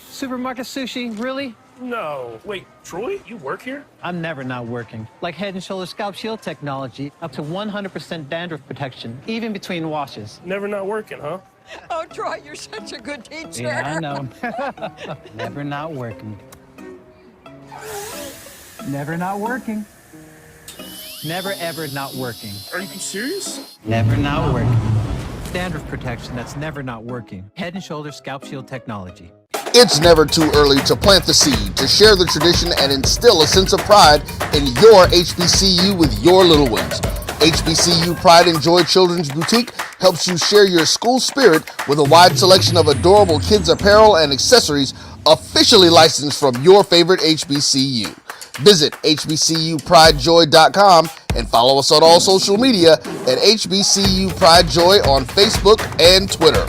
Supermarket sushi, really? No. Wait, Troy, you work here? I'm never not working. Like Head & Shoulders Scalp Shield technology, up to 100% dandruff protection, even between washes. Never not working, huh? Oh, Troy, you're such a good teacher. Yeah, I know. Never not working. Never not working. Never, ever not working. Are you serious? Never not working. Dandruff protection that's never not working. Head & Shoulders Scalp Shield technology. It's never too early to plant the seed, to share the tradition, and instill a sense of pride in your HBCU with your little ones. HBCU Pride and Joy Children's Boutique helps you share your school spirit with a wide selection of adorable kids apparel and accessories officially licensed from your favorite HBCU. Visit hbcupridejoy.com and follow us on all social media at HBCU Pride Joy on Facebook and Twitter.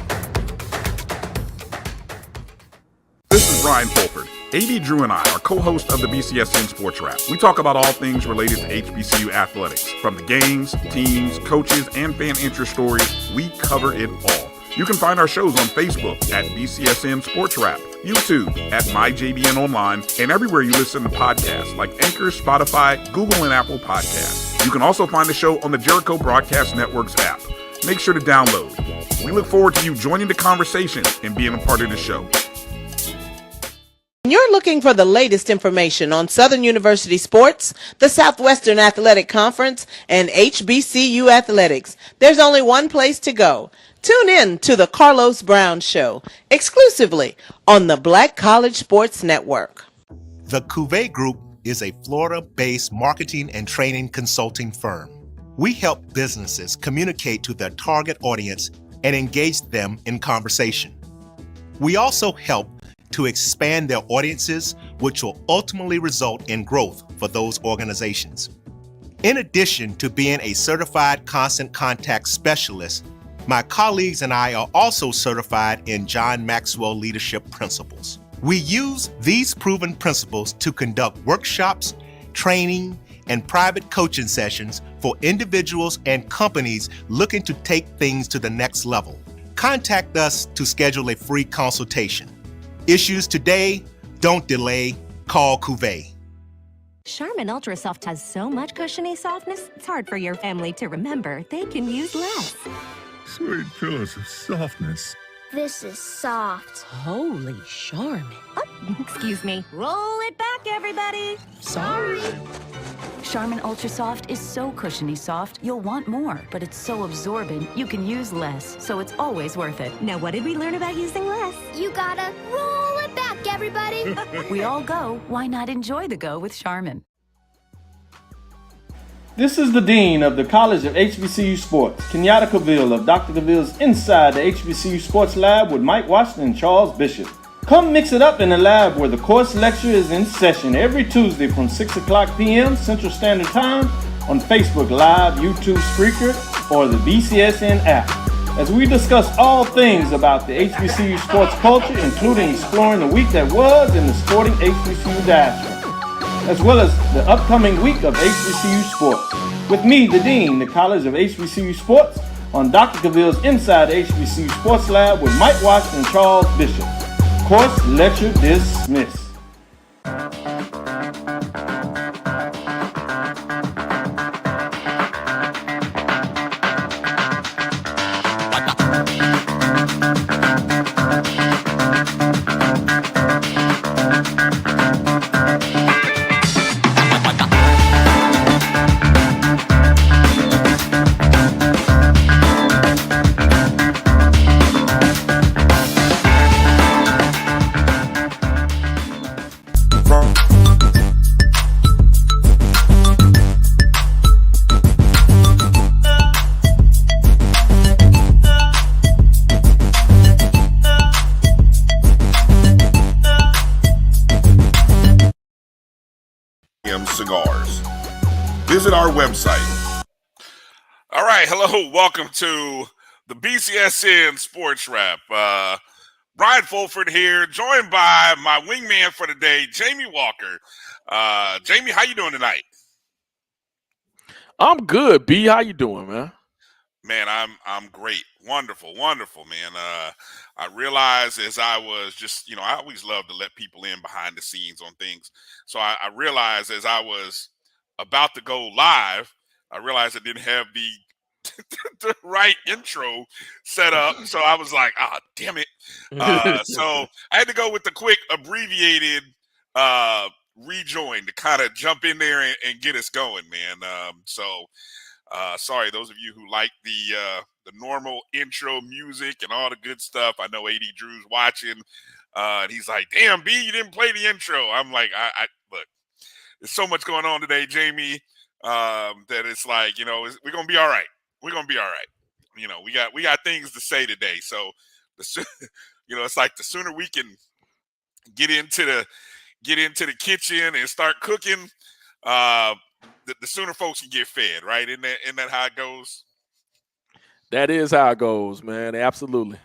This is Brian Fulford. A.D. Drew and I are co-hosts of the BCSN SportsWrap. We talk about all things related to HBCU athletics. From the games, teams, coaches, and fan interest stories, we cover it all. You can find our shows on Facebook at BCSN SportsWrap, YouTube at MyJBN Online, and everywhere you listen to podcasts like Anchor, Spotify, Google, and Apple Podcasts. You can also find the show on the Jericho Broadcast Network's app. Make sure to download. We look forward to you joining the conversation and being a part of the show. You're looking for the latest information on Southern University sports, the Southwestern Athletic Conference, and HBCU athletics. There's only one place to go. Tune in to the Carlos Brown Show, exclusively on the Black College Sports Network. The Cuvée Group is a Florida-based marketing and training consulting firm. We help businesses communicate to their target audience and engage them in conversation. We also help to expand their audiences, which will ultimately result in growth for those organizations. In addition to being a certified constant contact specialist, my colleagues and I are also certified in John Maxwell Leadership Principles. We use these proven principles to conduct workshops, training, and private coaching sessions for individuals and companies looking to take things to the next level. Contact us to schedule a free consultation. Issues today, don't delay, call Cuvée. Charmin Ultra Soft has so much cushiony softness, it's hard for your family to remember. They can use less. Sweet pillows of softness. This is soft. Holy Charmin. Oh, excuse me. Roll it back, everybody. Sorry. Charmin Ultra Soft is so cushiony soft, you'll want more, but it's so absorbent, you can use less, so it's always worth it. Now, what did we learn about using less? You gotta roll it back, everybody. We all go. Why not enjoy the go with Charmin? This is the Dean of the College of HBCU Sports, Kenyatta Cavill of Dr. Cavill's Inside the HBCU Sports Lab with Mike Washington and Charles Bishop. Come mix it up in the lab where the course lecture is in session every Tuesday from 6 o'clock p.m. Central Standard Time on Facebook Live, YouTube Spreaker, or the BCSN app, as we discuss all things about the HBCU sports culture, including exploring the week that was in the sporting HBCU diaspora, as well as the upcoming week of HBCU Sports. With me, the Dean, the College of HBCU Sports, on Dr. Cavill's Inside the HBCU Sports Lab with Mike Washington and Charles Bishop. Course lecture dismissed. Cigars. Visit our website, All right, hello, welcome to the BCSN Sports Wrap. Bryan Fulford here, joined by my wingman for the day, Jamie Walker. Jamie, how you doing tonight? I'm good, B. How you doing, man? Man, I'm great. Wonderful, man. I realized as I was just, I always love to let people in behind the scenes on things. So I realized as I was about to go live, I realized I didn't have the right intro set up. So I was like, damn it. So I had to go with the quick abbreviated rejoin to kind of jump in there and get us going, man. Sorry, those of you who like the normal intro music and all the good stuff. I know AD Drew's watching, and he's like, "Damn, B, you didn't play the intro." I'm like, I look, there's so much going on today, Jamie, that it's like, we're gonna be all right. We're gonna be all right. We got things to say today. So, it's like the sooner we can get into the kitchen and start cooking, the sooner folks can get fed, right? Isn't that how it goes? That is how it goes, man. Absolutely.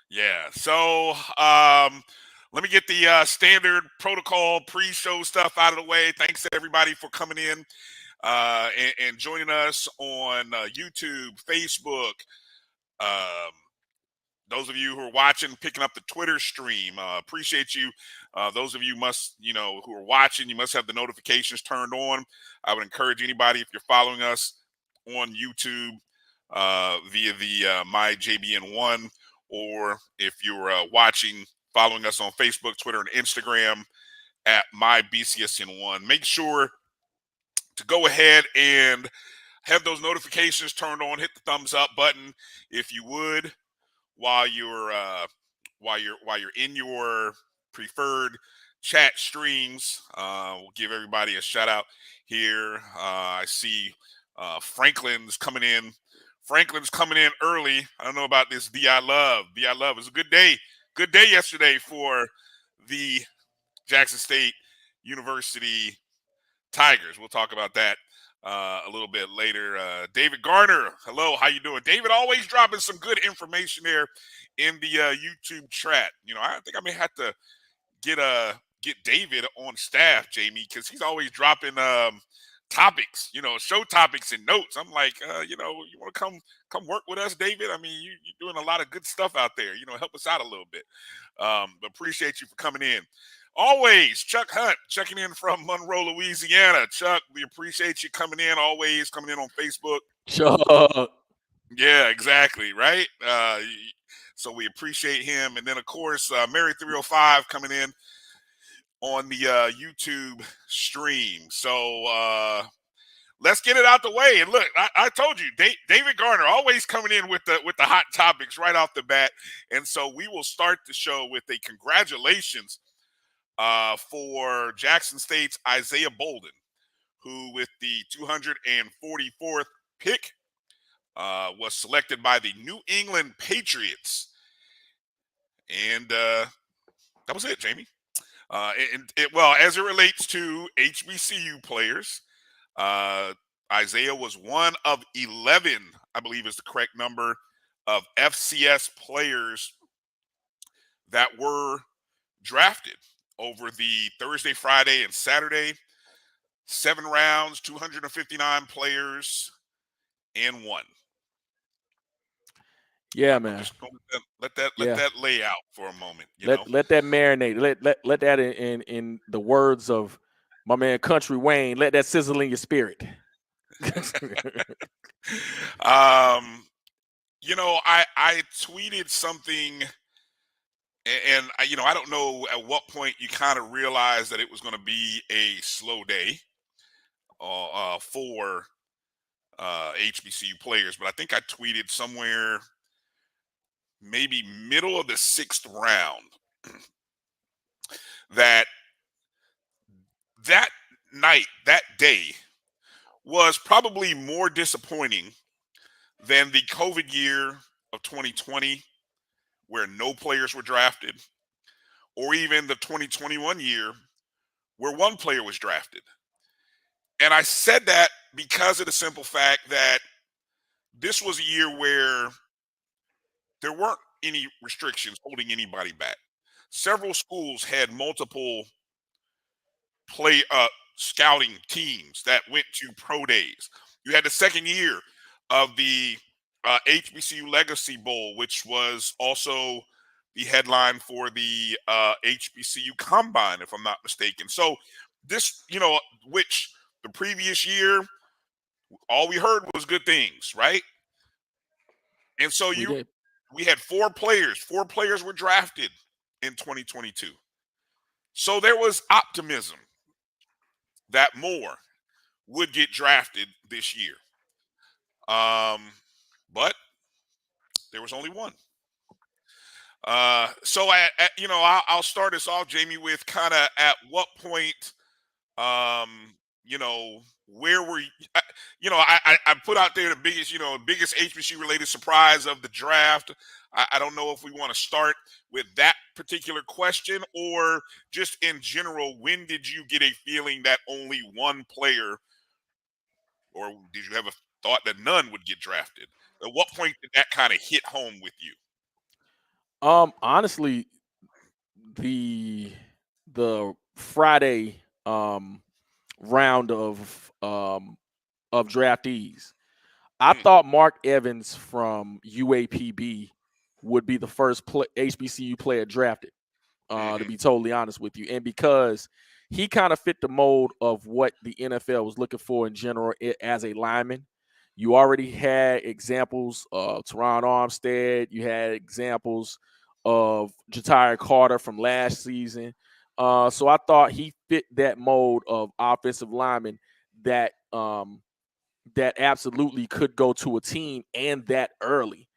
Yeah. So let me get the standard protocol pre-show stuff out of the way. Thanks to everybody for coming in and joining us on YouTube, Facebook. Those of you who are watching, picking up the Twitter stream, appreciate you. Those of you who are watching, you must have the notifications turned on. I would encourage anybody, if you're following us on YouTube via the MyJBN 1, or if you're following us on Facebook, Twitter, and Instagram at MyBCSN 1, make sure to go ahead and have those notifications turned on. Hit the thumbs up button if you would. While you're in your preferred chat streams, we'll give everybody a shout out here. I see Franklin's coming in. Franklin's coming in early. I don't know about this D.I. Love. D.I. Love, it was a good day. Good day yesterday for the Jackson State University Tigers. We'll talk about that a little bit later. David Garner, hello, how you doing? David always dropping some good information there in the YouTube chat. I think I may have to get David on staff, Jamie, because he's always dropping topics, show topics and notes. I'm like, you want to come work with us, David? I mean, you're doing a lot of good stuff out there. Help us out a little bit. But appreciate you for coming in. Always, Chuck Hunt checking in from Monroe, Louisiana. Chuck, we appreciate you coming in, always coming in on Facebook. Sure. Yeah, exactly, right? So we appreciate him. And then, of course, Mary 305 coming in on the YouTube stream. So let's get it out the way. And look, I told you, David Garner always coming in with the hot topics right off the bat. And so we will start the show with a congratulations for Jackson State's Isaiah Bolden, who with the 244th pick was selected by the New England Patriots. And that was it, Jamie. Well, as it relates to HBCU players, Isaiah was one of 11, I believe is the correct number, of FCS players that were drafted over the Thursday, Friday, and Saturday. 7 rounds, 259 players, and 1. Yeah, man. Just let that lay out for a moment. Let that marinate. Let that in the words of my man Country Wayne. Let that sizzle in your spirit. I tweeted something. And I don't know at what point you kind of realized that it was going to be a slow day for HBCU players, but I think I tweeted somewhere maybe middle of the 6th round that night, that day, was probably more disappointing than the COVID year of 2020, where no players were drafted, or even the 2021 year where 1 player was drafted. And I said that because of the simple fact that this was a year where there weren't any restrictions holding anybody back. Several schools had multiple scouting teams that went to pro days. You had the second year of the HBCU Legacy Bowl, which was also the headline for the HBCU Combine, if I'm not mistaken. So this, which the previous year, all we heard was good things, right? And so we had 4 players. 4 players were drafted in 2022. So there was optimism that more would get drafted this year. But there was only one. So I'll start us off, Jamie, with kind of at what point, where were you? I put out there the biggest HBCU related surprise of the draft. I don't know if we want to start with that particular question or just in general. When did you get a feeling that only one player, or did you have a thought that none would get drafted? At what point did that kind of hit home with you? Honestly, the Friday round of draftees, I thought Mark Evans from UAPB would be the first HBCU player drafted, to be totally honest with you. And because he kind of fit the mold of what the NFL was looking for in general as a lineman. You already had examples of Teron Armstead. You had examples of Ja'Tyre Carter from last season. So I thought he fit that mold of offensive lineman that that absolutely could go to a team, and that early.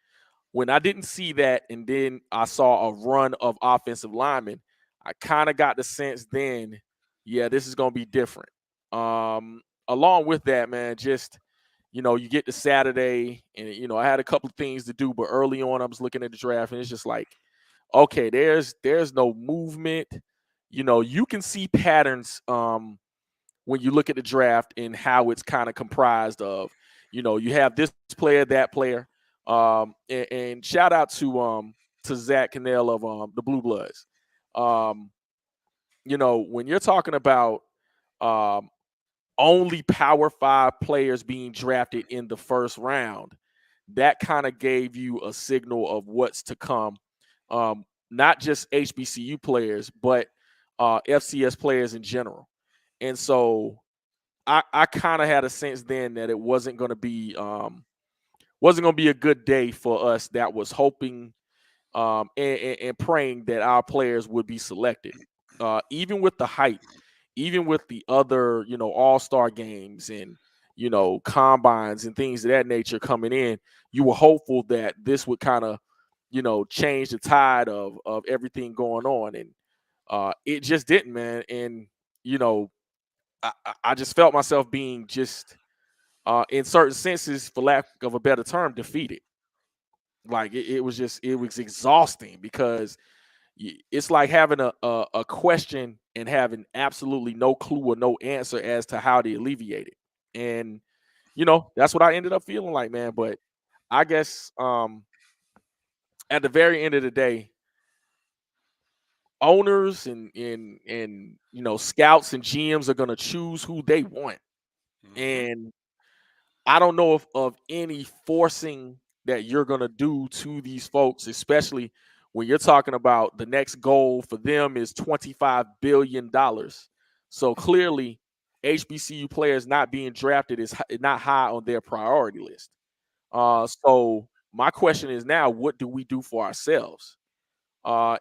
When I didn't see that, and then I saw a run of offensive linemen, I kind of got the sense then, yeah, this is going to be different. Along with that, man, just, you get to Saturday, and, I had a couple of things to do, but early on I was looking at the draft, and it's just like, okay, there's no movement. You can see patterns when you look at the draft and how it's kind of comprised of, you have this player, that player. And shout out to Zach Cannell of the Blue Bloods. When you're talking about only Power 5 players being drafted in the first round, that kind of gave you a signal of what's to come. Not just HBCU players, but FCS players in general. And so I kind of had a sense then that it wasn't going to be a good day for us that was hoping and praying that our players would be selected. Even with the hype, even with the other, all-star games and, combines and things of that nature coming in, you were hopeful that this would kind of, change the tide of everything going on. And it just didn't, man. And, I just felt myself being just, in certain senses, for lack of a better term, defeated. Like it was exhausting because it's like having a question and having absolutely no clue or no answer as to how to alleviate it. And, that's what I ended up feeling like, man. But I guess at the very end of the day, owners and scouts and GMs are going to choose who they want. And I don't know of any forcing that you're going to do to these folks, especially when you're talking about the next goal for them is $25 billion. So clearly, HBCU players not being drafted is not high on their priority list. So my question is now, what do we do for ourselves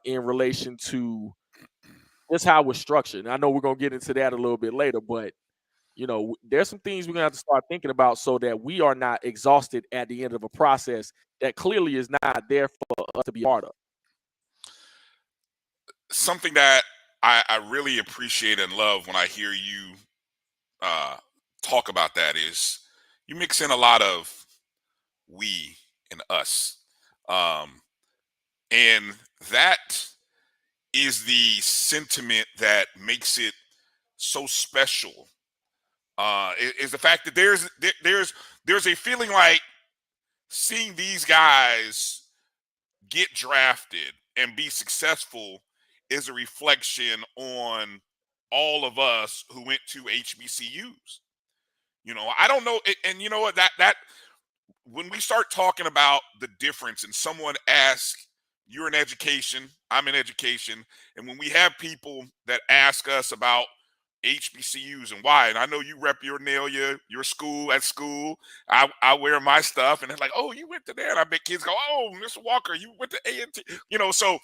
in relation to just how we're structured? And I know we're going to get into that a little bit later, but there's some things we're going to have to start thinking about so that we are not exhausted at the end of a process that clearly is not there for us to be part of. Something that I really appreciate and love when I hear you talk about that is you mix in a lot of we and us. And that is the sentiment that makes it so special. Is the fact that there's a feeling like seeing these guys get drafted and be successful is a reflection on all of us who went to HBCUs. I don't know, and you know what, that when we start talking about the difference, and someone asks, you're in education, I'm in education, and when we have people that ask us about HBCUs and why, and I know you rep your school at school, I wear my stuff, and they're like, oh, you went to there, and I bet kids go, oh, Mr. Walker, you went to A&T, so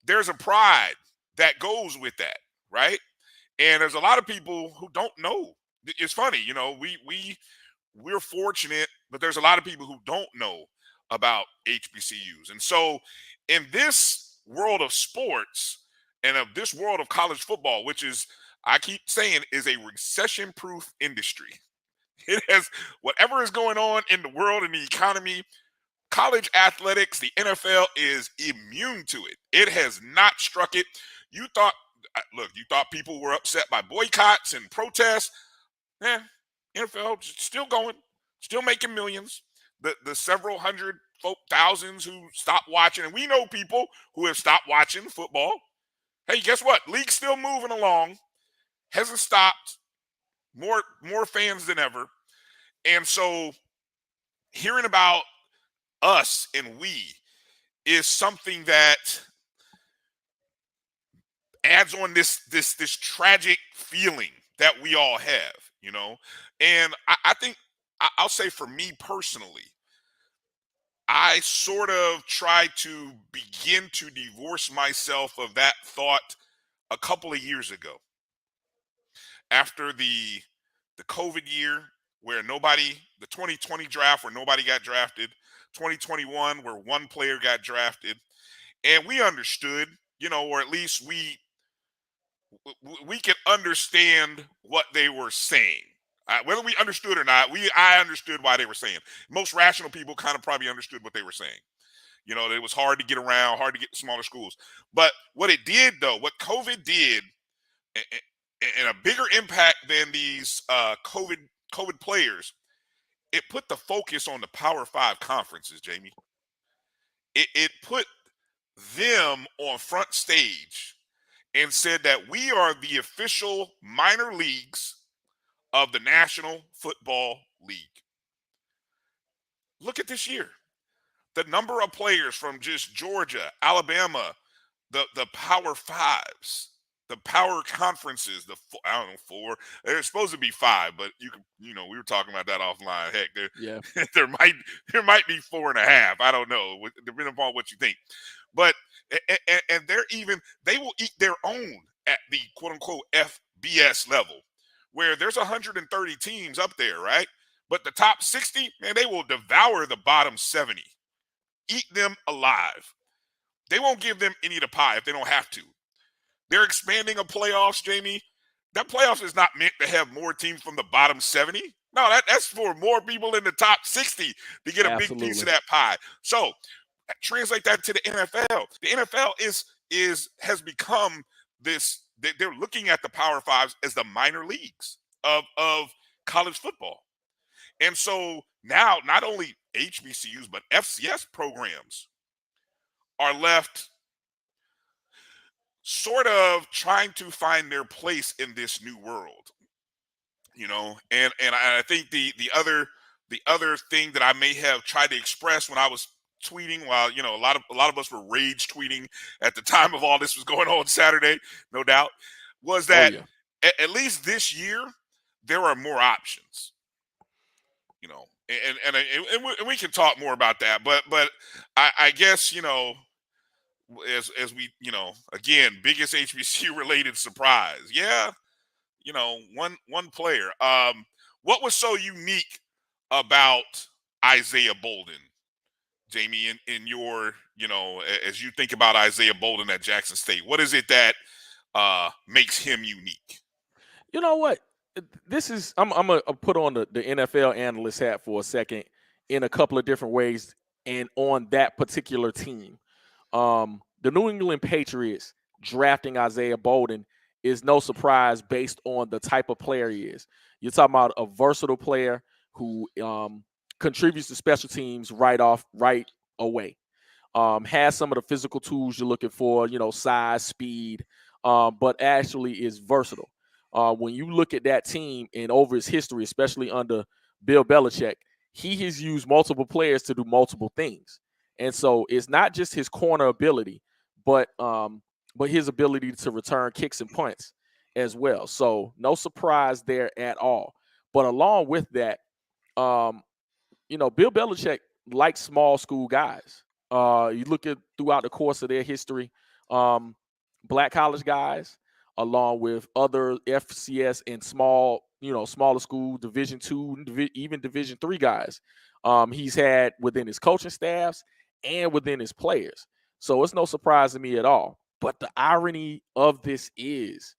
there's a pride that goes with that, right? And there's a lot of people who don't know. It's funny, we're fortunate, but there's a lot of people who don't know about HBCUs. And so in this world of sports and of this world of college football, which is, I keep saying, is a recession-proof industry. It has, whatever is going on in the world and the economy, college athletics, the NFL is immune to it. It has not struck it. You thought people were upset by boycotts and protests. NFL still going, still making millions. The several hundred thousands who stopped watching, and we know people who have stopped watching football. Hey, guess what? League's still moving along, hasn't stopped. More fans than ever. And so hearing about us and we is something that adds on this tragic feeling that we all have, and I think I'll say, for me personally, I sort of tried to begin to divorce myself of that thought a couple of years ago, after the COVID year, where the 2020 draft where nobody got drafted, 2021 where one player got drafted, and we understood, or at least we could understand what they were saying. Whether we understood or not, I understood why they were saying. Most rational people kind of probably understood what they were saying. It was hard to get around, hard to get to smaller schools. But what it did, though, what COVID did, and a bigger impact than these COVID players, it put the focus on the Power 5 conferences, Jamie. It put them on front stage and said that we are the official minor leagues of the National Football League. Look at this year. The number of players from just Georgia, Alabama, the Power 5s, the power conferences, I don't know, 4. There's supposed to be 5, but we were talking about that offline. Heck, there might be 4.5. I don't know, depending upon what you think. But and they will eat their own at the quote unquote FBS level, where there's 130 teams up there, right? But the top 60, man, they will devour the bottom 70, eat them alive. They won't give them any of the pie if they don't have to. They're expanding a playoffs, Jamie. That playoffs is not meant to have more teams from the bottom 70. No, that's for more people in the top 60 to get a big piece of that pie. So translate that to the NFL. The NFL has become this. They're looking at the Power 5s as the minor leagues of college football. And so now not only HBCUs, but FCS programs are left sort of trying to find their place in this new world, and I think the other thing that I may have tried to express when I was tweeting, while a lot of us were rage tweeting at the time of all this was going on Saturday, no doubt, was that at least this year there are more options, and we can talk more about that, but I guess as we again, biggest HBCU related surprise, one player. What was so unique about Isaiah Bolden, Jamie, in your, as you think about Isaiah Bolden at Jackson State? What is it that makes him unique? You know what? This is, I'm going to put on the NFL analyst hat for a second in a couple of different ways and on that particular team. The New England Patriots drafting Isaiah Bolden is no surprise based on the type of player he is. You're talking about a versatile player who contributes to special teams right away. Has some of the physical tools you're looking for, size, speed, but actually is versatile. When you look at that team and over his history, especially under Bill Belichick, he has used multiple players to do multiple things. And so it's not just his corner ability, but his ability to return kicks and punts as well. So no surprise there at all. But along with that, Bill Belichick likes small school guys. You look at throughout the course of their history, black college guys, along with other FCS and smaller school Division II, even Division III guys. He's had within his coaching staffs and within his players. So it's no surprise to me at all. But the irony of this is,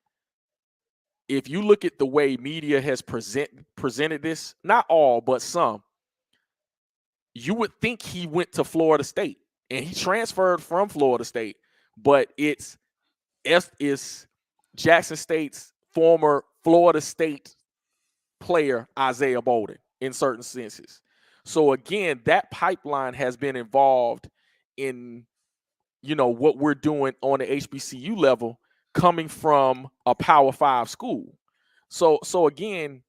if you look at the way media has presented this, not all, but some, you would think he went to Florida State and he transferred from Florida State, but it's Jackson State's former Florida State player, Isaiah Bolden, in certain senses. So again, that pipeline has been involved in, what we're doing on the HBCU level, coming from a Power 5 school. So again,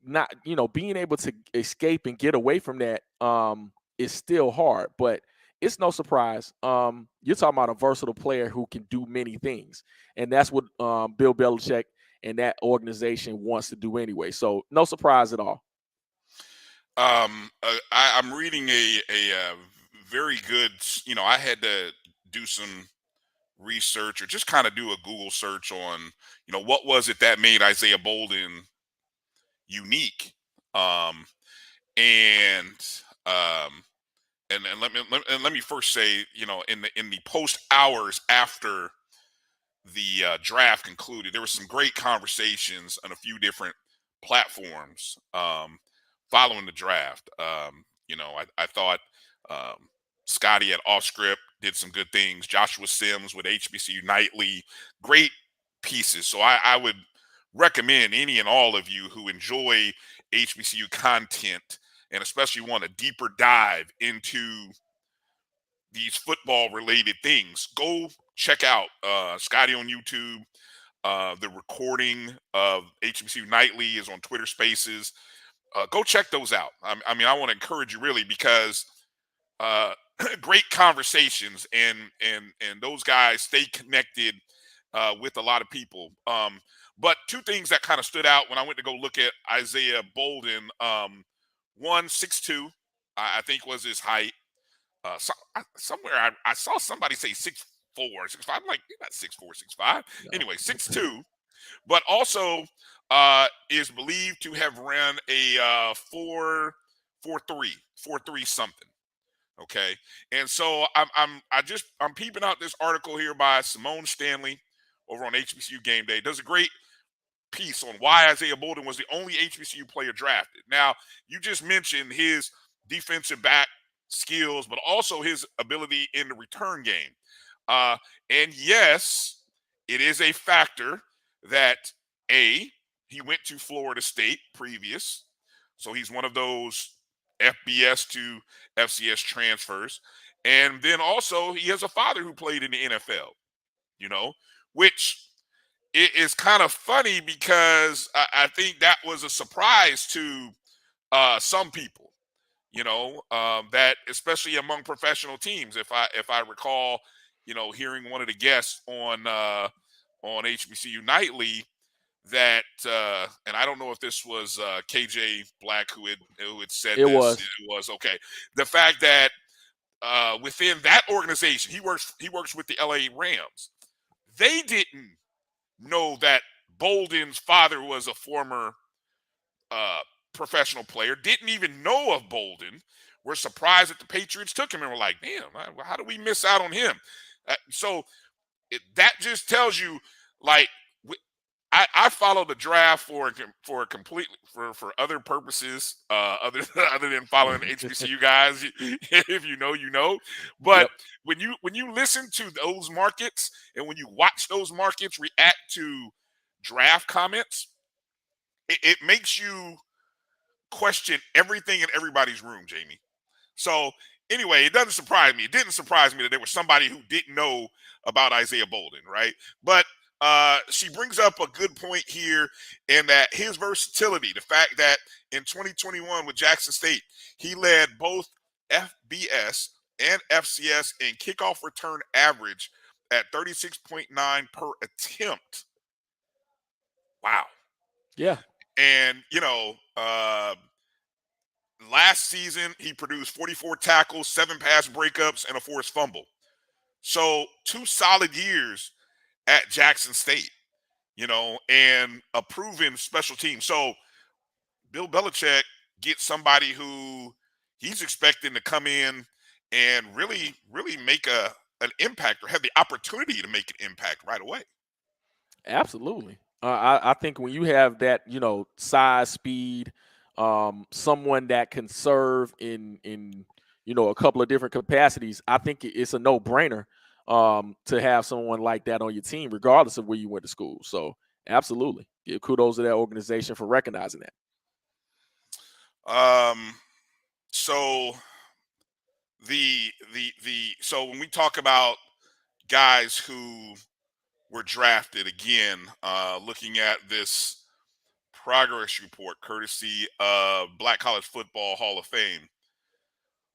not being able to escape and get away from that is still hard, but it's no surprise. You're talking about a versatile player who can do many things, and that's what Bill Belichick and that organization wants to do anyway. So no surprise at all. I'm reading a very good. I had to do some research or just kind of do a Google search on what was it that made Isaiah Bolden unique, and let me first say, in the post hours after the draft concluded, there were some great conversations on a few different platforms following the draft. I thought Scotty at Off Script did some good things. Joshua Sims with HBCU Nightly, great pieces. So I would recommend any and all of you who enjoy HBCU content and especially want a deeper dive into these football related things, go check out Scotty on YouTube. The recording of HBCU Nightly is on Twitter Spaces. Go check those out. I want to encourage you really, because great conversations and those guys stay connected with a lot of people. But two things that kind of stood out when I went to go look at Isaiah Bolden. 6'2", I think was his height. Somewhere I saw somebody say 6'4", 6'5". I'm like, you're not 6'4", 6'5". No. Anyway, 6'2", but also is believed to have ran a 4.3 something. Okay, and so I'm peeping out this article here by Simone Stanley over on HBCU Game Day. Does a great piece on why Isaiah Bolden was the only HBCU player drafted. Now, you just mentioned his defensive back skills, but also his ability in the return game. And yes, it is a factor that he went to Florida State previous. So he's one of those FBS to FCS transfers. And then also he has a father who played in the NFL, which it is kind of funny because I think that was a surprise to some people, that especially among professional teams. If I recall, hearing one of the guests on HBCU Nightly that, and I don't know if this was KJ Black who had said it this. It was okay. The fact that within that organization, he works with the LA Rams. They didn't know that Bolden's father was a former professional player, didn't even know of Bolden, were surprised that the Patriots took him and were like, damn, how do we miss out on him? That just tells you, like, I follow the draft for other purposes, other than following HBCU guys. If you know, you know. But when you listen to those markets and when you watch those markets react to draft comments, it makes you question everything in everybody's room, Jamie. So anyway, it doesn't surprise me. It didn't surprise me that there was somebody who didn't know about Isaiah Bolden, right? But she brings up a good point here in that his versatility, the fact that in 2021 with Jackson State, he led both FBS and FCS in kickoff return average at 36.9 per attempt. Wow. Yeah. And, last season, he produced 44 tackles, 7 pass breakups, and a forced fumble. So 2 solid years at Jackson State, and a proven special team. So Bill Belichick gets somebody who he's expecting to come in and really, really make an impact or have the opportunity to make an impact right away. Absolutely. I think when you have that, size, speed, someone that can serve in a couple of different capacities, I think it's a no-brainer to have someone like that on your team, regardless of where you went to school. So absolutely, give kudos to that organization for recognizing that. So so when we talk about guys who were drafted, again, looking at this progress report courtesy of Black College Football Hall of Fame,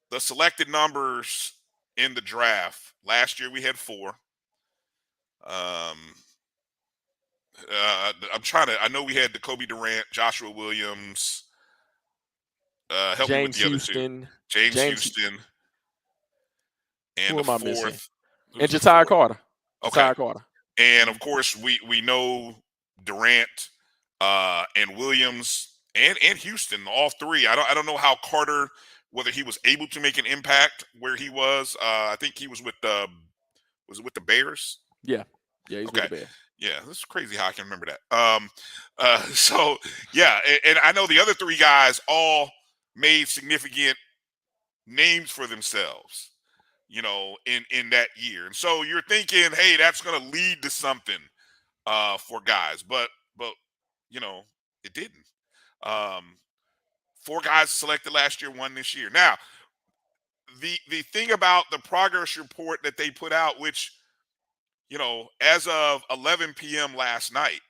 the selected numbers in the draft last year we had 4. I know we had Jacoby Durant, Joshua Williams, help me with the other 2. James Houston. And who am I the missing? 4th. And Ja'Tyre Carter. Okay. Ja'Tyre Carter. And of course, we know Durant and Williams and Houston, all 3. I don't know how Carter, whether he was able to make an impact where he was. I think he was with the Bears. Yeah, he's okay. with the Bears. Yeah, this is crazy how I can remember that. So yeah, and I know the other 3 guys all made significant names for themselves, in that year. And so you're thinking, hey, that's going to lead to something for guys, but it didn't. 4 guys selected last year, 1 this year. Now, the thing about the progress report that they put out, which, as of 11 p.m. last night,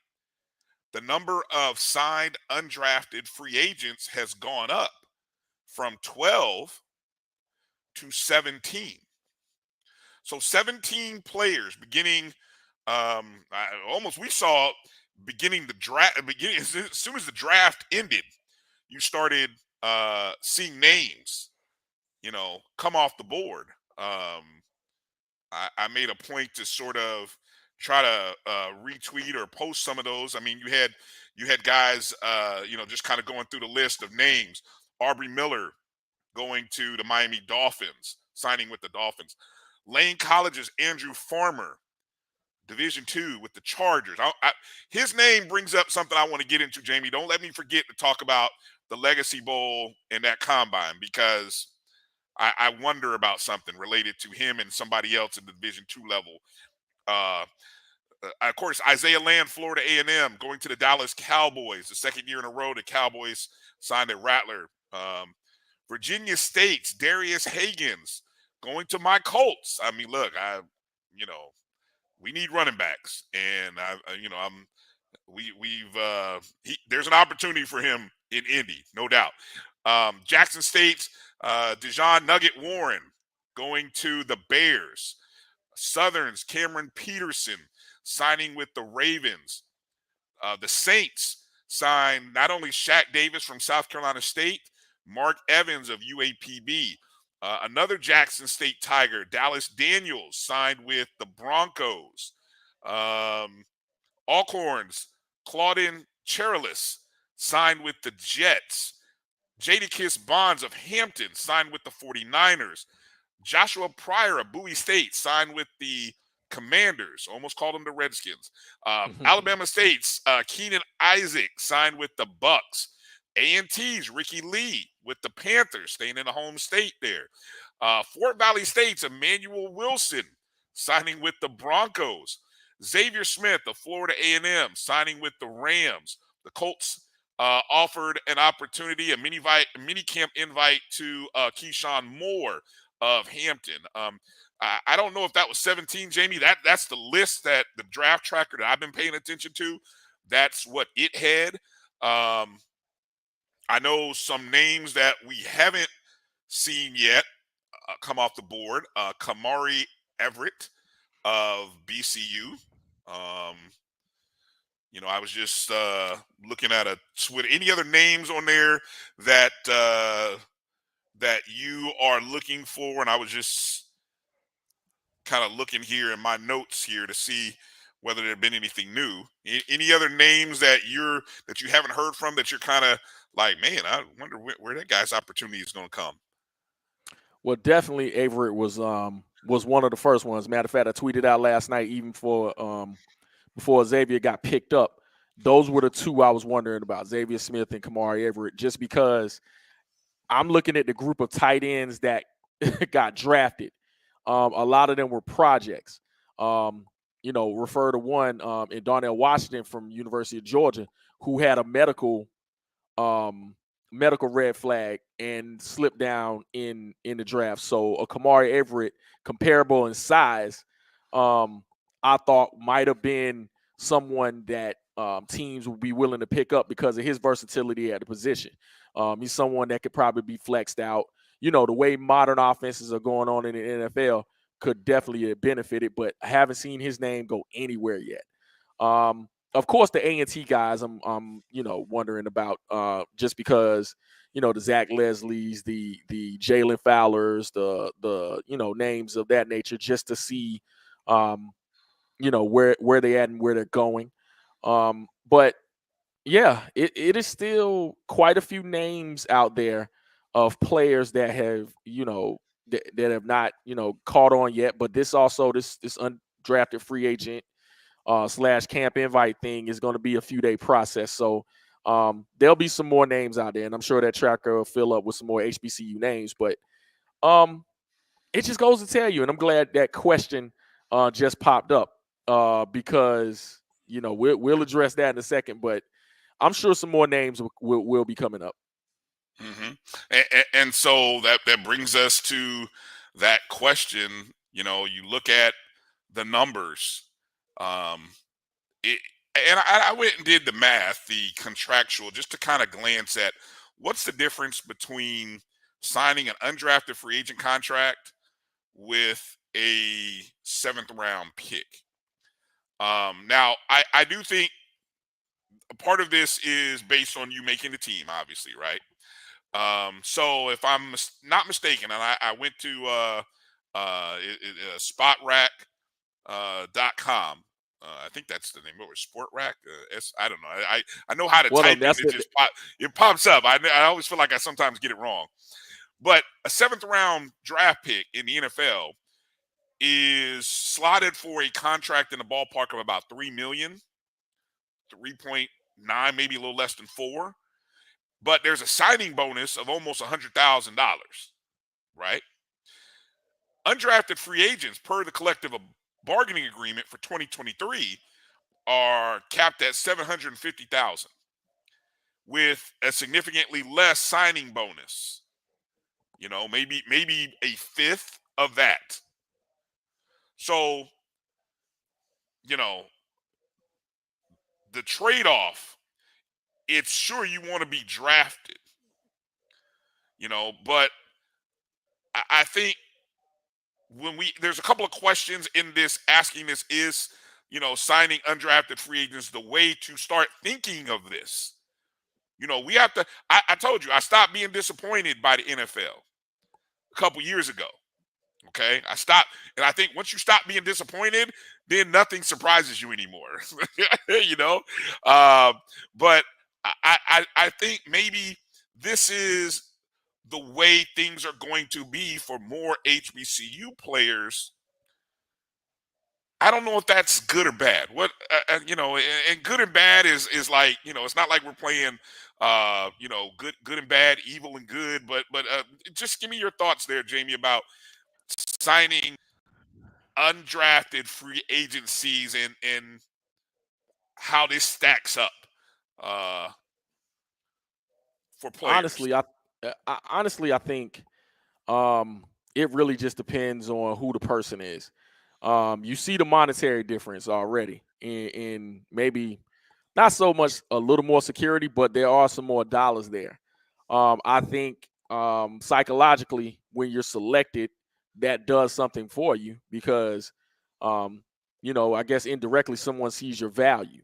the number of signed undrafted free agents has gone up from 12 to 17. So 17 players beginning, we saw beginning the draft, as soon as the draft ended, you started seeing names, come off the board. I made a point to sort of try to retweet or post some of those. I mean, you had guys, just kind of going through the list of names. Aubrey Miller going to the Miami Dolphins, signing with the Dolphins. Lane College's Andrew Farmer, Division II with the Chargers. His name brings up something I want to get into, Jamie. Don't let me forget to talk about the Legacy Bowl and that combine, because I wonder about something related to him and somebody else in the Division II level. Of course, Isaiah Land, Florida A&M, going to the Dallas Cowboys. The 2nd year in a row, the Cowboys signed at Rattler. Virginia State's Darius Hagans going to my Colts. I mean, look, we need running backs, and there's an opportunity for him in Indy, no doubt. Jackson State's Dijon Nugget Warren going to the Bears. Southern's Cameron Peterson signing with the Ravens. The Saints signed not only Shaq Davis from South Carolina State, Mark Evans of UAPB. Another Jackson State Tiger, Dallas Daniels, signed with the Broncos. Alcorn's Claudine Cherilus signed with the Jets. Jadakiss Bonds of Hampton signed with the 49ers. Joshua Pryor of Bowie State signed with the Commanders. Almost called them the Redskins. Alabama State's Keenan Isaac signed with the Bucks. A&T's Ricky Lee with the Panthers, staying in the home state there. Fort Valley State's Emmanuel Wilson signing with the Broncos. Xavier Smith of Florida A&M signing with the Rams. The Colts offered an opportunity, a mini camp invite to Keyshawn Moore of Hampton. I don't know if that was 17, Jamie. That's the list that the draft tracker that I've been paying attention to. That's what it had. I know some names that we haven't seen yet come off the board. Kamari Everett of BCU. I was just looking at a Twitter. Any other names on there that that you are looking for? And I was just kind of looking here in my notes here to see whether there had been anything new. Any other names that you haven't heard from that you're kind of like, man, I wonder where that guy's opportunity is going to come. Well, definitely Everett was one of the first ones. Matter of fact, I tweeted out last night, even before Xavier got picked up. Those were the two I was wondering about, Xavier Smith and Kamari Everett, just because I'm looking at the group of tight ends that got drafted. A lot of them were projects. Refer to one in Darnell Washington from University of Georgia, who had a medical red flag and slipped down in the draft. So a Kamari Everett, comparable in size, I thought might have been someone that teams would be willing to pick up because of his versatility at the position. He's someone that could probably be flexed out. The way modern offenses are going on in the NFL could definitely have benefited, but I haven't seen his name go anywhere yet. Of course, the A&T guys, I'm wondering about just because, the Zach Leslies, the Jalen Fowlers, the names of that nature, just to see, where they at and where they're going. But yeah, it is still quite a few names out there of players that have, that have not, caught on yet. But this undrafted free agent / camp invite thing is going to be a few-day process. So there'll be some more names out there, and I'm sure that tracker will fill up with some more HBCU names. But it just goes to tell you, and I'm glad that question just popped up because, we'll address that in a second. But I'm sure some more names will be coming up. Mm-hmm. And so that brings us to that question. You look at the numbers. I went and did the math, the contractual, just to kind of glance at what's the difference between signing an undrafted free agent contract with a 7th round pick. Now, I do think a part of this is based on you making the team, obviously, right? So if I'm not mistaken, and I went to SportsWrap.com. I think that's the name. What was SportsWrap? I don't know. I know how to type it. It pops up. I always feel like I sometimes get it wrong. But a 7th round draft pick in the NFL is slotted for a contract in the ballpark of about $3 million, 3.9, maybe a little less than 4. But there's a signing bonus of almost $100,000, right? Undrafted free agents, per the collective bargaining agreement for 2023, are capped at $750,000, with a significantly less signing bonus. Maybe a fifth of that. So, the trade-off, it's sure you want to be drafted, but I think there's a couple of questions in this asking this, is, signing undrafted free agents the way to start thinking of this? We have to, I told you, I stopped being disappointed by the NFL a couple years ago. Okay, I stopped, and I think once you stop being disappointed, then nothing surprises you anymore. But I think maybe this is the way things are going to be for more HBCU players. I don't know if that's good or bad. What and good and bad is like, it's not like we're playing good and bad, evil and good, but just give me your thoughts there, Jamie, about signing undrafted free agencies and how this stacks up for players? Honestly, I think it really just depends on who the person is. You see the monetary difference already in maybe not so much a little more security, but there are some more dollars there. I think psychologically, when you're selected, that does something for you because, I guess indirectly someone sees your value.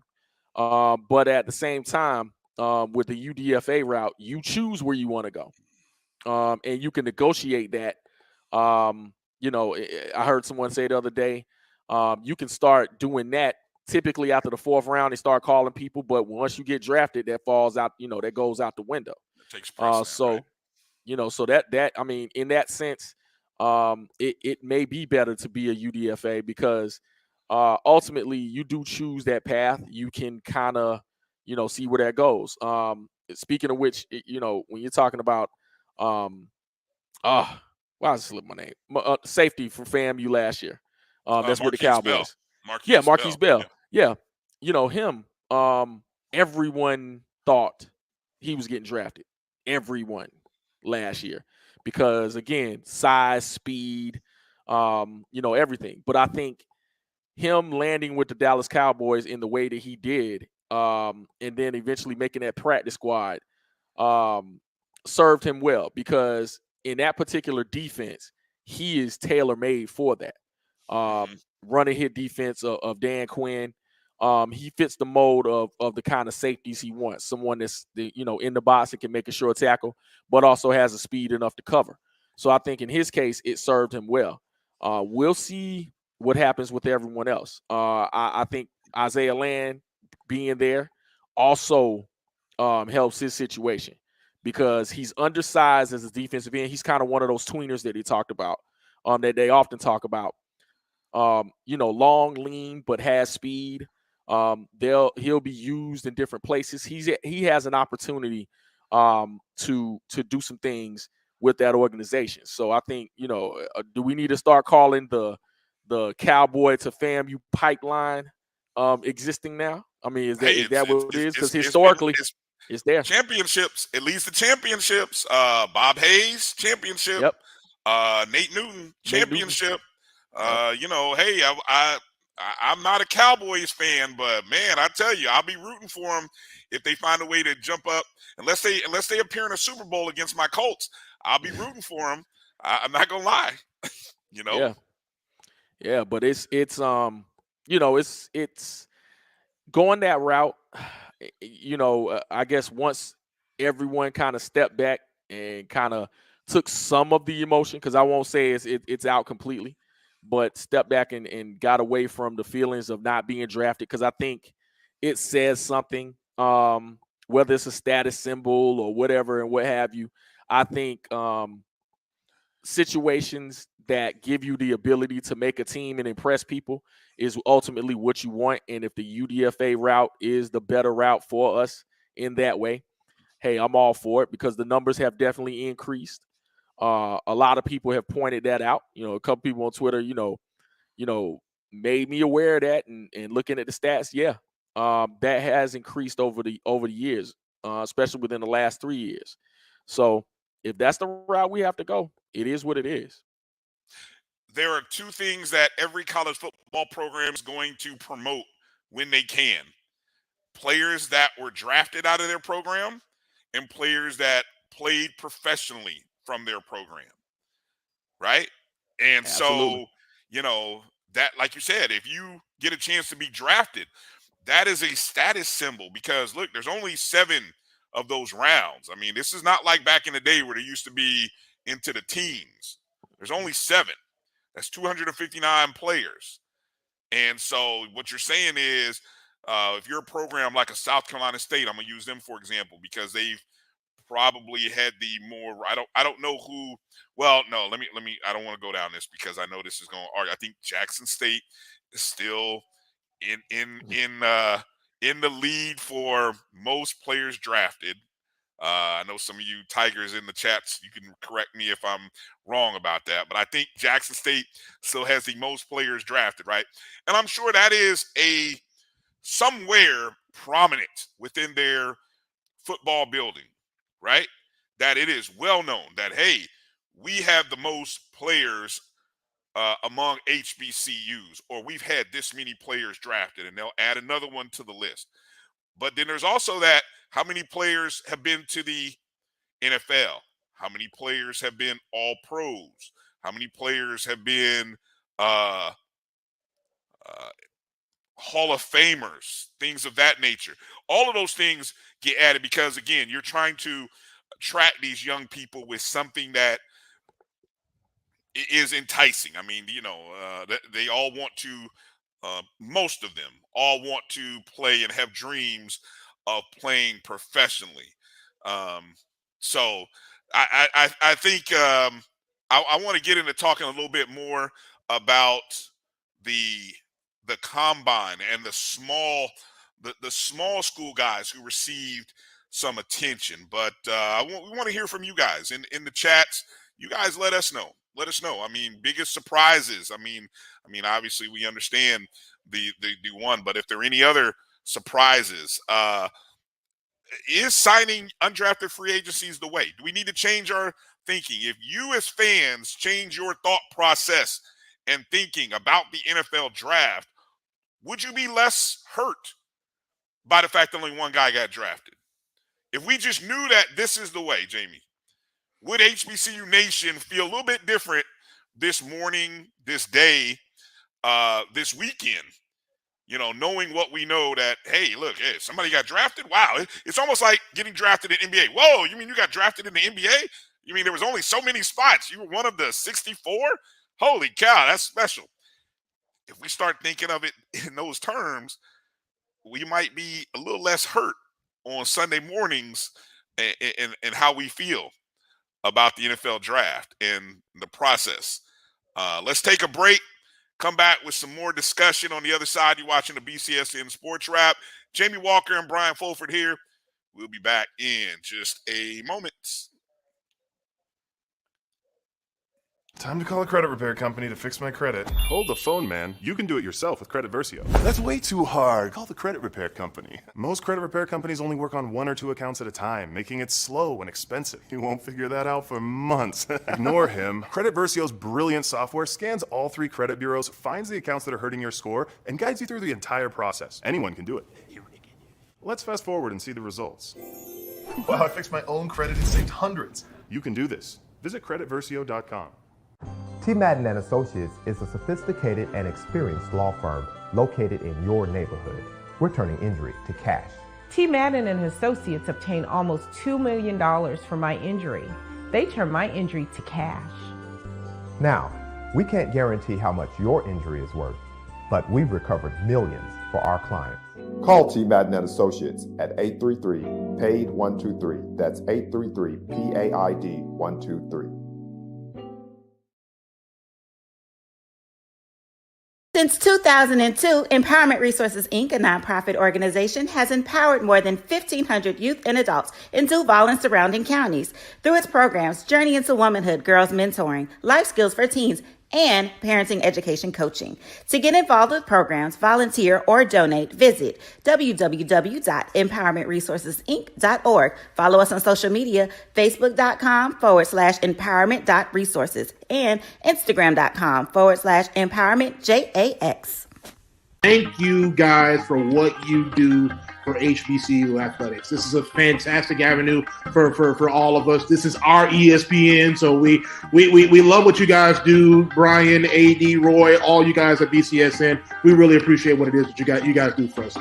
But at the same time, with the UDFA route, you choose where you want to go, and you can negotiate that. I heard someone say the other day, you can start doing that typically after the 4th round. They start calling people, but once you get drafted, that falls out. That goes out the window. That takes precedent, right? So that I mean, in that sense, it may be better to be a UDFA because ultimately you do choose that path. You can kind of see where that goes. Speaking of which, when you're talking about why does it slip my name? Safety for FAMU last year. That's with the Cowboys. Marquise Bell. Yeah. Him. Everyone thought he was getting drafted. Everyone last year. Because again, size, speed, everything. But I think him landing with the Dallas Cowboys in the way that he did, and then eventually making that practice squad, served him well because in that particular defense, he is tailor-made for that. Run and hit defense of Dan Quinn. He fits the mold of the kind of safeties he wants. Someone that's in the box and can make a short tackle, but also has the speed enough to cover. So I think in his case, it served him well. We'll see what happens with everyone else. I think Isaiah Land being there also helps his situation because he's undersized as a defensive end. He's kind of one of those tweeners that he talked about, that they often talk about. Long, lean, but has speed. He'll be used in different places. He has an opportunity to do some things with that organization. So I think do we need to start calling the Cowboy to FAMU pipeline existing now? I mean, is that what it is? Because historically, it's there. Championships. It leads to championships. Bob Hayes, championship. Yep. Nate Newton, championship. Hey, I'm not a Cowboys fan, but man, I tell you, I'll be rooting for them if they find a way to jump up. Unless they appear in a Super Bowl against my Colts, I'll be rooting for them. I'm not gonna lie. Yeah, but it's going that route. I guess once everyone kind of stepped back and kind of took some of the emotion, because I won't say it's out completely, but stepped back and got away from the feelings of not being drafted, because I think it says something, whether it's a status symbol or whatever and what have you. I think situations that give you the ability to make a team and impress people is ultimately what you want. And if the UDFA route is the better route for us in that way, hey, I'm all for it, because the numbers have definitely increased. A lot of people have pointed that out. A couple people on Twitter, made me aware of that, and looking at the stats, yeah, that has increased over the years, especially within the last 3 years. So if that's the route we have to go, it is what it is. There are two things that every college football program is going to promote when they can: players that were drafted out of their program and players that played professionally from their program, right? And Absolutely. So, that, like you said, if you get a chance to be drafted, that is a status symbol, because look, there's only 7 of those rounds. I mean, this is not like back in the day where there used to be into the teens. There's only 7. That's 259 players. And so what you're saying is, if you're a program like a South Carolina State, I'm gonna use them for example, because they've probably had the more, I don't know who. Well, no, let me I don't want to go down this, because I know this is going to argue. I think Jackson State is still in the lead for most players drafted. I know some of you Tigers in the chats, you can correct me if I'm wrong about that, but I think Jackson State still has the most players drafted, right? And I'm sure that is somewhere prominent within their football building, right? That it is well known that, hey, we have the most players among HBCUs, or we've had this many players drafted, and they'll add another one to the list. But then there's also that how many players have been to the NFL? How many players have been all pros? How many players have been Hall of Famers, things of that nature? All of those things get added because, again, you're trying to attract these young people with something that is enticing. I mean, they all want to, most of them all want to play and have dreams of playing professionally. So I think I want to get into talking a little bit more about the combine and the small school guys who received some attention. But we want to hear from you guys in the chats. You guys let us know. Let us know. I mean, biggest surprises. I mean, obviously we understand the one, but if there are any other surprises, is signing undrafted free agencies the way? Do we need to change our thinking? If you as fans change your thought process and thinking about the NFL draft, would you be less hurt by the fact that only one guy got drafted? If we just knew that this is the way, Jamie, would HBCU Nation feel a little bit different this morning, this day, this weekend? Knowing what we know that, hey, look, hey, somebody got drafted. Wow, it's almost like getting drafted in NBA. Whoa, you mean you got drafted in the NBA? You mean there was only so many spots? You were one of the 64? Holy cow, that's special. If we start thinking of it in those terms, we might be a little less hurt on Sunday mornings and how we feel about the NFL draft and the process. Let's take a break. Come back with some more discussion on the other side. You're watching the BCSN Sports Wrap. Jamie Walker and Bryan Fulford here. We'll be back in just a moment. Time to call a credit repair company to fix my credit. Hold the phone, man. You can do it yourself with Credit Versio. That's way too hard. Call the credit repair company. Most credit repair companies only work on 1 or 2 accounts at a time, making it slow and expensive. You won't figure that out for months. Ignore him. Credit Versio's brilliant software scans all 3 credit bureaus, finds the accounts that are hurting your score, and guides you through the entire process. Anyone can do it. Let's fast forward and see the results. Wow, I fixed my own credit and saved hundreds. You can do this. Visit creditversio.com. T. Madden and Associates is a sophisticated and experienced law firm located in your neighborhood. We're turning injury to cash. T. Madden and Associates obtained almost $2 million for my injury. They turned my injury to cash. Now, we can't guarantee how much your injury is worth, but we've recovered millions for our clients. Call T. Madden and Associates at 833-PAID-123. That's 833-PAID-123. Since 2002, Empowerment Resources, Inc., a nonprofit organization, has empowered more than 1,500 youth and adults in Duval and surrounding counties. Through its programs, Journey into Womanhood, Girls Mentoring, Life Skills for Teens, and Parenting Education Coaching. To get involved with programs, volunteer, or donate, visit www.empowermentresourcesinc.org. Follow us on social media, facebook.com/empowerment.resources and instagram.com/empowermentJAX. Thank you guys for what you do for HBCU athletics. This is a fantastic avenue for all of us. This is our ESPN, so we love what you guys do. Bryan, AD, Roy, all you guys at BCSN. We really appreciate what it is that you guys do for us.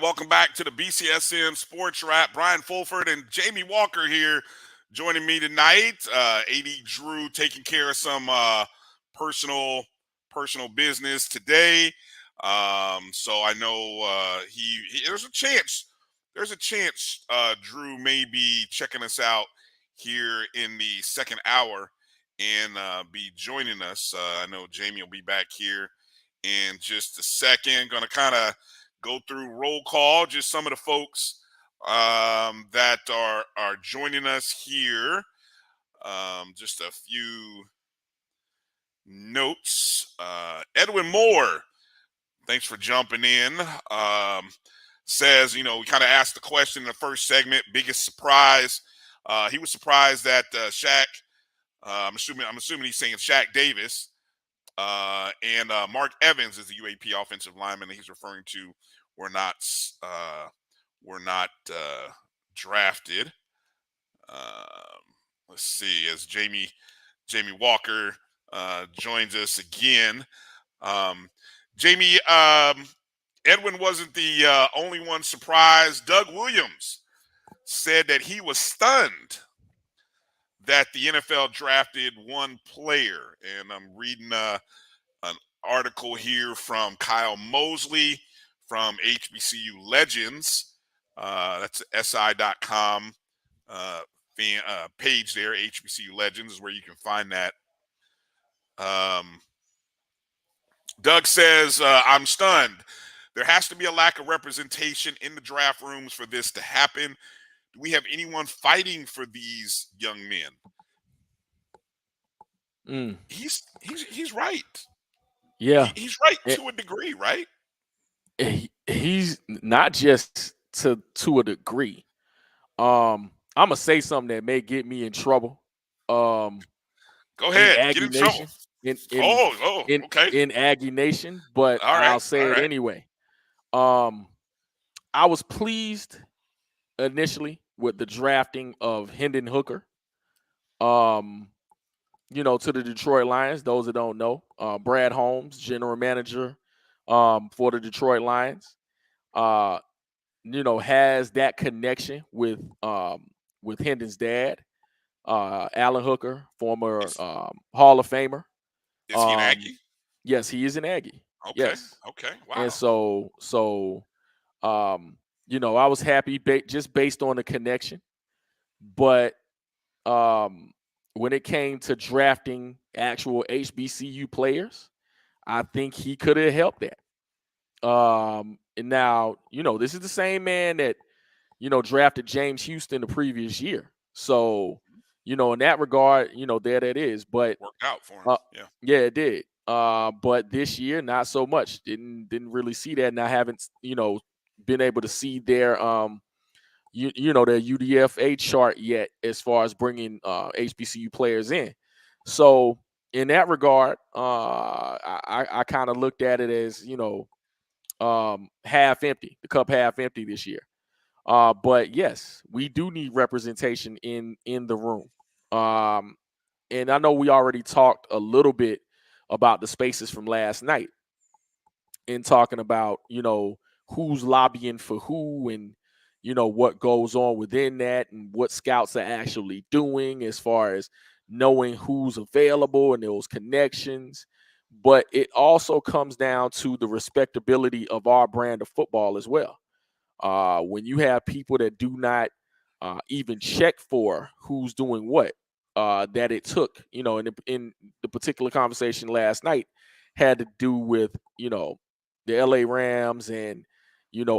Welcome back to the BCSN Sports Wrap. Bryan Fulford and Jamie Walker here joining me tonight. AD Drew taking care of some personal business today. So I know there's a chance there's a chance Drew may be checking us out here in the second hour and be joining us. I know Jamie will be back here in just a second. Going to kind of go through roll call, just some of the folks that are joining us here. Just a few notes. Edwin Moore, thanks for jumping in. Says, we kind of asked the question in the first segment, biggest surprise. He was surprised that Shaq, I'm assuming he's saying Shaq Davis, and Mark Evans is the UAP offensive lineman that he's referring to were not drafted. Let's see, as Jamie Walker joins us again. Jamie, Edwin wasn't the only one surprised. Doug Williams said that he was stunned that the NFL drafted one player. And I'm reading an article here from Kyle Mosley from HBCU Legends. That's SI.com page there. HBCU Legends is where you can find that. Doug says, I'm stunned. There has to be a lack of representation in the draft rooms for this to happen. Do we have anyone fighting for these young men? He's right. Yeah. He's right to a degree, right? He's not just to a degree. I'm gonna say something that may get me in trouble. Go ahead, get in trouble. Okay. In Aggie Nation, but all right, I'll say it anyway. I was pleased initially with the drafting of Hendon Hooker. To the Detroit Lions. Those that don't know, Brad Holmes, general manager for the Detroit Lions, has that connection with Hendon's dad, Alan Hooker, former Hall of Famer. Is he an Aggie? Yes, he is an Aggie. Okay. Yes. Okay. Wow. And so I was happy just based on the connection, but when it came to drafting actual HBCU players, I think he could have helped that. And now, this is the same man that, drafted James Houston the previous year. So, in that regard, there that is. But worked out for him. Yeah, it did. But this year, not so much. Didn't really see that, and I haven't, been able to see their their UDFA chart yet as far as bringing HBCU players in. So in that regard, I kind of looked at it as half empty, the cup half empty this year. But yes, we do need representation in the room. And I know we already talked a little bit about the spaces from last night in talking about, who's lobbying for who and, what goes on within that and what scouts are actually doing as far as knowing who's available and those connections. But it also comes down to the respectability of our brand of football as well. When you have people that do not even check for who's doing what, that it took, in the particular conversation last night had to do with, the LA Rams and,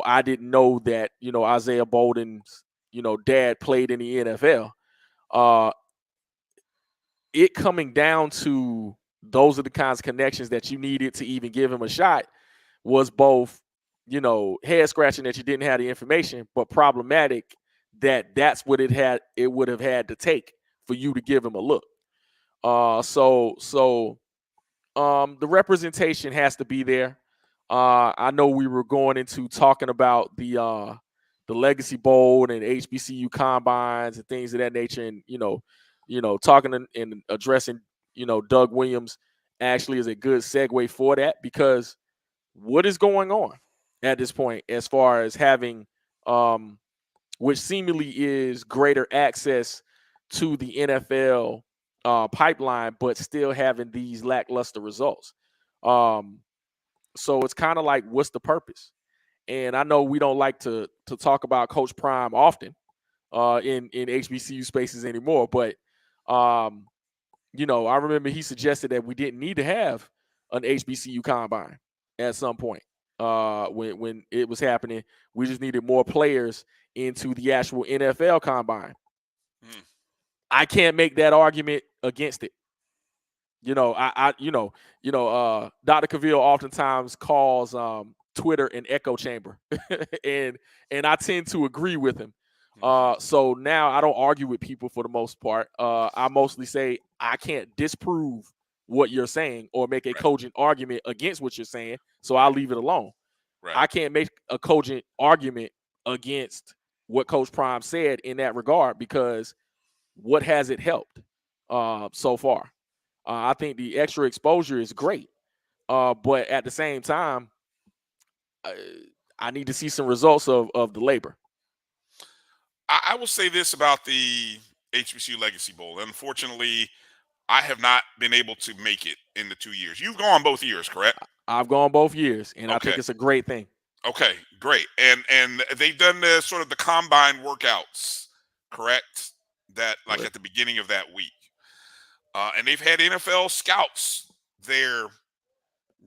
I didn't know that, Isaiah Bolden's, dad played in the NFL. It coming down to those are the kinds of connections that you needed to even give him a shot was both, head scratching that you didn't have the information, but problematic that that's what it would have had to take for you to give him a look. So the representation has to be there. I know we were going into talking about the Legacy Bowl and HBCU combines and things of that nature, and talking and addressing Doug Williams actually is a good segue for that, because what is going on at this point as far as having which seemingly is greater access to the NFL pipeline, but still having these lackluster results. So it's kind of like, what's the purpose? And I know we don't like to talk about Coach Prime often in HBCU spaces anymore, but you know, I remember he suggested that we didn't need to have an HBCU combine at some point when it was happening. We just needed more players into the actual NFL combine. I can't make that argument against it. You know, Dr. Cavill oftentimes calls Twitter an echo chamber, and I tend to agree with him. So now I don't argue with people for the most part. I mostly say I can't disprove what you're saying or make a cogent argument against what you're saying, so I'll leave it alone. I can't make a cogent argument against what Coach Prime said in that regard, because what has it helped so far? I think the extra exposure is great, but at the same time, I need to see some results of the labor. I will say this about the HBCU Legacy Bowl. Unfortunately, I have not been able to make it in the 2 years. You've gone both years, correct? I've gone both years, and I think it's a great thing. Okay, great. And they've done the sort of the combine workouts, correct? That like at the beginning of that week. And they've had NFL scouts there,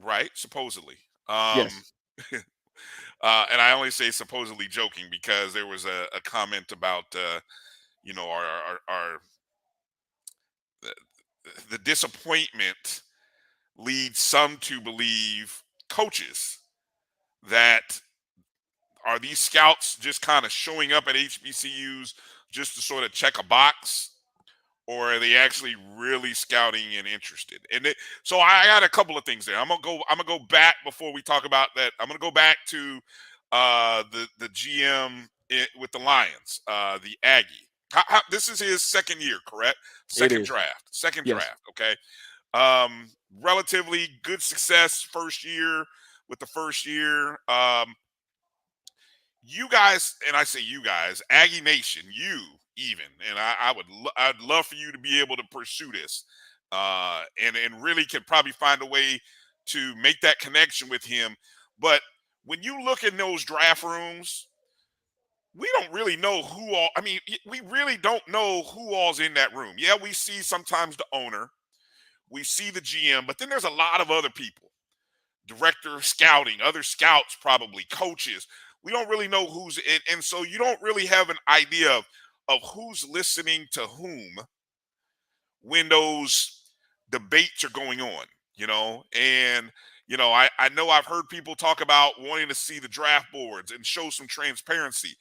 right? Supposedly. Yes. And I only say supposedly joking because there was a comment about, you know, the disappointment leads some to believe coaches that are these scouts just kind of showing up at HBCUs just to sort of check a box, or are they actually really scouting and interested? And so I got a couple of things there. I'm gonna go back before we talk about that. I'm gonna go back to the GM with the Lions, the Aggie. This is his second year, correct? Second draft. Okay. Relatively good success first year with the first year. You guys, and I say you guys, Aggie Nation, you even, and I'd love for you to be able to pursue this, and really could probably find a way to make that connection with him. But when you look in those draft rooms, we don't really know who all. I mean, we really don't know who all's in that room. Yeah, we see sometimes the owner, we see the GM, but then there's a lot of other people, director of scouting, other scouts, probably coaches. We don't really know who's in, and so you don't really have an idea of who's listening to whom when those debates are going on, you know. And you know, I know I've heard people talk about wanting to see the draft boards and show some transparency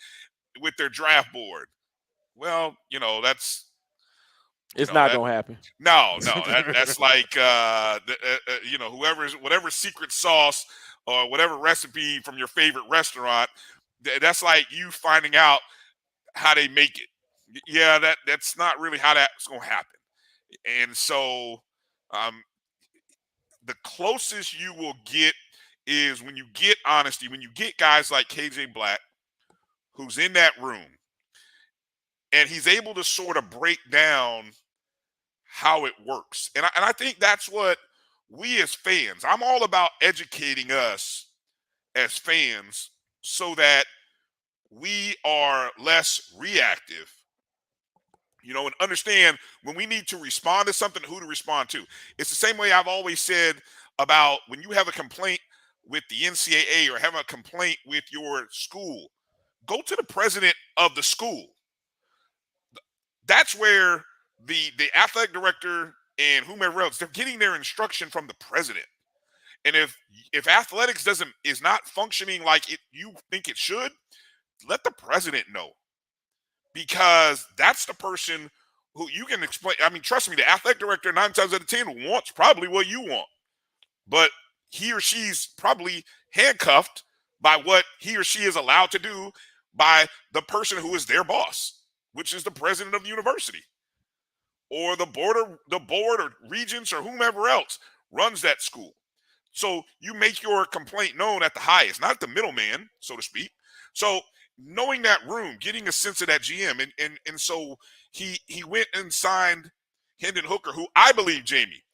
with their draft board. Well, you know, that's not gonna happen. No, that's like you know, whatever secret sauce or whatever recipe from your favorite restaurant, that's like you finding out how they make it. Yeah, that's not really how that's going to happen. And so the closest you will get is when you get honesty, when you get guys like KJ Black, who's in that room, and he's able to sort of break down how it works. And I think that's what we as fans, I'm all about educating us as fans so that we are less reactive, you know, and understand when we need to respond to something, who to respond to. It's the same way I've always said about when you have a complaint with the NCAA or have a complaint with your school, go to the president of the school. That's where the athletic director and whomever else, they're getting their instruction from the president. And if athletics is not functioning like you think it should, let the president know, because that's the person who you can explain. I mean, trust me, the athletic director 9 times out of 10 wants probably what you want, but he or she's probably handcuffed by what he or she is allowed to do by the person who is their boss, which is the president of the university, or the board or regents or whomever else runs that school. So you make your complaint known at the highest, not the middleman, so to speak. So knowing that room, getting a sense of that GM, and so he went and signed Hendon Hooker, who I believe, Jamie,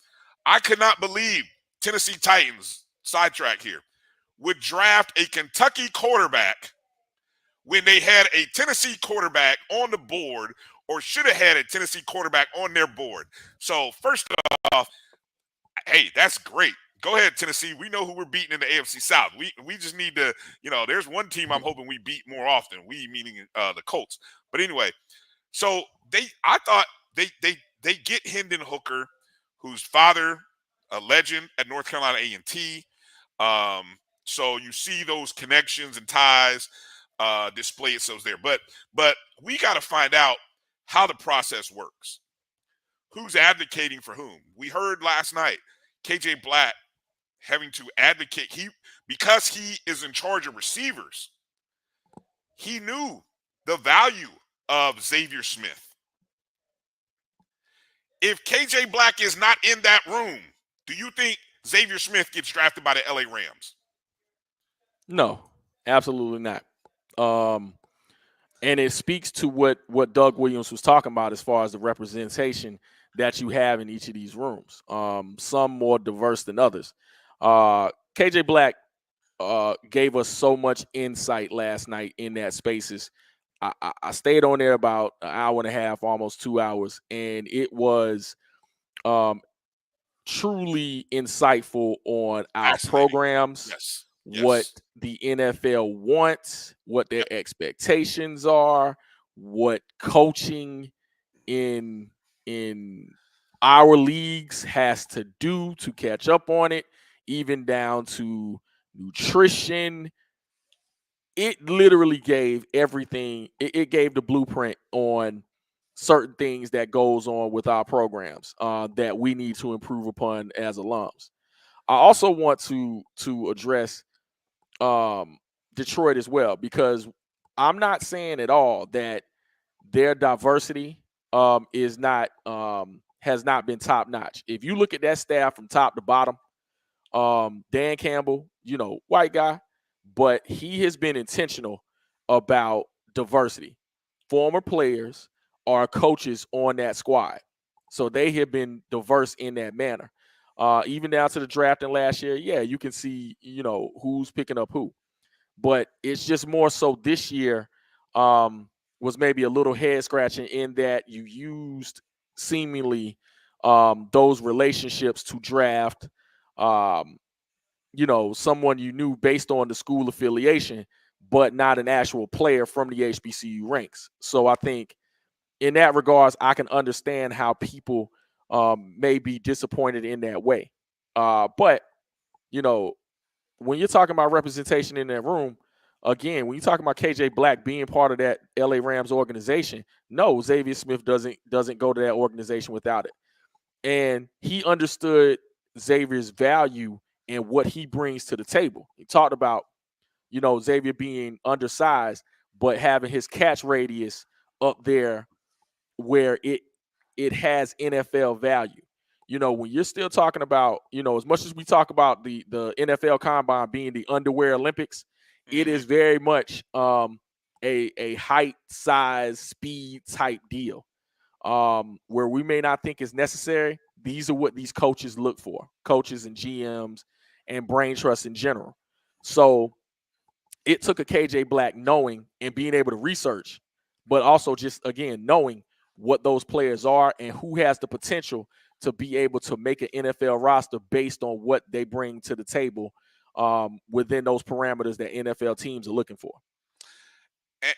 I could not believe Tennessee Titans, sidetrack here, would draft a Kentucky quarterback when they had a Tennessee quarterback on the board, or should have had a Tennessee quarterback on their board. So first off, hey, that's great. Go ahead, Tennessee. We know who we're beating in the AFC South. We just need to, there's one team I'm hoping we beat more often. We meaning the Colts. But anyway, so I thought they get Hendon Hooker, whose father, a legend at North Carolina A&T. So you see those connections and ties display itself there. But we got to find out how the process works. Who's advocating for whom? We heard last night KJ Black having to advocate because he is in charge of receivers. He knew the value of Xavier Smith. If KJ Black is not in that room, do you think Xavier Smith gets drafted by the LA Rams? No, absolutely not. And it speaks to what Doug Williams was talking about as far as the representation that you have in each of these rooms. Some more diverse than others. KJ Black gave us so much insight last night in that spaces. I stayed on there about an hour and a half, almost 2 hours, and it was truly insightful on our programs. Yes. What the NFL wants, what their expectations are, what coaching in our leagues has to do to catch up on it, even down to nutrition. It literally gave everything. It gave the blueprint on certain things that goes on with our programs that we need to improve upon as alums. I also want to address Detroit as well, because I'm not saying at all that their diversity has not been top notch. If you look at that staff from top to bottom, Dan Campbell, white guy, but he has been intentional about diversity. Former players are coaches on that squad, so they have been diverse in that manner. Even down to the drafting last year, you can see, who's picking up who. But it's just more so this year was maybe a little head scratching in that you used seemingly those relationships to draft, someone you knew based on the school affiliation, but not an actual player from the HBCU ranks. So I think in that regards, I can understand how people may be disappointed in that way. But, when you're talking about representation in that room, again, when you're talking about KJ Black being part of that LA Rams organization, no, Xavier Smith doesn't go to that organization without it. And he understood Xavier's value and what he brings to the table. He talked about, Xavier being undersized, but having his catch radius up there where it has NFL value. When you're still talking about, as much as we talk about the NFL Combine being the underwear Olympics, it is very much a height, size, speed type deal where we may not think is necessary. These are what these coaches look for, coaches and GMs and brain trust in general. So it took a KJ Black knowing and being able to research, but also just, again, knowing what those players are and who has the potential to be able to make an NFL roster based on what they bring to the table within those parameters that NFL teams are looking for.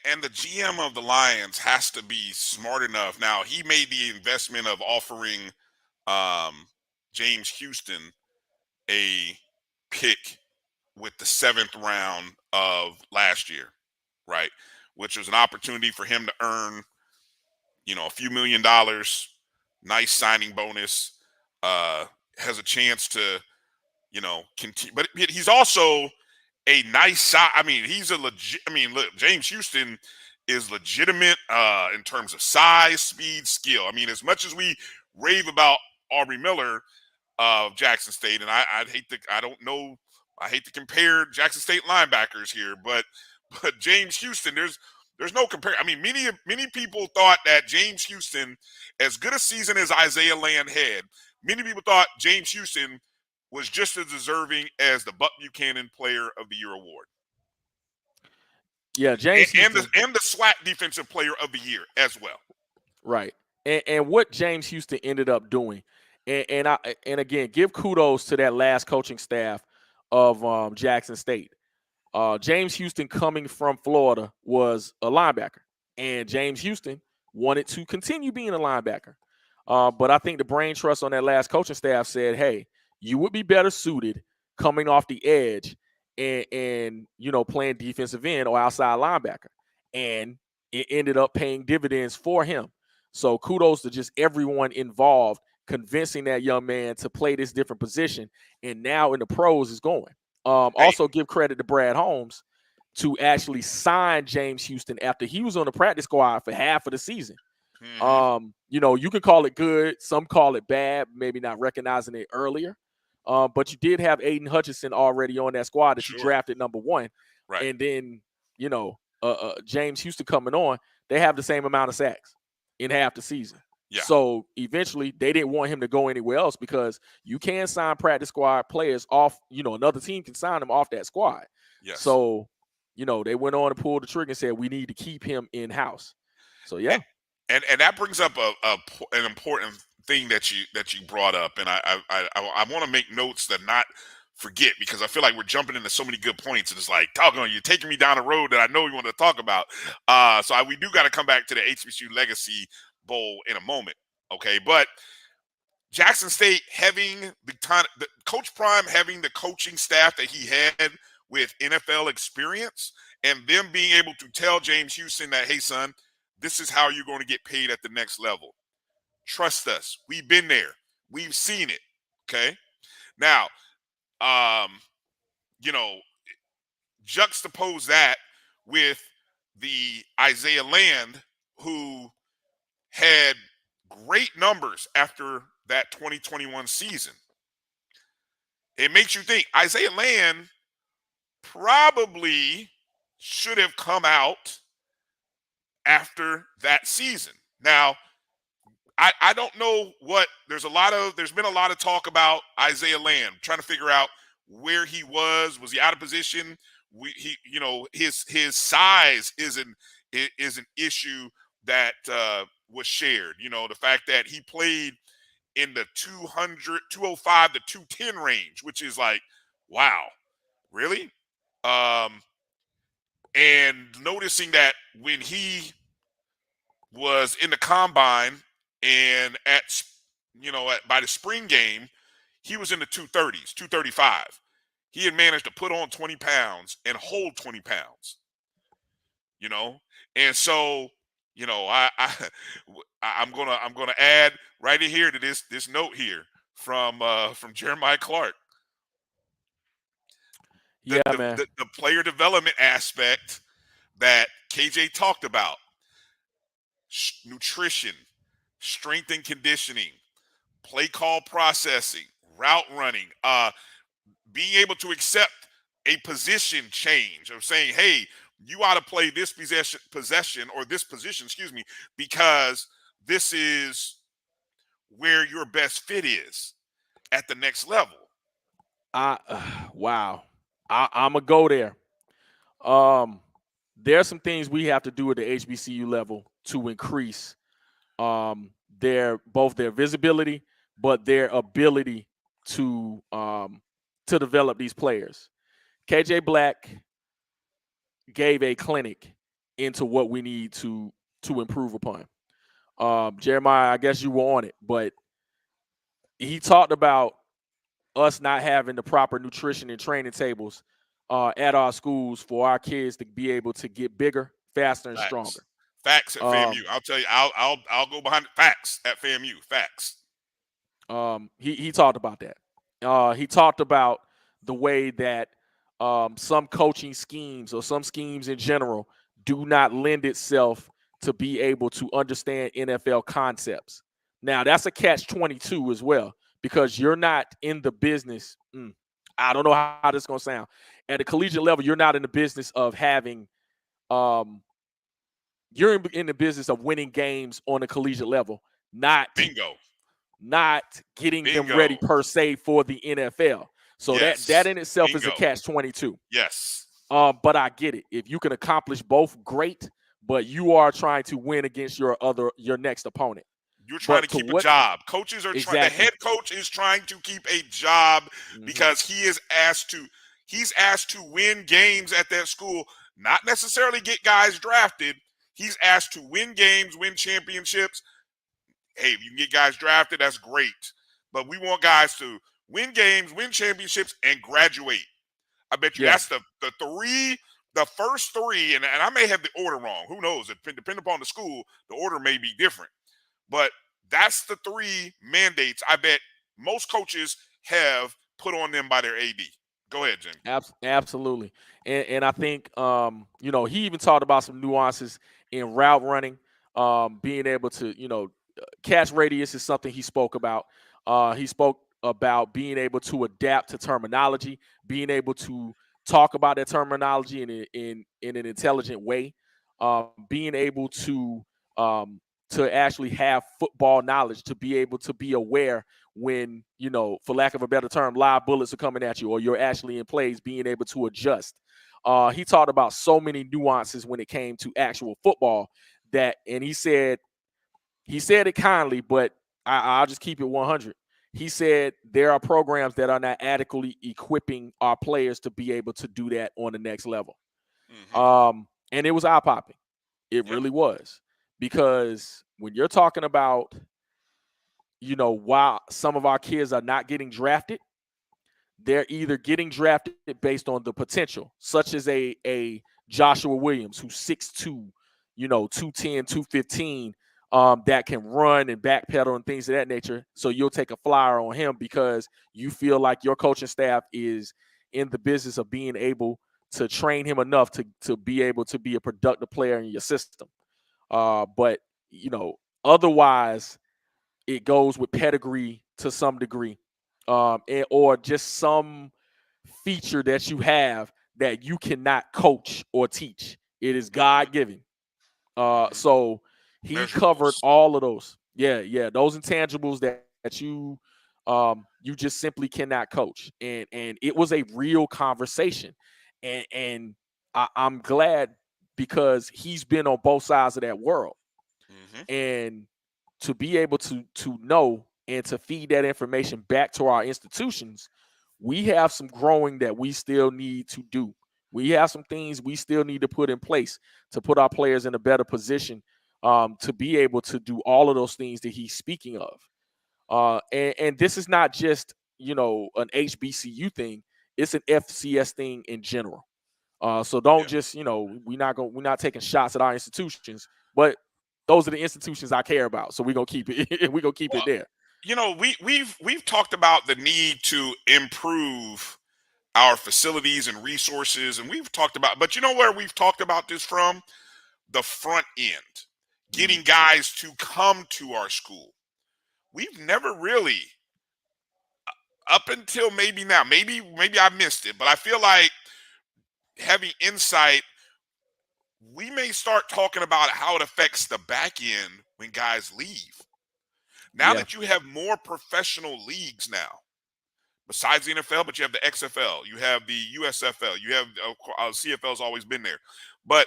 And the GM of the Lions has to be smart enough. Now, he made the investment of offering James Houston a pick with the 7th round of last year, right? Which was an opportunity for him to earn, a few $1 million, nice signing bonus, has a chance to, continue. But he's also a nice shot. I mean, he's a legit. I mean, look, James Houston is legitimate in terms of size, speed, skill. I mean, as much as we rave about Aubrey Miller of Jackson State, and I hate to compare Jackson State linebackers here, but James Houston, there's no compare. I mean, many people thought that James Houston, as good a season as Isaiah Land had, many people thought James Houston was just as deserving as the Buck Buchanan Player of the Year award. Yeah, James and Houston, the SWAT Defensive Player of the Year as well. right. And what James Houston ended up doing, and again, give kudos to that last coaching staff of Jackson State. James Houston, coming from Florida, was a linebacker, and James Houston wanted to continue being a linebacker. But I think the brain trust on that last coaching staff said, hey, you would be better suited coming off the edge and playing defensive end or outside linebacker. And it ended up paying dividends for him. So kudos to just everyone involved, convincing that young man to play this different position. And now in the pros is going. Also give credit to Brad Holmes to actually sign James Houston after he was on the practice squad for half of the season. You can call it good, some call it bad, maybe not recognizing it earlier. But you did have Aiden Hutchinson already on that squad that you drafted number 1. Right. And then, James Houston coming on, they have the same amount of sacks in half the season. Yeah. So eventually they didn't want him to go anywhere else because you can sign practice squad players off, another team can sign them off that squad. Yes. So, they went on and pulled the trigger and said, we need to keep him in-house. So, yeah. And that brings up an important thing that you brought up, and I want to make notes that not forget, because I feel like we're jumping into so many good points, and it's like, doggone, you're taking me down a road that I know we want to talk about. So we do got to come back to the HBCU Legacy Bowl in a moment, okay? But Jackson State having the Coach Prime having the coaching staff that he had with NFL experience, and them being able to tell James Houston that, hey, son, this is how you're going to get paid at the next level. Trust us. We've been there. We've seen it. Okay. Now, juxtapose that with the Isaiah Land, who had great numbers after that 2021 season. It makes you think Isaiah Land probably should have come out after that season. Now, I don't know what there's been a lot of talk about Isaiah Land, trying to figure out where he was he out of position? His size is an issue that was shared. The fact that he played in the 205 to 210 range, which is like, wow, really? And noticing that when he was in the combine and by the spring game, he was in the 230s, 235. He had managed to put on 20 pounds and hold 20 pounds, and so, I'm gonna add right in here to this note here from Jeremiah Clark. Man. The player development aspect that KJ talked about, nutrition, strength and conditioning, play call processing, route running, being able to accept a position change of saying, hey, you ought to play this possession or this position, because this is where your best fit is at the next level. Wow. I'm going to go there. There are some things we have to do at the HBCU level to increase both their visibility, but their ability to develop these players. KJ Black gave a clinic into what we need to improve upon. Jeremiah, I guess you were on it, but he talked about us not having the proper nutrition and training tables at our schools for our kids to be able to get bigger, faster, and stronger. Facts at FAMU. I'll tell you, I'll go behind it. Facts at FAMU. Facts. He talked about that. He talked about the way that some coaching schemes or some schemes in general do not lend itself to be able to understand NFL concepts. Now, that's a catch-22 as well, because you're not in the business. I don't know how this is going to sound. At a collegiate level, you're not in the business of having you're in the business of winning games on a collegiate level, not bingo. not getting them Bingo. ready per se for the NFL. So Yes. that in itself is a Bingo. catch-22. Yes. But I get it. If you can accomplish both, great. But you are trying to win against your next opponent. You're trying to keep a job. Coaches are trying. The Exactly. head coach is trying to keep a job because he's asked to win games at that school, not necessarily get guys drafted. He's asked to win games, win championships. Hey, if you can get guys drafted, that's great. But we want guys to win games, win championships, and graduate. I bet you that's the first three, and I may have the order wrong. Who knows? Depending upon the school, the order may be different. But that's the three mandates I bet most coaches have put on them by their AD. Go ahead, Jim. Absolutely. And I think, he even talked about some nuances in route running, being able to, catch radius is something he spoke about. He spoke about being able to adapt to terminology, being able to talk about that terminology in an intelligent way, being able to actually have football knowledge, to be able to be aware when, for lack of a better term, live bullets are coming at you or you're actually in plays, being able to adjust. He talked about so many nuances when it came to actual football and he said it kindly, but I'll just keep it 100. He said there are programs that are not adequately equipping our players to be able to do that on the next level. And it was eye-popping. It really was. Because when you're talking about, why some of our kids are not getting drafted, they're either getting drafted based on the potential, such as a Joshua Williams, who's 6'2", 210, 215, that can run and backpedal and things of that nature. So you'll take a flyer on him because you feel like your coaching staff is in the business of being able to train him enough to be able to be a productive player in your system. But otherwise it goes with pedigree to some degree, or just some feature that you have that you cannot coach or teach. It is God-given. So he covered all of those. Yeah, those intangibles that you just simply cannot coach. And it was a real conversation. And I'm glad because he's been on both sides of that world. And to be able to know and to feed that information back to our institutions, we have some growing that we still need to do. We have some things we still need to put in place to put our players in a better position to be able to do all of those things that he's speaking of. And this is not just, an HBCU thing. It's an FCS thing in general. So don't just, we're not taking shots at our institutions, but those are the institutions I care about. So we're gonna keep it. We're gonna keep it there. We've talked about the need to improve our facilities and resources, and we've talked about, but you know where we've talked about this from? The front end, getting guys to come to our school. We've never really, up until maybe now, maybe I missed it, but I feel like having insight, we may start talking about how it affects the back end when guys leave. Now that you have more professional leagues now, besides the NFL, but you have the XFL, you have the USFL, you have CFL's always been there. But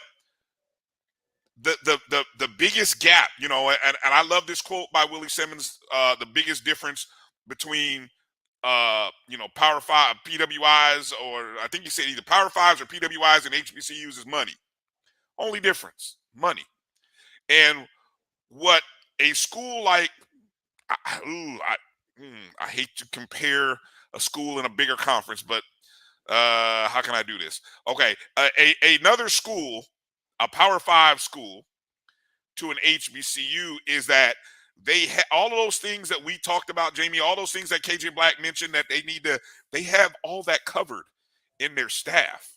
the biggest gap, and I love this quote by Willie Simmons, the biggest difference between Power 5 PWIs, or I think he said either Power 5s or PWIs and HBCUs is money. Only difference, money. And what a school like, I hate to compare a school in a bigger conference, but how can I do this? Okay, another school, a Power 5 school to an HBCU is that they all of those things that we talked about, Jamie, all those things that KJ Black mentioned that they have all that covered in their staff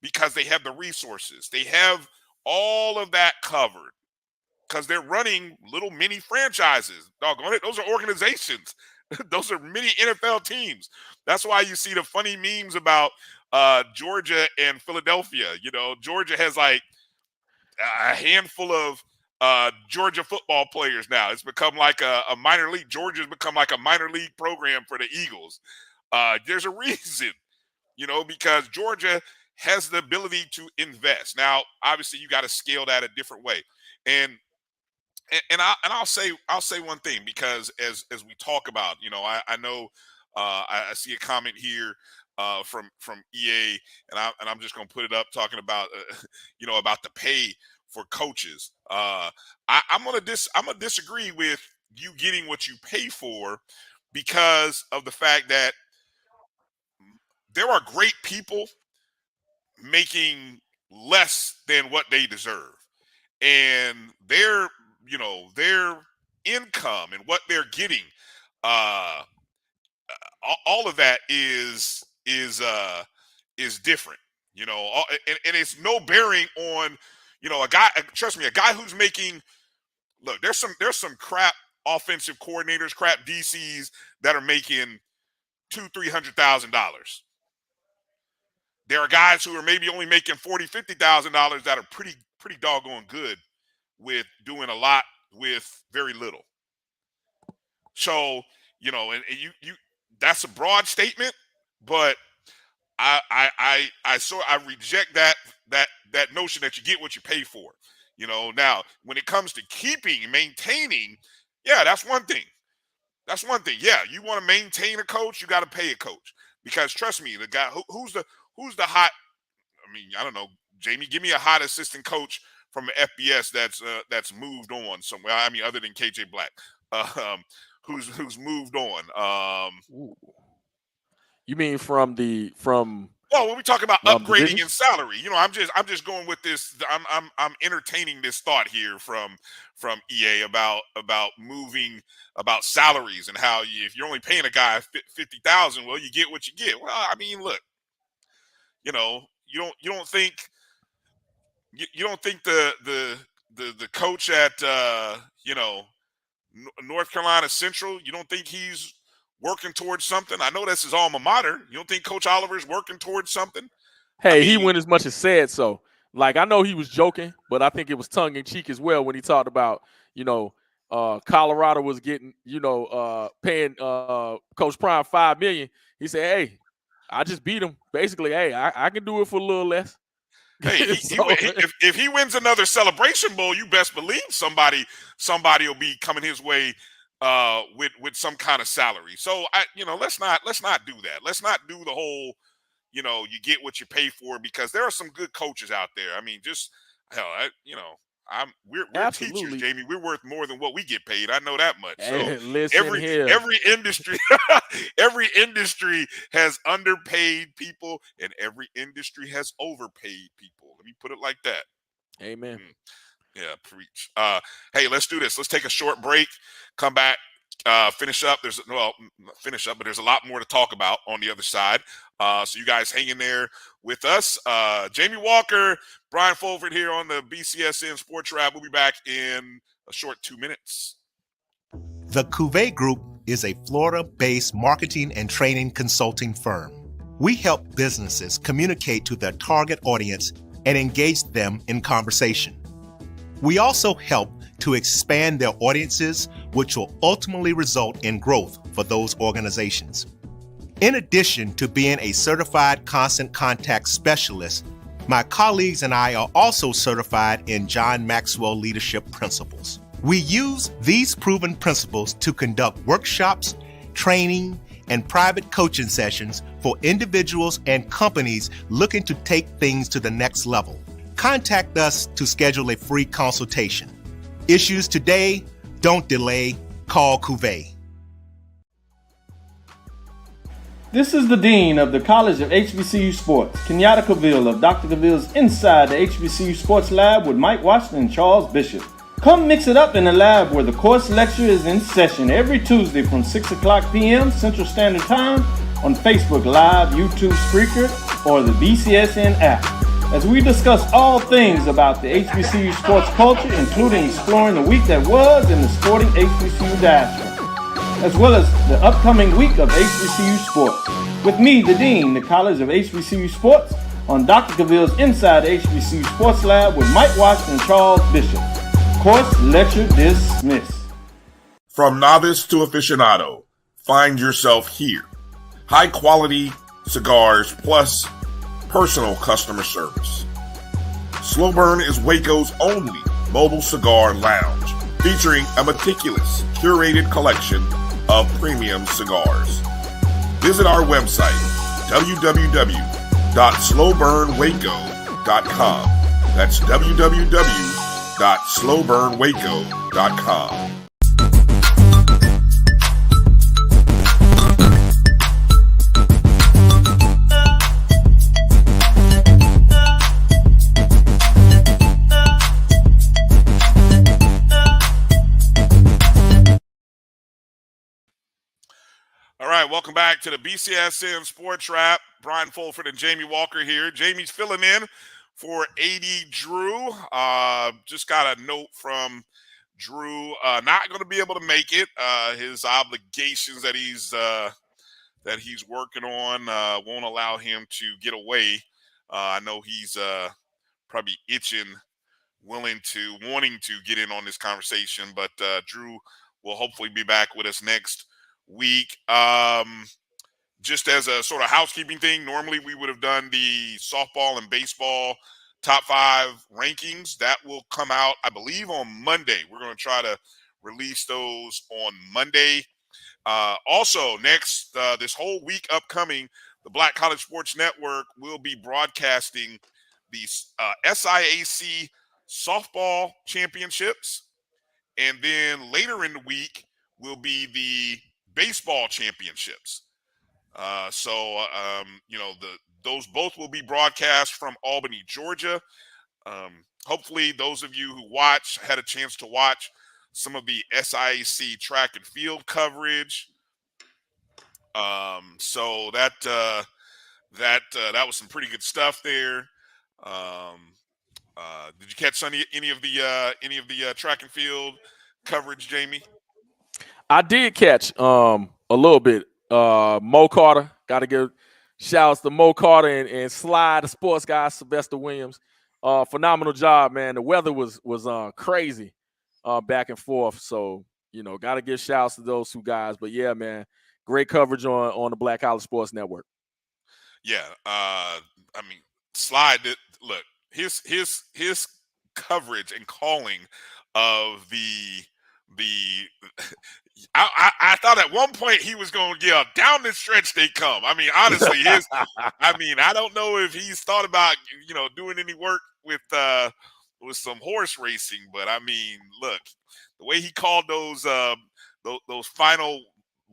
because they have the resources. They have all of that covered because they're running little mini franchises. Doggone it, those are organizations. Those are mini NFL teams. That's why you see the funny memes about Georgia and Philadelphia. Georgia has like a handful of Georgia football players now. It's become like a minor league. Georgia's become like a minor league program for the Eagles. There's a reason, because Georgia has the ability to invest. Now, obviously, you got to scale that a different way. And I'll say one thing, because as we talk about, I know I see a comment here from EA, and I'm just going to put it up, talking about about the pay for coaches. I'm gonna disagree with you getting what you pay for, because of the fact that there are great people making less than what they deserve, and their income and what they're getting, all of that is different, and it's no bearing on a guy. Trust me, a guy who's making, look, there's some crap offensive coordinators, crap DCs that are making $200,000-$300,000. There are guys who are maybe only making $40,000-$50,000 that are pretty doggone good with doing a lot with very little. So, and you that's a broad statement, but I reject that notion that you get what you pay for. Now when it comes to keeping and maintaining, yeah, that's one thing. Yeah, you want to maintain a coach, you got to pay a coach, because trust me, the guy who's the hot, I don't know, Jamie, give me a hot assistant coach from an FBS that's moved on somewhere. Other than KJ Black, who's moved on. You mean from well, when we talk about upgrading division? in salary, I'm just going with this. I'm entertaining this thought here from EA about moving, about salaries, and how if you're only paying a guy $50,000, well, you get what you get. Well, look, you don't think the coach at North Carolina Central, you don't think he's working towards something? I know that's his alma mater. You don't think Coach Oliver's working towards something? Hey, he went as much as said so. Like, I know he was joking, but I think it was tongue in cheek as well when he talked about, Colorado was getting, paying Coach Prime $5 million. He said, "Hey, I just beat him. Basically, hey, I can do it for a little less." Hey, if he wins another Celebration Bowl, you best believe somebody will be coming his way with some kind of salary. So let's not do that. Let's not do the whole, you get what you pay for, because there are some good coaches out there. Just hell, we're teachers, Jamie. We're worth more than what we get paid. I know that much. So every industry every industry has underpaid people, and every industry has overpaid people. Let me put it like that. Amen. Yeah, preach. Hey, let's do this. Let's take a short break. Come back. Finish up. But there's a lot more to talk about on the other side. So you guys hang in there with us. Jamie Walker, Bryan Fulford here on the BCSN SportsWrap. We'll be back in a short 2 minutes. The Cuvée Group is a Florida-based marketing and training consulting firm. We help businesses communicate to their target audience and engage them in conversation. We also help to expand their audiences, which will ultimately result in growth for those organizations. In addition to being a certified constant contact specialist, my colleagues and I are also certified in John Maxwell Leadership Principles. We use these proven principles to conduct workshops, training, and private coaching sessions for individuals and companies looking to take things to the next level. Contact us to schedule a free consultation. Issues today, don't delay, call Cuvée. This is the Dean of the College of HBCU Sports, Kenyatta Cavill of Dr. Cavill's Inside the HBCU Sports Lab with Mike Washington and Charles Bishop. Come mix it up in the lab where the course lecture is in session every Tuesday from 6 o'clock p.m. Central Standard Time on Facebook Live, YouTube Spreaker, or the BCSN app, as we discuss all things about the HBCU sports culture, including exploring the week that was in the sporting HBCU diaspora, as well as the upcoming week of HBCU Sports. With me, the Dean, the College of HBCU Sports, on Dr. Cavill's Inside the HBCU Sports Lab with Mike Washington and Charles Bishop. Course lecture dismissed. From novice to aficionado, find yourself here. High quality cigars plus personal customer service. Slow Burn is Waco's only mobile cigar lounge, featuring a meticulous, curated collection of premium cigars. Visit our website, www.slowburnwaco.com. That's www.slowburnwaco.com. All right, welcome back to the BCSN Sports Wrap. Bryan Fulford and Jamie Walker here. Jamie's filling in for AD Drew. Just got a note from Drew, not going to be able to make it. His obligations that he's working on won't allow him to get away. I know he's probably wanting to get in on this conversation, but Drew will hopefully be back with us next week. Just as a sort of housekeeping thing, normally we would have done the softball and baseball top 5 rankings. That will come out, I believe, on Monday. We're going to try to release those on Monday. Also, next, this whole week upcoming, the Black College Sports Network will be broadcasting the SIAC softball championships. And then later in the week will be the baseball championships. Those both will be broadcast from Albany, Georgia. Hopefully those of you who had a chance to watch some of the SIAC track and field coverage. So that was some pretty good stuff there. Did you catch any of the track and field coverage, Jamie? I did catch a little bit. Mo Carter, got to give shouts to Mo Carter and Sly, the sports guy, Sylvester Williams. Phenomenal job, man. The weather was crazy back and forth. So, got to give shouts to those two guys. But yeah, man, great coverage on the Black College Sports Network. Yeah. Sly did look, his coverage and calling of the I thought at one point he was going to yell, "Down the stretch they come." I mean, honestly, I don't know if he's thought about, doing any work with some horse racing, but I mean, look, the way he called those final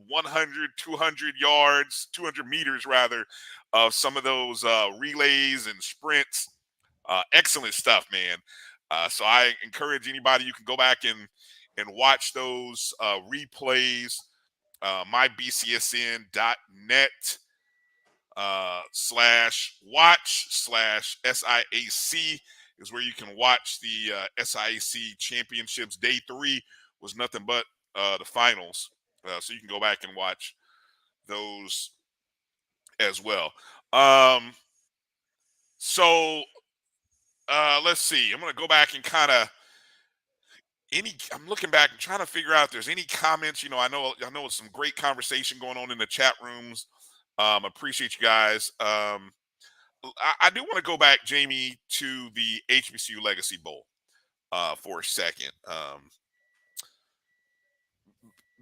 100, 200 yards, 200 meters rather, of some of those relays and sprints, excellent stuff, man. So I encourage anybody, you can go back and watch those replays. MyBCSN.net /watch/SIAC is where you can watch the SIAC championships. Day 3 was nothing but the finals. So you can go back and watch those as well. Let's see. I'm going to go back and kind of I'm looking back and trying to figure out if there's any comments. I know it's some great conversation going on in the chat rooms. Appreciate you guys. I do want to go back, Jamie, to the HBCU Legacy Bowl for a second,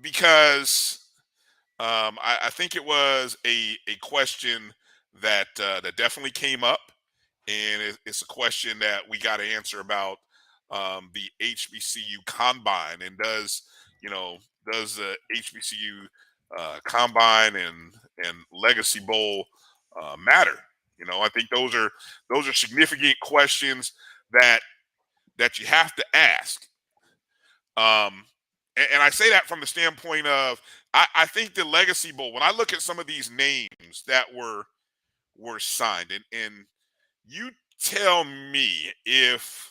because I think it was a question that definitely came up, and it's a question that we got to answer about the HBCU Combine, and does the HBCU Combine and Legacy Bowl matter? I think those are significant questions that you have to ask. And I say that from the standpoint of I think the Legacy Bowl, when I look at some of these names that were signed, and you tell me if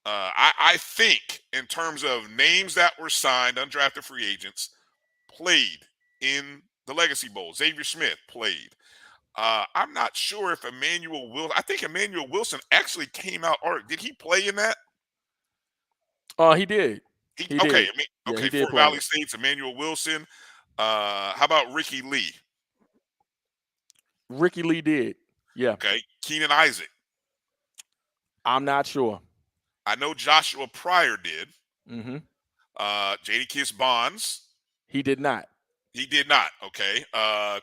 I think in terms of names that were signed, undrafted free agents, played in the Legacy Bowl. Xavier Smith played. I'm not sure if I think Emmanuel Wilson actually came out. Or did he play in that? He did. He Okay, did. Yeah, okay. he did Fort play in Valley it. State's Emmanuel Wilson. How about Ricky Lee? Ricky Lee did. Yeah. Okay, Keenan Isaac. I'm not sure. I know Joshua Pryor did. Mm-hmm. J.D. Kiss Bonds. He did not. He did not. Okay.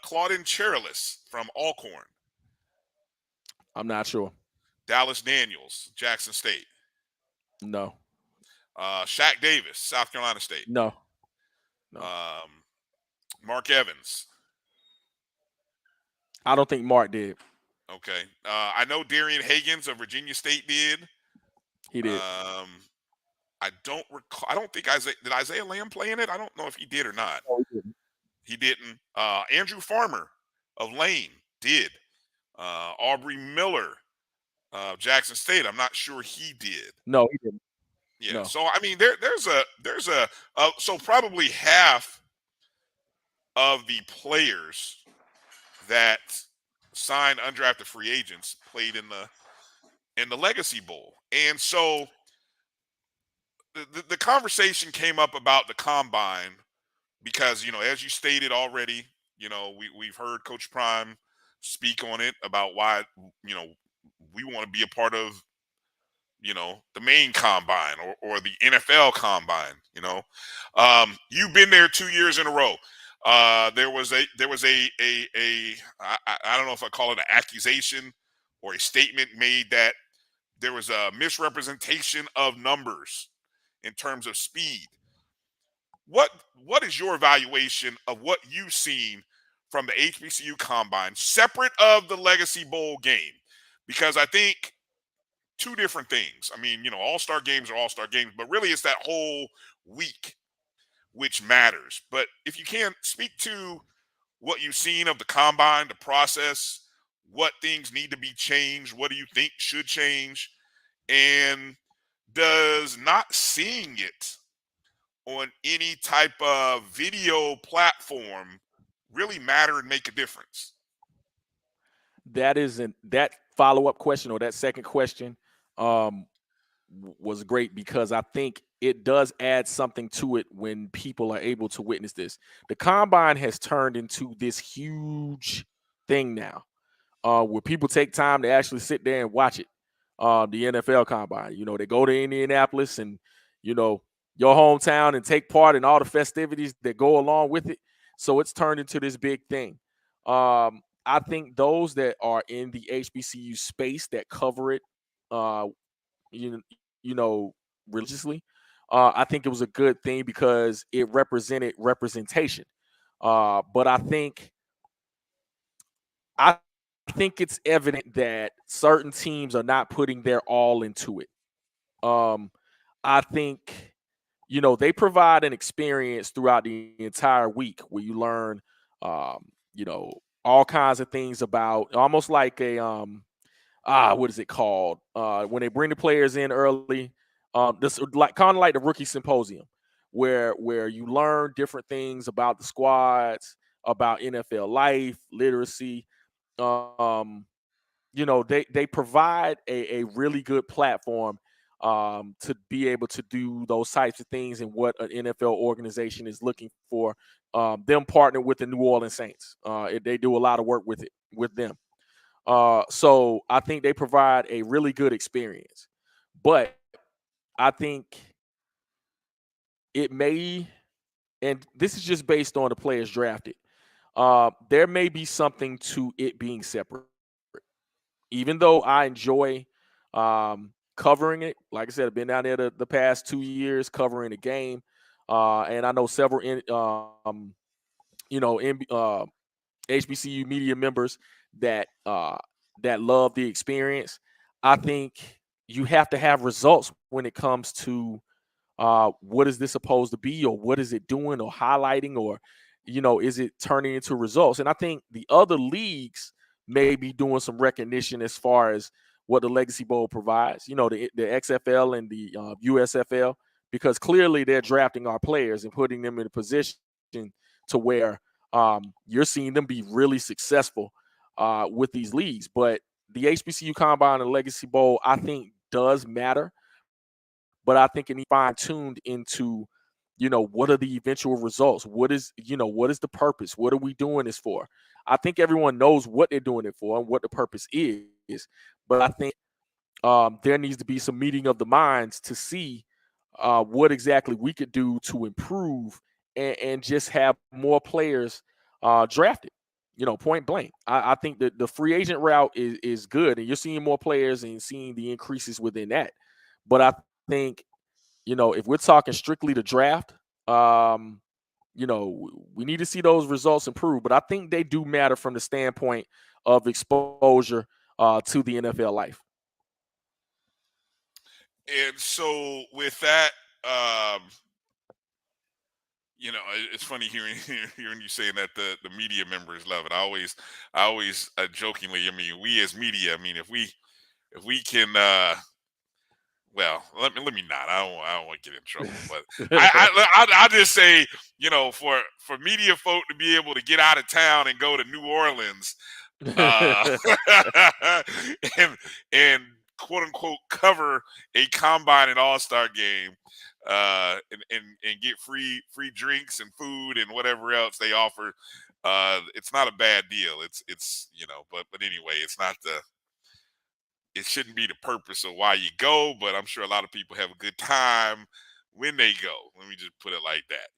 Claudin Cherilus from Alcorn. I'm not sure. Dallas Daniels, Jackson State. No. Shaq Davis, South Carolina State. No. Mark Evans. I don't think Mark did. Okay. I know Darian Higgins of Virginia State did. He did. I don't recall. I don't think Isaiah Lamb play in it? I don't know if he did or not. No, he didn't. He didn't. Andrew Farmer of Lane did. Aubrey Miller of Jackson State. I'm not sure he did. No, he didn't. Yeah. No. So I mean, there's a so probably half of the players that signed undrafted free agents played in the Legacy Bowl, and so the conversation came up about the combine because, as you stated already, we've heard Coach Prime speak on it about why we want to be a part of the main combine or the NFL combine. You've been there 2 years in a row. There was a I don't know if I call it an accusation or a statement made that there was a misrepresentation of numbers in terms of speed. What is your evaluation of what you've seen from the HBCU combine, separate of the Legacy Bowl game? Because I think two different things. I mean, all-star games are all-star games, but really it's that whole week which matters. But if you can speak to what you've seen of the combine, the process, what things need to be changed, what do you think should change, and does not seeing it on any type of video platform really matter and make a difference? That follow-up question, or that second question, was great, because I think it does add something to it when people are able to witness this. The combine has turned into this huge thing now, where people take time to actually sit there and watch it. The NFL combine, they go to Indianapolis and, your hometown, and take part in all the festivities that go along with it. So it's turned into this big thing. I think those that are in the HBCU space that cover it, religiously, I think it was a good thing because it represented representation. But I think it's evident that certain teams are not putting their all into it. I think, they provide an experience throughout the entire week where you learn, all kinds of things about, almost like a, what is it called? When they bring the players in early, this kind of like the rookie symposium, where you learn different things about the squads, about NFL life, literacy. They provide a really good platform to be able to do those types of things, and what an NFL organization is looking for. Them partner with the New Orleans Saints. They do a lot of work with them. So I think they provide a really good experience. But I think it may, and this is just based on the players drafted, there may be something to it being separate. Even though I enjoy covering it, like I said, I've been down there the past 2 years covering the game, and I know several HBCU media members that love the experience. I think you have to have results when it comes to what is this supposed to be, or what is it doing, or highlighting, or is it turning into results? And I think the other leagues may be doing some recognition as far as what the Legacy Bowl provides, the XFL and the USFL, because clearly they're drafting our players and putting them in a position to where you're seeing them be really successful with these leagues. But the HBCU Combine and Legacy Bowl, I think, does matter, but I think it needs fine-tuned into, what are the eventual results? What is the purpose? What are we doing this for? I think everyone knows what they're doing it for and what the purpose is, but I think there needs to be some meeting of the minds to see what exactly we could do to improve and just have more players drafted. Point blank. I think that the free agent route is good, and you're seeing more players and seeing the increases within that. But I think, if we're talking strictly the draft, we need to see those results improve. But I think they do matter from the standpoint of exposure to the NFL life. And so with that, it's funny hearing you saying that the media members love it. I always jokingly, we as media, if we can, well, let me not. I don't want to get in trouble, but I just say, for media folk to be able to get out of town and go to New Orleans, and quote unquote cover a combine and all-star game, and get free drinks and food and whatever else they offer. It's not a bad deal. It's but anyway, it shouldn't be the purpose of why you go, but I'm sure a lot of people have a good time when they go. Let me just put it like that.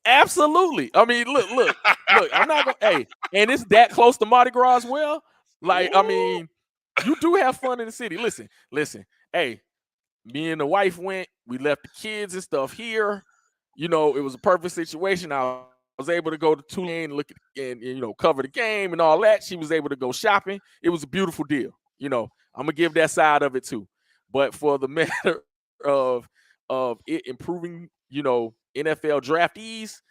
Absolutely. I mean, look. I'm not gonna. Hey, and it's that close to Mardi Gras as well. You do have fun in the city. Listen. Hey, me and the wife went. We left the kids and stuff here. It was a perfect situation. I was able to go to Tulane, look and cover the game and all that. She was able to go shopping. It was a beautiful deal. I'm gonna give that side of it too. But for the matter of it improving, NFL draftees,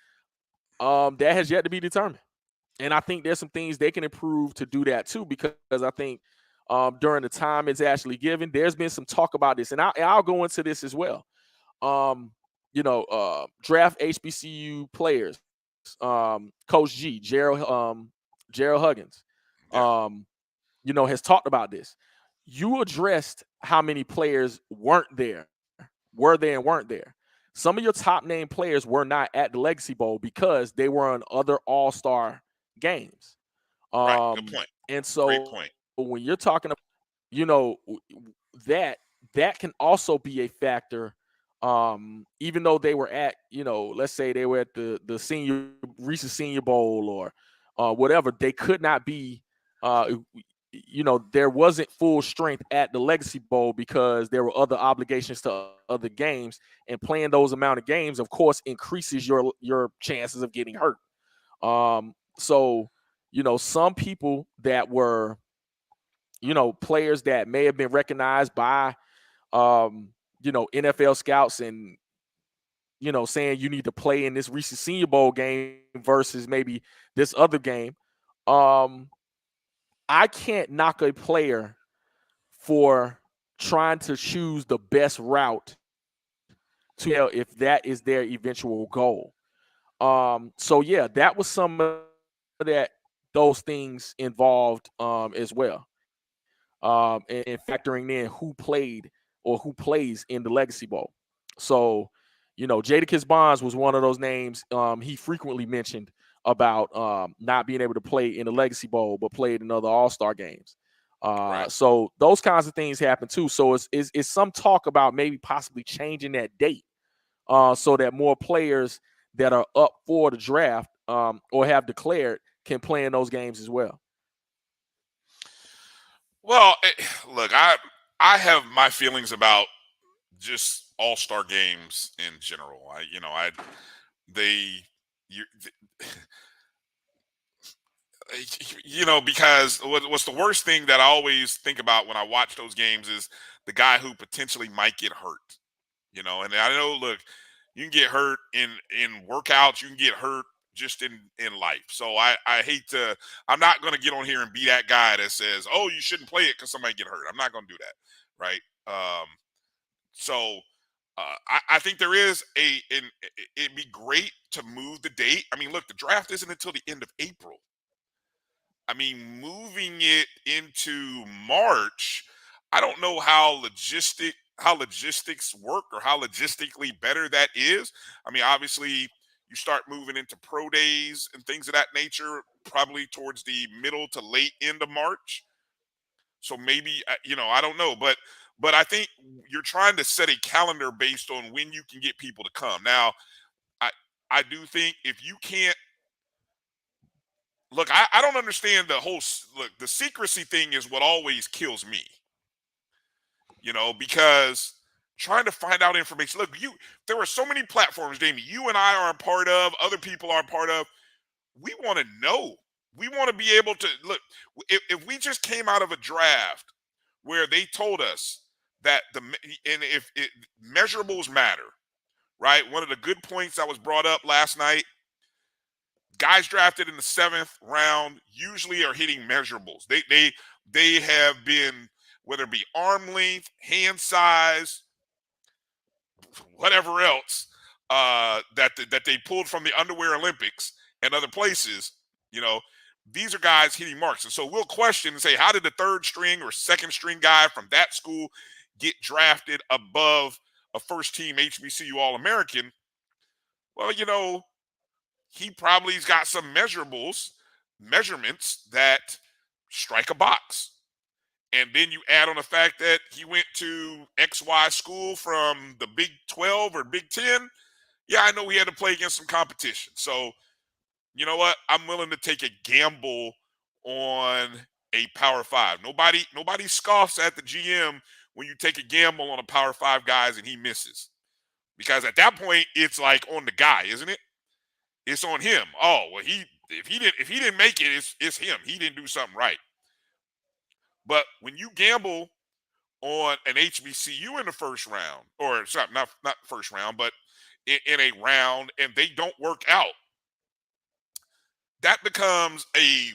that has yet to be determined. And I think there's some things they can improve to do that too, because I think during the time it's actually given, there's been some talk about this, and I'll go into this as well. Draft HBCU players, Coach G, Gerald Huggins, has talked about this. You addressed how many players were there and weren't there. Some of your top name players were not at the Legacy Bowl because they were on other all-star games. Right, good point. And so Great point. When you're talking about, that can also be a factor. Even though they were at, let's say they were at the recent Senior Bowl or whatever, they could not be, there wasn't full strength at the Legacy Bowl because there were other obligations to other games, and playing those amount of games, of course, increases your chances of getting hurt. So, some people that were, players that may have been recognized by, NFL scouts and, saying you need to play in this recent Senior Bowl game versus maybe this other game. I can't knock a player for trying to choose the best route to tell if that is their eventual goal. So yeah, that was some of those things involved as well. And factoring in who played or who plays in the Legacy Bowl. So, Jadakiss Bonds was one of those names he frequently mentioned about not being able to play in the Legacy Bowl, but played in other all-star games. Right. So those kinds of things happen too. So it's some talk about maybe possibly changing that date so that more players that are up for the draft or have declared can play in those games as well. Well, look, I have my feelings about just all-star games in general. Because what's the worst thing that I always think about when I watch those games is the guy who potentially might get hurt. And I know, look, you can get hurt in workouts, you can get hurt just in life. So I'm not going to get on here and be that guy that says, oh, you shouldn't play it because somebody get hurt. I'm not going to do that. Right. I think there is it'd be great to move the date. I mean, look, the draft isn't until the end of April. I mean, moving it into March, I don't know how how logistics work or how logistically better that is. I mean, obviously, you start moving into pro days and things of that nature probably towards the middle to late end of March. So maybe I don't know, but I think you're trying to set a calendar based on when you can get people to come. Now, I do think if you can't look, I don't understand the whole look. The secrecy thing is what always kills me. Because trying to find out information. Look, there are so many platforms, Jamie, you and I are a part of, other people are a part of. We want to know. We want to be able to look. If we just came out of a draft where they told us that if measurables matter, right? One of the good points that was brought up last night, guys drafted in the 7th round usually are hitting measurables. They have been, whether it be arm length, hand size, whatever else, that they pulled from the underwear Olympics and other places. These are guys hitting marks. And so we'll question and say, how did the 3rd string or 2nd string guy from that school get drafted above a first team HBCU All-American? Well, he probably's got some measurements that strike a box. And then you add on the fact that he went to XY school from the Big 12 or Big 10. Yeah, I know he had to play against some competition. So, you know what? I'm willing to take a gamble on a Power 5. Nobody scoffs at the GM when you take a gamble on a Power 5 guys and he misses. Because at that point, it's like on the guy, isn't it? It's on him. Oh, well, if he didn't make it, it's him. He didn't do something right. But when you gamble on an HBCU in the first round, or sorry, not first round, but in a round, and they don't work out, that becomes I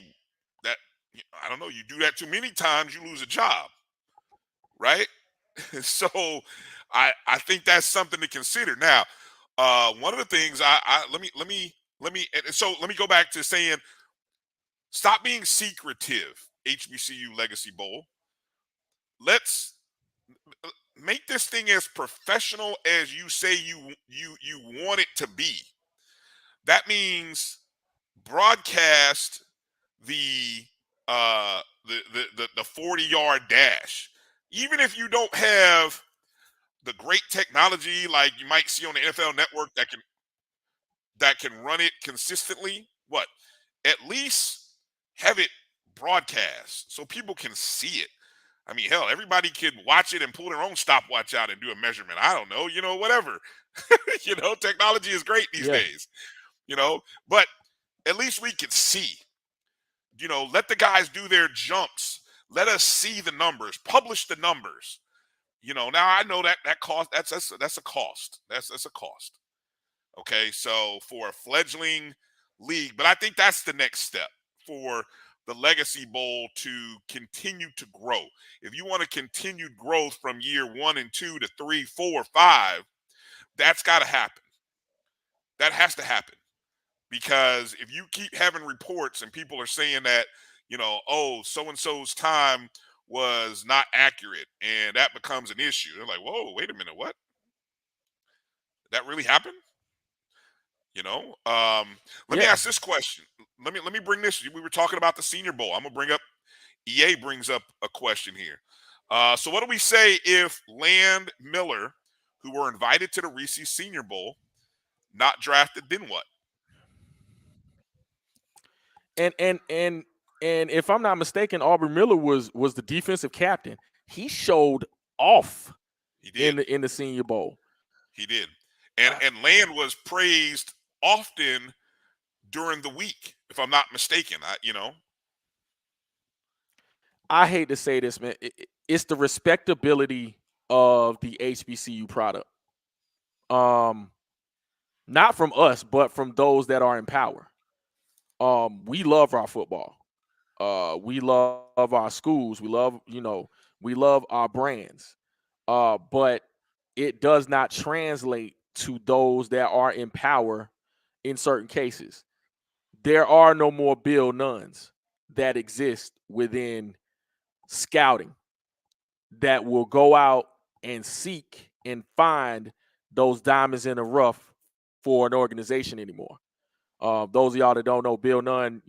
don't know, you do that too many times, you lose a job, right? So I think that's something to consider. Now, one of the things let me go back to saying, stop being secretive, HBCU Legacy Bowl. Let's make this thing as professional as you say you want it to be. That means broadcast the 40-yard dash. Even if you don't have the great technology like you might see on the NFL Network that can run it consistently, at least have it broadcast so people can see it. I mean, hell, everybody can watch it and pull their own stopwatch out and do a measurement. I don't know, whatever. Technology is great these days, but at least we can see. Let the guys do their jumps. Let us see the numbers, publish the numbers. Now I know that cost, that's a cost. That's a cost. Okay, so for a fledgling league, but I think that's the next step for the Legacy Bowl to continue to grow. If you want to continue growth from year 1 and 2 to 3, 4, 5, that's got to happen. That has to happen. Because if you keep having reports and people are saying that, so-and-so's time was not accurate, and that becomes an issue. They're like, whoa, wait a minute, what? Did that really happen? Let me ask this question. Let me bring this. We were talking about the Senior Bowl. I'm gonna bring up. EA brings up a question here. So what do we say if Land Miller, who were invited to the Reese Senior Bowl, not drafted? Then what? And if I'm not mistaken, Aubrey Miller was the defensive captain. He showed off in the Senior Bowl. He did, and Land was praised often during the week, if I'm not mistaken. I hate to say this, man. It's the respectability of the HBCU product. Not from us, but from those that are in power. We love our football. We love our schools. We love our brands. But it does not translate to those that are in power in certain cases. There are no more Bill Nunns that exist within scouting that will go out and seek and find those diamonds in the rough for an organization anymore. Those of y'all that don't know, Bill Nunn,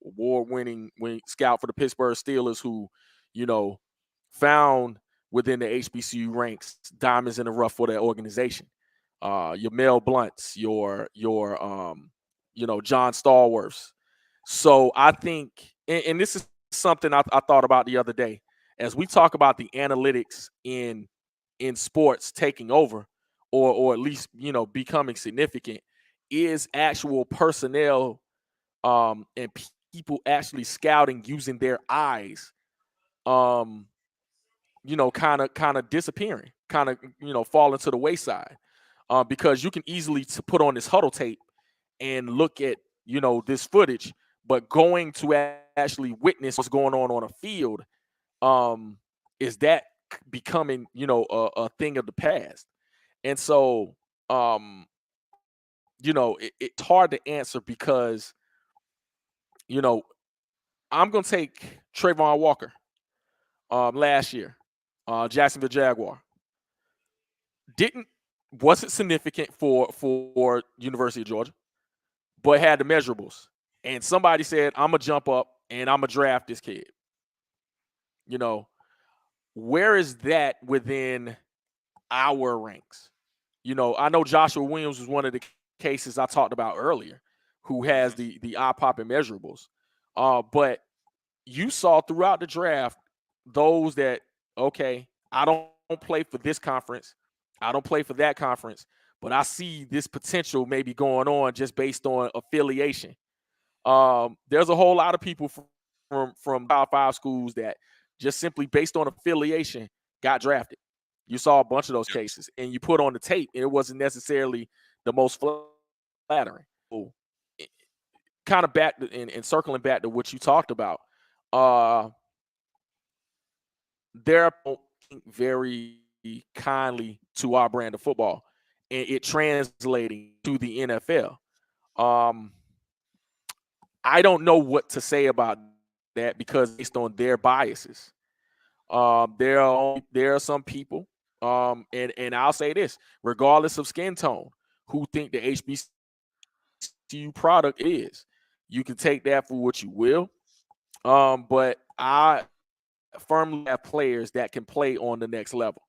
award-winning scout for the Pittsburgh Steelers, who, found within the HBCU ranks diamonds in the rough for that organization. Your Mel Blunts, your John Stallworths. So I think, and this is something I thought about the other day, as we talk about the analytics in sports taking over, or at least becoming significant, is actual personnel and people actually scouting using their eyes, kind of disappearing, kind of falling to the wayside, because you can easily put on this huddle tape and look at this footage, but going to actually witness what's going on a field, is that becoming a thing of the past? And so it's hard to answer because I'm gonna take Trayvon Walker, last year, Jacksonville Jaguar. Wasn't significant for University of Georgia, but had the measurables. And somebody said, I'm gonna jump up and I'm gonna draft this kid. Where is that within our ranks? I know Joshua Williams was one of the cases I talked about earlier, who has the eye-popping measurables. But you saw throughout the draft those that, okay, I don't play for this conference, I don't play for that conference, but I see this potential maybe going on just based on affiliation. There's a whole lot of people from Power 5 schools that just simply based on affiliation got drafted. You saw a bunch of those cases, and you put on the tape, and it wasn't necessarily the most flattering. Kind of back and circling back to what you talked about, they're very kindly to our brand of football, and it translating to the NFL. I don't know what to say about that because based on their biases, there are some people, and I'll say this, regardless of skin tone, who think the HBCU product is. You can take that for what you will, but I firmly have players that can play on the next level.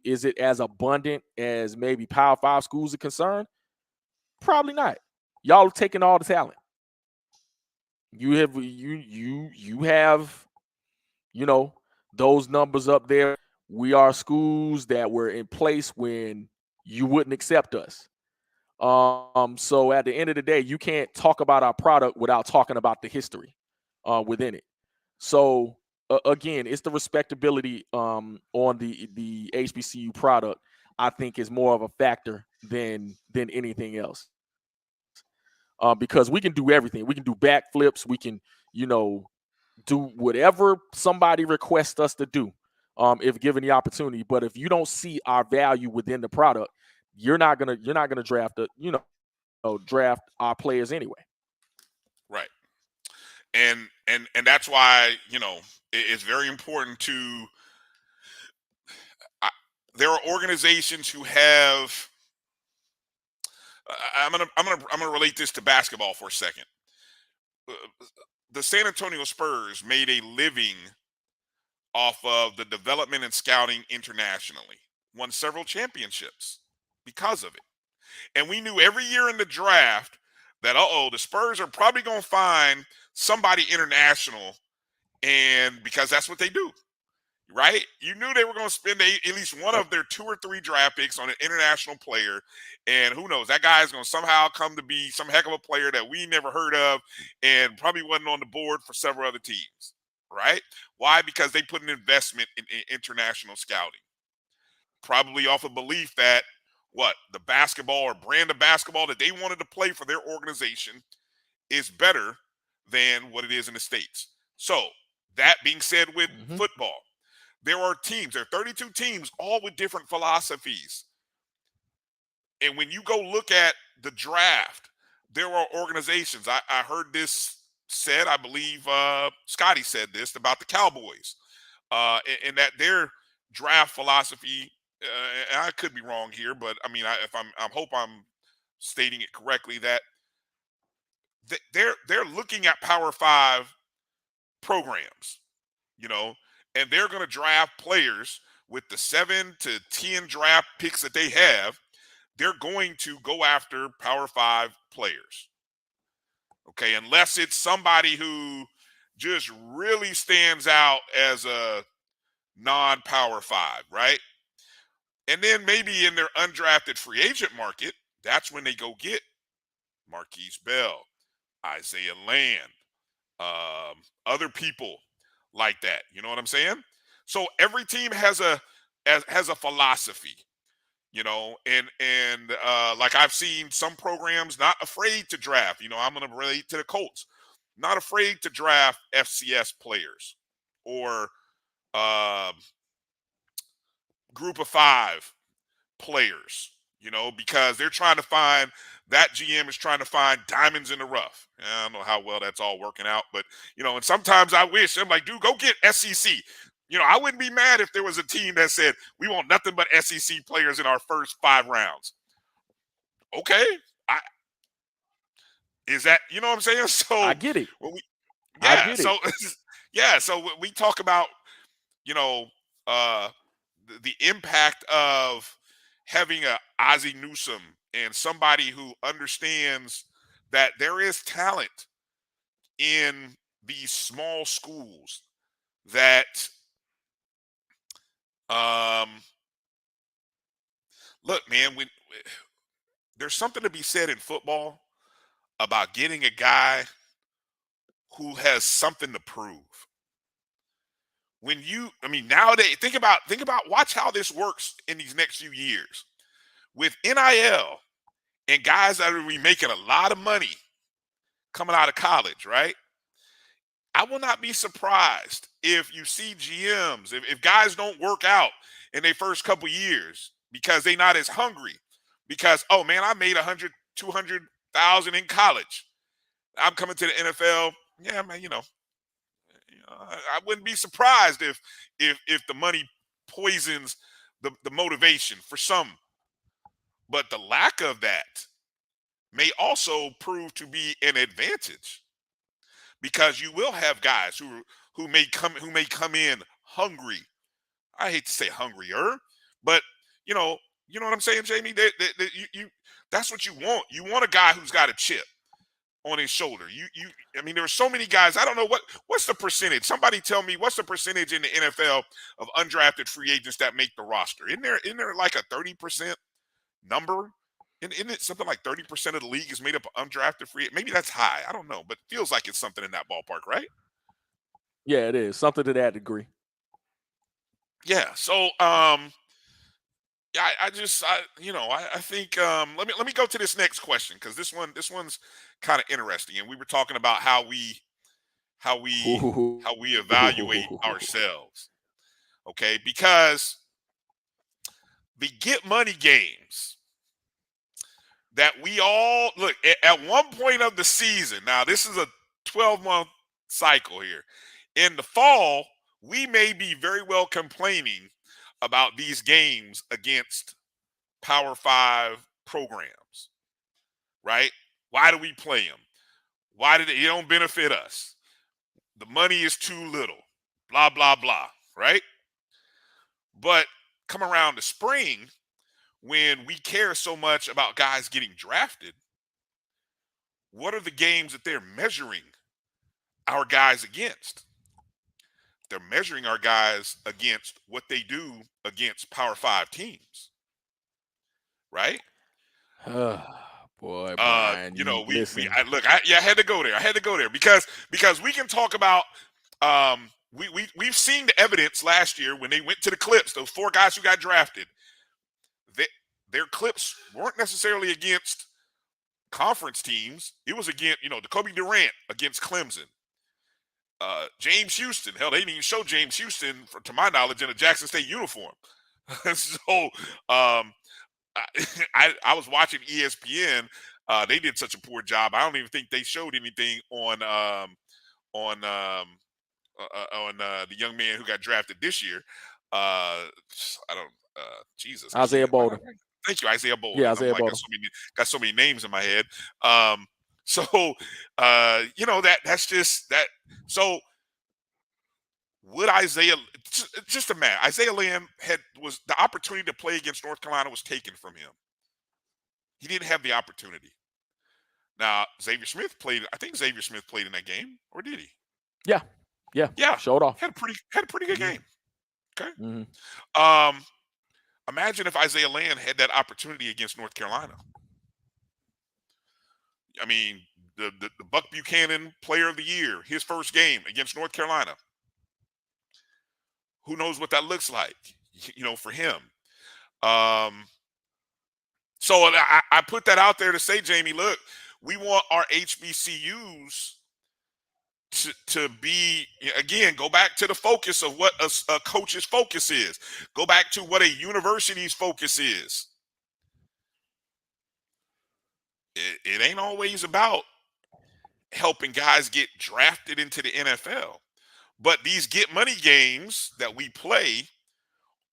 Is it as abundant as maybe Power 5 schools are concerned? Probably not. Y'all are taking all the talent. You have those numbers up there. We are schools that were in place when you wouldn't accept us. So at the end of the day, you can't talk about our product without talking about the history within it. So again, it's the respectability on the HBCU product, I think, is more of a factor than anything else. Because we can do everything. We can do backflips. We can, do whatever somebody requests us to do, if given the opportunity. But if you don't see our value within the product, you're not gonna draft draft our players anyway. Right. And that's why it's very important to. There are organizations who have. I'm gonna relate this to basketball for a second. The San Antonio Spurs made a living off of the development and scouting internationally. Won several championships because of it. And we knew every year in the draft that, the Spurs are probably going to find somebody international, and because that's what they do, right? You knew they were going to spend at least one of their 2 or 3 draft picks on an international player, and who knows, that guy is going to somehow come to be some heck of a player that we never heard of and probably wasn't on the board for several other teams, right? Why? Because they put an investment in international scouting, probably off of belief that the basketball or brand of basketball that they wanted to play for their organization is better than what it is in the States. So that being said, with football, there are 32 teams, all with different philosophies. And when you go look at the draft, there are organizations. I heard this said, I believe Scotty said this about the Cowboys, and that draft philosophy, and I could be wrong here, but I mean, I hope I'm stating it correctly, that they're looking at Power Five programs, you know, and they're going to draft players with the 7 to 10 draft picks that they have. They're going to go after Power Five players. Okay, unless it's somebody who just really stands out as a non-Power Five, right? And then maybe in their undrafted free agent market, that's when they go get Marquise Bell, Isaiah Land, other people like that. You know what I'm saying? So every team has a philosophy, you know, and like I've seen some programs not afraid to draft. You know, I'm going to relate to the Colts, not afraid to draft FCS players or group of 5 players, you know, because they're trying to find, that GM is trying to find diamonds in the rough. I don't know how well that's all working out, but, you know, and sometimes I wish, I'm like, dude, go get SEC. You know, I wouldn't be mad if there was a team that said, we want nothing but SEC players in our first 5 rounds. Okay. Is that, you know what I'm saying? So I get it. Yeah. I get So, it. yeah. So we talk about, you know, the impact of having a Ozzie Newsome and somebody who understands that there is talent in these small schools that look, man, when there's something to be said in football about getting a guy who has something to prove. Nowadays, think about, watch how this works in these next few years with NIL and guys that are making a lot of money coming out of college, right? I will not be surprised if you see GMs, if guys don't work out in their first couple years because they're not as hungry, because, oh man, I made 100, 200,000 in college. I'm coming to the NFL. Yeah, man, you know, I wouldn't be surprised if the money poisons the motivation for some. But the lack of that may also prove to be an advantage, because you will have guys who may come in hungry. I hate to say hungrier, but you know what I'm saying, Jamie. That's what you want. You want a guy who's got a chip on his shoulder. I mean, there are so many guys. I don't know what's the percentage. Somebody tell me what's the percentage in the NFL of undrafted free agents that make the roster? Isn't there like a 30% number? Isn't it something like 30% of the league is made up of undrafted free? Maybe that's high. I don't know, but it feels like it's something in that ballpark, right? Yeah, it is something to that degree. Yeah. So, yeah, I think let me go to this next question, because this one's kind of interesting, and we were talking about how we evaluate ourselves. Okay, because the get money games that we all look at one point of the season. Now, this is a 12-month cycle here. In the fall, we may be very well complaining about these games against Power 5 programs, right? Why do we play them? Why did it don't benefit us? The money is too little, blah, blah, blah, right? But come around the spring, when we care so much about guys getting drafted, what are the games that they're measuring our guys against? They're measuring our guys against what they do against Power 5 teams, right? Boy, Bryan, you know, listen. I had to go there. I had to go there because we can talk about we've seen the evidence last year when they went to the clips. Those 4 guys who got drafted, their clips weren't necessarily against conference teams. It was against, the Kobe Durant against Clemson. James Houston, hell, they didn't even show James Houston, to my knowledge, in a Jackson State uniform. So I was watching ESPN. They did such a poor job. I don't even think they showed anything on the young man who got drafted this year. I don't. Jesus. Isaiah Bolden. Thank you, Isaiah Bolden. Yeah, I'm Isaiah like, Bolden. got so many names in my head. So you know, that's just that. So would Isaiah just a man? Isaiah Lamb was the opportunity to play against North Carolina was taken from him. He didn't have the opportunity. Now Xavier Smith played. I think Xavier Smith played in that game, or did he? Yeah. Showed off. Had a pretty good game. Okay. Mm-hmm. Imagine if Isaiah Lamb had that opportunity against North Carolina. I mean, the Buck Buchanan Player of the Year, his first game against North Carolina. Who knows what that looks like, you know, for him. So I put that out there to say, Jamie, look, we want our HBCUs to be, again, go back to the focus of what a coach's focus is. Go back to what a university's focus is. It ain't always about helping guys get drafted into the NFL. But these get money games that we play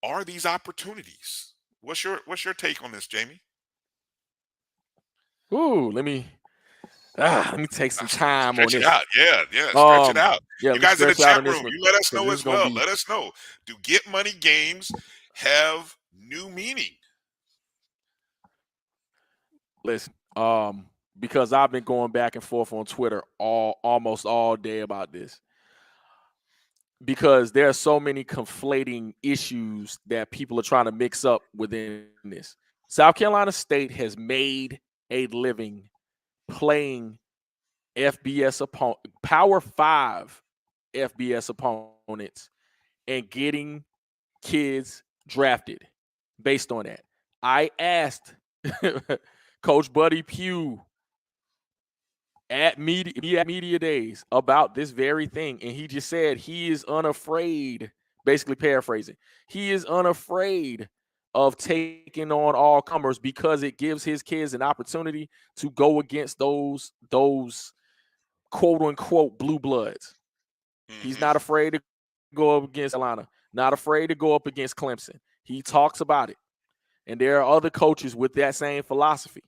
are these opportunities. What's your take on this, Jamie? Ooh, let me take some time Stretch on it this. out. Yeah, stretch it out. Yeah, you guys in the chat room, one, you let us know as well. Be... Let us know. Do get money games have new meaning? Listen, because I've been going back and forth on Twitter almost all day about this. Because there are so many conflating issues that people are trying to mix up within this. South Carolina State has made a living playing FBS Power 5 FBS opponents and getting kids drafted based on that. I asked Coach Buddy Pugh at media days about this very thing, and he just said he is unafraid, basically paraphrasing, he is unafraid of taking on all comers because it gives his kids an opportunity to go against those quote unquote blue bloods. He's not afraid to go up against Atlanta, not afraid to go up against Clemson. He talks about it, and there are other coaches with that same philosophy.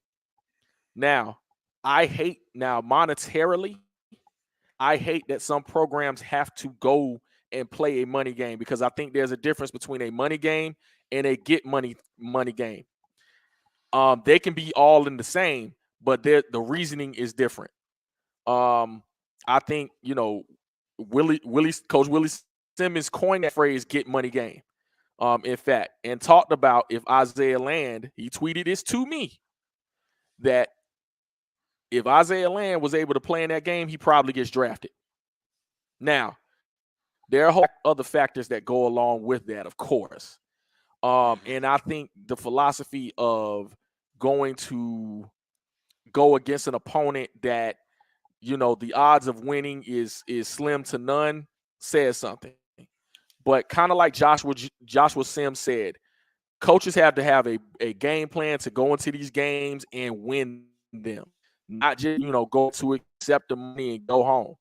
Now, monetarily, I hate that some programs have to go and play a money game because I think there's a difference between a money game and a get money game. They can be all in the same, but the reasoning is different. I think, you know, Coach Willie Simmons coined that phrase "get money game." In fact, and talked about if Isaiah Land, he tweeted this to me, that if Isaiah Land was able to play in that game, he probably gets drafted. Now, there are other factors that go along with that, of course. And I think the philosophy of going to go against an opponent that, you know, the odds of winning is slim to none says something. But kind of like Joshua Sims said, coaches have to have a game plan to go into these games and win them. Not just, you know, go to accept the money and go home,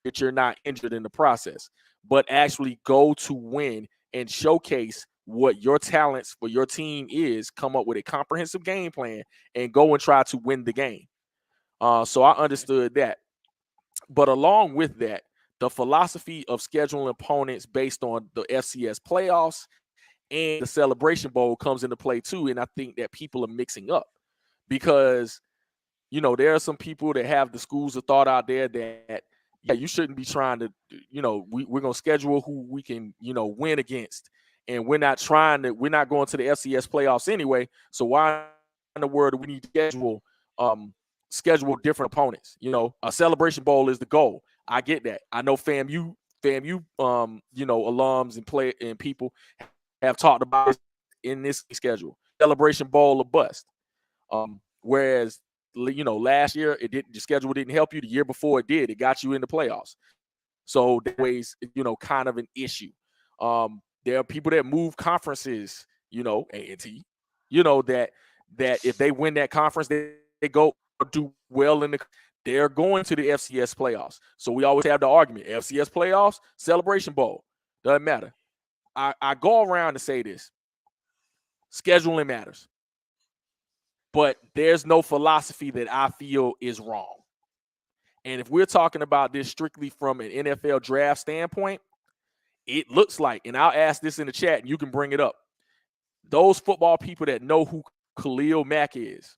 that you're not injured in the process, but actually go to win and showcase what your talents for your team is, come up with a comprehensive game plan and go and try to win the game. So I understood that. But along with that, the philosophy of scheduling opponents based on the FCS playoffs and the Celebration Bowl comes into play too. And I think that people are mixing up because, you know, there are some people that have the schools of thought out there that, yeah, you shouldn't be trying to, you know, we're going to schedule who we can, you know, win against. And we're not going to the FCS playoffs anyway. So why in the world do we need to schedule different opponents? You know, a Celebration Bowl is the goal. I get that. I know FAMU, you know, alums and people have talked about it in this schedule. Celebration Bowl or bust. Whereas, you know, last year the schedule didn't help you. The year before it did. It got you in the playoffs. So that ways, you know, kind of an issue. There are people that move conferences, you know, A&T, you know, that if they win that conference, they go do well they're going to the FCS playoffs. So we always have the argument, FCS playoffs, Celebration Bowl, doesn't matter. I go around to say this. Scheduling matters. But there's no philosophy that I feel is wrong. And if we're talking about this strictly from an NFL draft standpoint, it looks like, and I'll ask this in the chat and you can bring it up. Those football people that know who Khalil Mack is,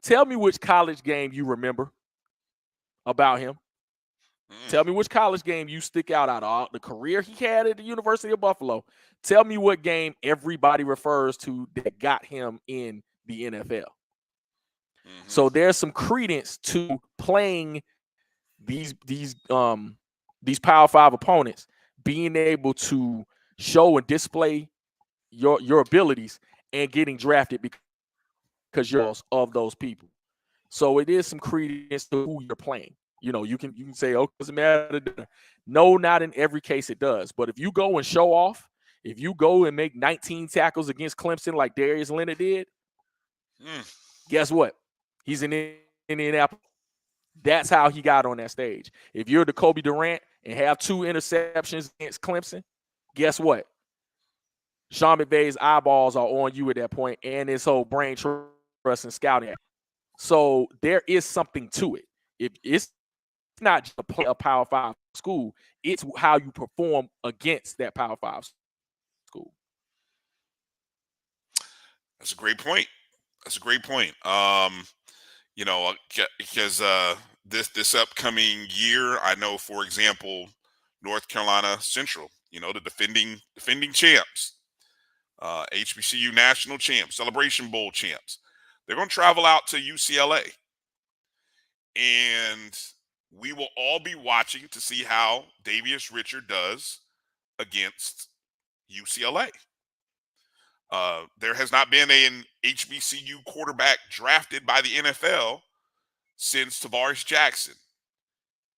tell me which college game you remember about him. Tell me which college game you stick out of the career he had at the University of Buffalo. Tell me what game everybody refers to that got him in the NFL. So there's some credence to playing these Power 5 opponents, being able to show and display your abilities and getting drafted because you're of those people. So it is some credence to who you're playing. You know, you can say, oh, doesn't matter. No, not in every case it does. But if you go and show off, if you go and make 19 tackles against Clemson like Darius Leonard did, guess what? He's in Indianapolis. That's how he got on that stage. If you're the Kobe Durant and have 2 interceptions against Clemson, guess what? Sean McVay's eyeballs are on you at that point, and his whole brain trust and scouting. So there is something to it. If it's not just a Power 5 school, it's how you perform against that Power 5 school. That's a great point. You know, because this upcoming year, I know, for example, North Carolina Central, you know, the defending champs, HBCU national champs, Celebration Bowl champs, they're going to travel out to UCLA, and we will all be watching to see how Davius Richard does against UCLA. There has not been an HBCU quarterback drafted by the NFL since Tavares Jackson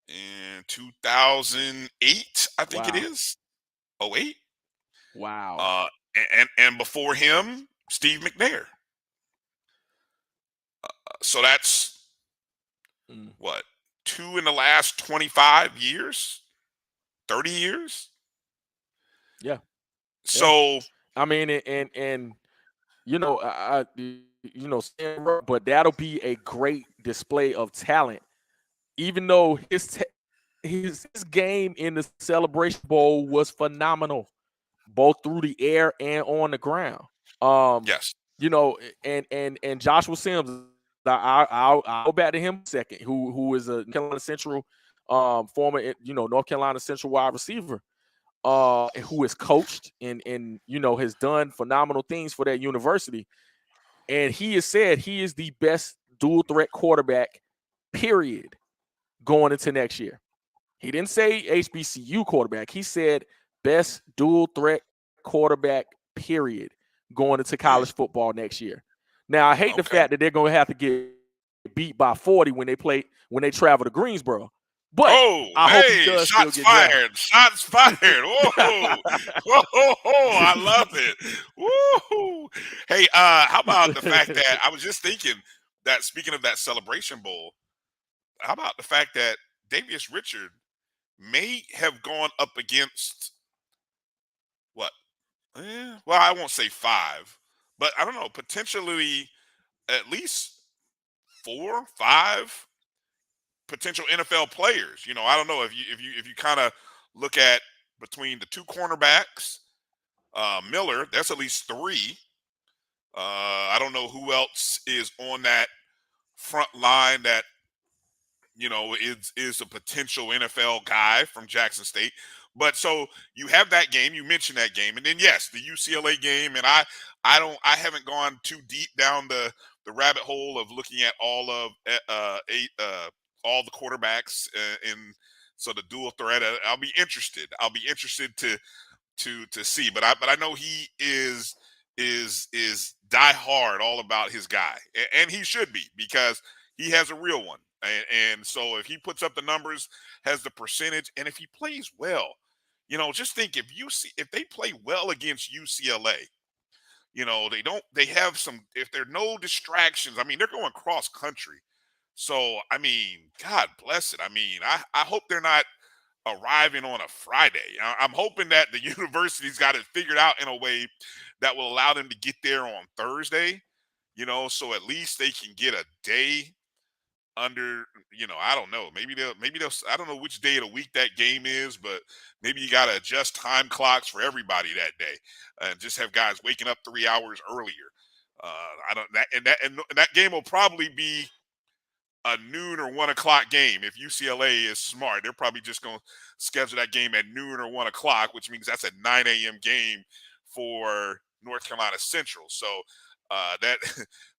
in 2008, I think it is. 08. Wow. And before him, Steve McNair. So that's what, 2 in the last 25 years, 30 years. Yeah. So I mean, and you know, but that'll be a great display of talent. Even though his game in the Celebration Bowl was phenomenal, both through the air and on the ground. Yes. You know, and Joshua Sims, I'll go back to him a second, who is a Carolina Central former, North Carolina Central wide receiver. Who is coached and has done phenomenal things for that university. And he has said he is the best dual threat quarterback, period, going into next year. He didn't say HBCU quarterback. He said best dual threat quarterback, period, going into college football next year. Now, I hate the fact that they're going to have to get beat by 40 when they travel to Greensboro. But I hope he does shots still get fired. drafted. Shots fired. Whoa. Whoa. I love it. Woo. Hey, how about the fact that I was just thinking that, speaking of that Celebration Bowl, how about the fact that Davius Richard may have gone up against what? Well, I won't say 5, but I don't know, potentially at least 4, 5 potential NFL players. You know, I don't know if you kind of look at between the 2 cornerbacks, Miller, that's at least 3. I don't know who else is on that front line that is a potential NFL guy from Jackson State. But so you have that game, you mentioned that game, and then yes, the UCLA game, and I haven't gone too deep down the rabbit hole of looking at all of all the quarterbacks in so the dual threat. I'll be interested to see, but I know he is die hard all about his guy, and he should be, because he has a real one. And so if he puts up the numbers, has the percentage, and if he plays well, just think if they play well against UCLA, they have if there are no distractions, I mean, they're going cross country. So, I mean, God bless it. I mean, I hope they're not arriving on a Friday. I'm hoping that the university's got it figured out in a way that will allow them to get there on Thursday, so at least they can get a day under, I don't know. Maybe they'll I don't know which day of the week that game is, but maybe you got to adjust time clocks for everybody that day and just have guys waking up 3 hours earlier. I don't and that game will probably be a noon or 1 o'clock game. If UCLA is smart, they're probably just going to schedule that game at noon or 1 o'clock, which means that's a 9 a.m. game for North Carolina Central. So that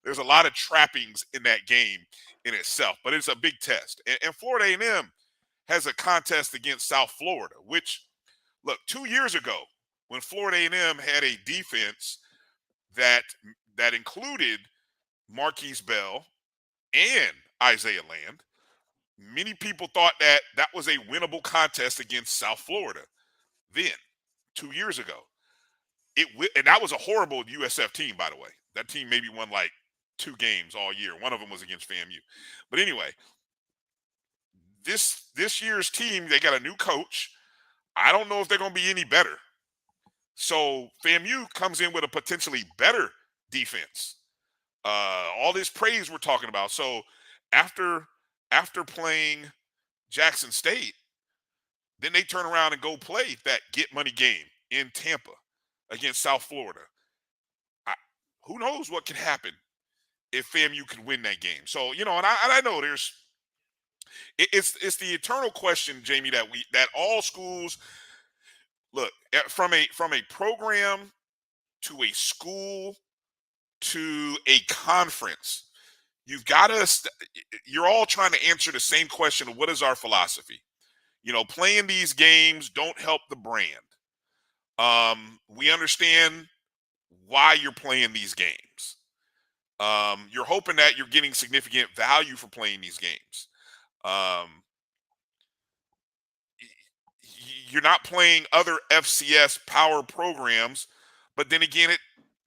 there's a lot of trappings in that game in itself, but it's a big test. And Florida A&M has a contest against South Florida, which, look, 2 years ago when Florida A&M had a defense that included Marquise Bell and Isaiah Land, many people thought that was a winnable contest against South Florida then, 2 years ago. And that was a horrible USF team, by the way. That team maybe won like 2 games all year. One of them was against FAMU. But anyway, this year's team, they got a new coach. I don't know if they're going to be any better. So FAMU comes in with a potentially better defense. All this praise we're talking about. So after playing Jackson State, then they turn around and go play that get money game in Tampa against South Florida. Who knows what can happen if FAMU could win that game? So, and I know it's the eternal question, Jamie, that all schools look from a program to a school to a conference. You're all trying to answer the same question of what is our philosophy? Playing these games don't help the brand. We understand why you're playing these games. You're hoping that you're getting significant value for playing these games. You're not playing other FCS power programs, but then again,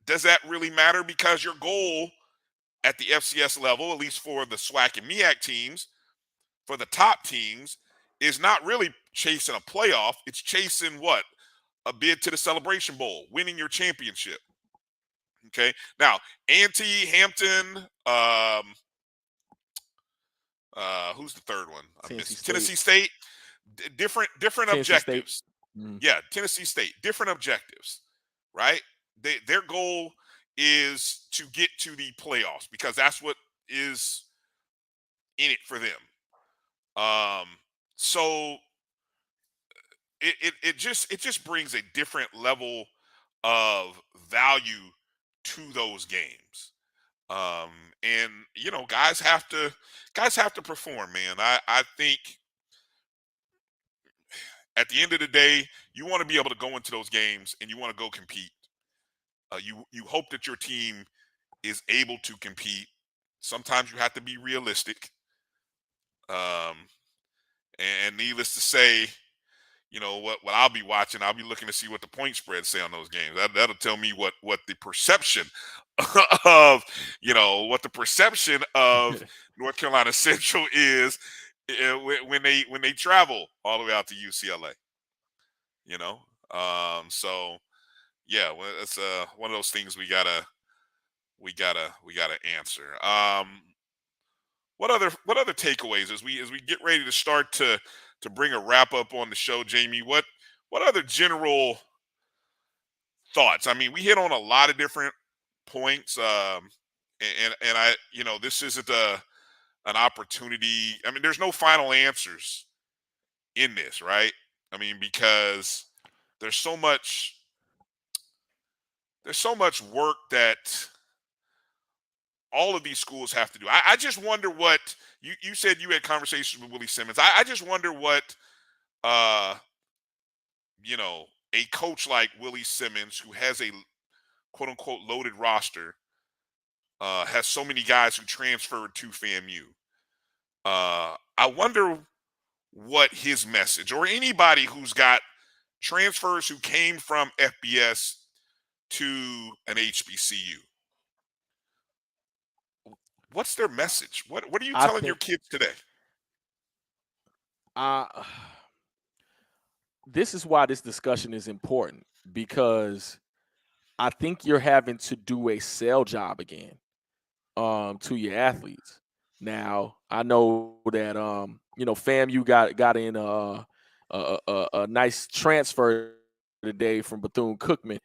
does that really matter? Because your goal at the FCS level, at least for the SWAC and MEAC teams, for the top teams, is not really chasing a playoff. It's chasing what? A bid to the Celebration Bowl, winning your championship. Okay. Now, Ante, Hampton, who's the third one? Tennessee State. Different Tennessee objectives. State. Mm. Yeah, Tennessee State. Different objectives, right? Their goal is to get to the playoffs because that's what is in it for them. So it just brings a different level of value to those games. And guys have to perform, man. I think at the end of the day, you want to be able to go into those games and you want to go compete. You hope that your team is able to compete. Sometimes you have to be realistic. And needless to say, what I'll be watching, I'll be looking to see what the point spreads say on those games. That'll tell me what the perception of North Carolina Central is when they travel all the way out to UCLA. So yeah, well, it's one of those things we gotta answer. What other takeaways as we get ready to start to bring a wrap up on the show, Jamie? What other general thoughts? I mean, we hit on a lot of different points, and I this isn't an opportunity. I mean, there's no final answers in this, right? I mean, because there's so much work that all of these schools have to do. I just wonder what you said you had conversations with Willie Simmons. I just wonder what a coach like Willie Simmons, who has a quote unquote loaded roster, has so many guys who transferred to FAMU. I wonder what his message, or anybody who's got transfers who came from FBS to an HBCU. What's their message? What are you telling your kids today? this is why this discussion is important, because I think you're having to do a sell job again to your athletes. Now, I know that FAMU got in a nice transfer today from Bethune-Cookman.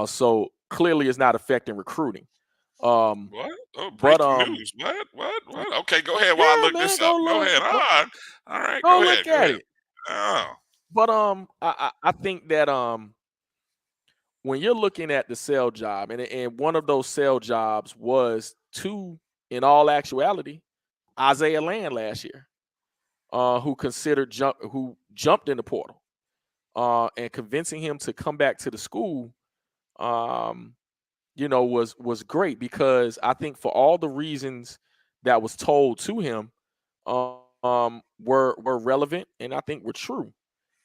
So clearly it's not affecting recruiting. What? Oh, But breaking news. What? Okay, go ahead while I yeah, look man, this up. Go ahead. All right, go ahead. look Go at ahead. it. Oh. But I think that when you're looking at the sell job, and one of those sell jobs was to, in all actuality, Isaiah Land last year, who jumped in the portal, and convincing him to come back to the school, was great, because I think for all the reasons that was told to him, were relevant, and I think were true.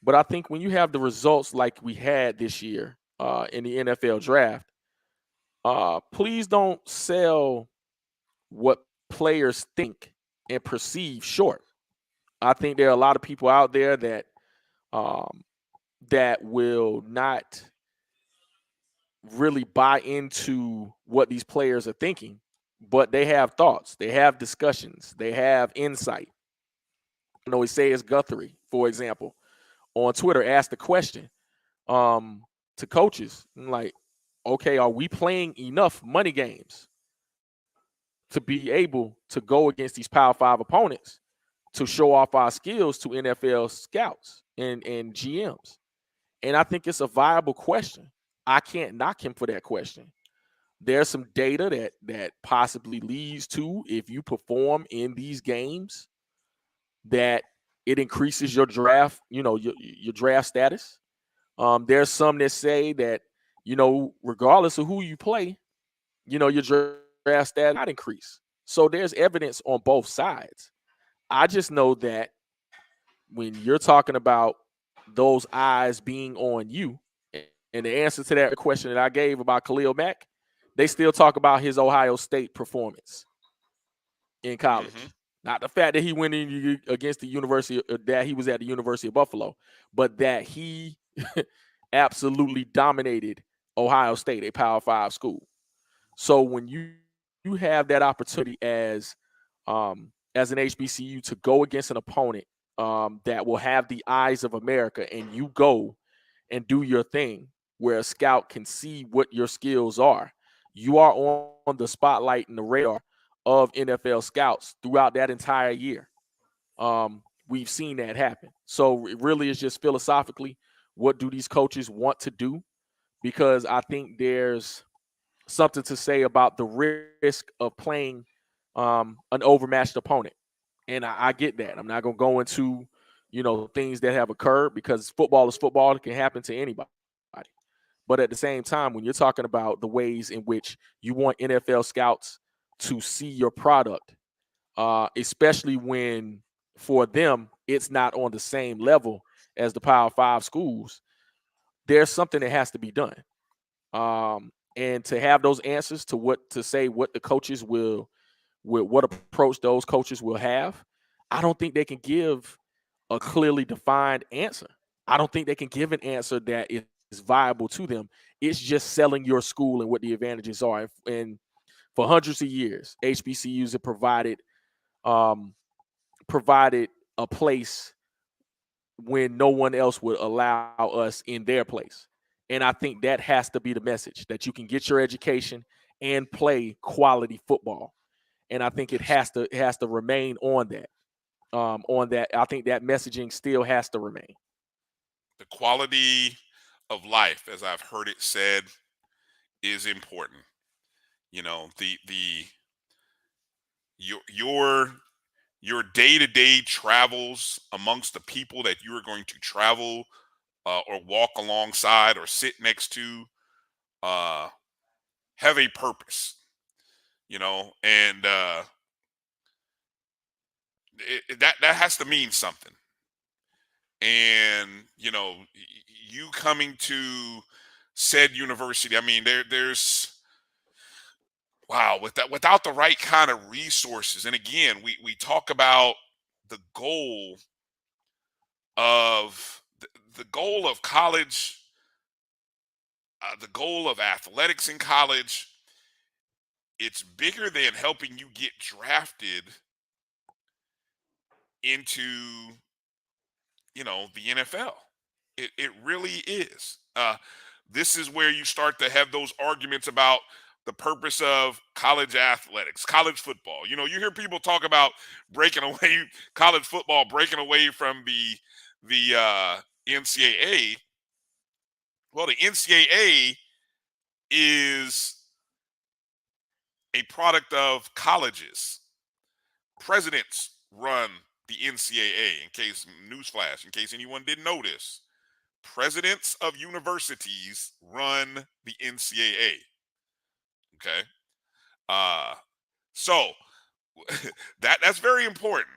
But I think when you have the results like we had this year in the NFL draft, please don't sell what players think and perceive short. I think there are a lot of people out there that will not really buy into what these players are thinking, but they have thoughts, they have discussions, they have insight. I know Isaiah Guthrie, for example, on Twitter asked the question to coaches, like, okay, are we playing enough money games to be able to go against these Power 5 opponents to show off our skills to NFL scouts and GMs? And I think it's a viable question. I can't knock him for that question. There's some data that possibly leads to, if you perform in these games, that it increases your draft, your draft status. There's some that say that, regardless of who you play, your draft status not increase. So there's evidence on both sides. I just know that when you're talking about those eyes being on you, and the answer to that question that I gave about Khalil Mack, they still talk about his Ohio State performance in college. Mm-hmm. Not the fact that he went in against the University, that he was at the University of Buffalo, but that he absolutely dominated Ohio State, a Power 5 school. So when you have that opportunity as an HBCU to go against an opponent that will have the eyes of America, and you go and do your thing where a scout can see what your skills are, you are on the spotlight and the radar of NFL scouts throughout that entire year. We've seen that happen. So it really is just philosophically, what do these coaches want to do? Because I think there's something to say about the risk of playing an overmatched opponent. And I get that. I'm not going to go into, things that have occurred, because football is football. It can happen to anybody. But at the same time, when you're talking about the ways in which you want NFL scouts to see your product, especially when for them it's not on the same level as the Power 5 schools, there's something that has to be done. And to have those answers to what the coaches will what approach those coaches will have, I don't think they can give a clearly defined answer. I don't think they can give an answer that is viable to them. It's just selling your school and what the advantages are. And for hundreds of years, HBCUs have provided a place when no one else would allow us in their place. And I think that has to be the message, that you can get your education and play quality football. And I think it has to remain on that. I think that messaging still has to remain. The quality of life, as I've heard it said, is important. Your day-to-day travels amongst the people that you are going to travel or walk alongside or sit next to have a purpose, and that has to mean something. And you coming to said university, I mean, there's wow, without the right kind of resources. And again, we talk about the goal of the goal of college, the goal of athletics in college, it's bigger than helping you get drafted into, the NFL. It really is. This is where you start to have those arguments about the purpose of college athletics, college football. You hear people talk about breaking away college football, breaking away from the NCAA. Well, the NCAA is a product of colleges. Presidents run the NCAA. In case anyone didn't know this, presidents of universities run the NCAA. Okay, so that's very important,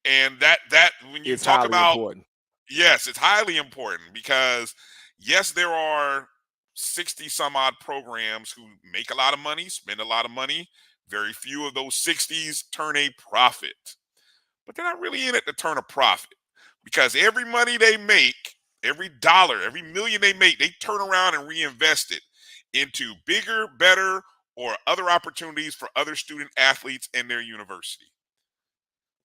and that when you It's talk highly about, important. yes, it's highly important because yes, there are 60 some odd programs who make a lot of money, spend a lot of money. Very few of those 60s turn a profit, but they're not really in it to turn a profit, because every money they make, every dollar, every million they make, they turn around and reinvest it into bigger, better, or other opportunities for other student athletes in their university.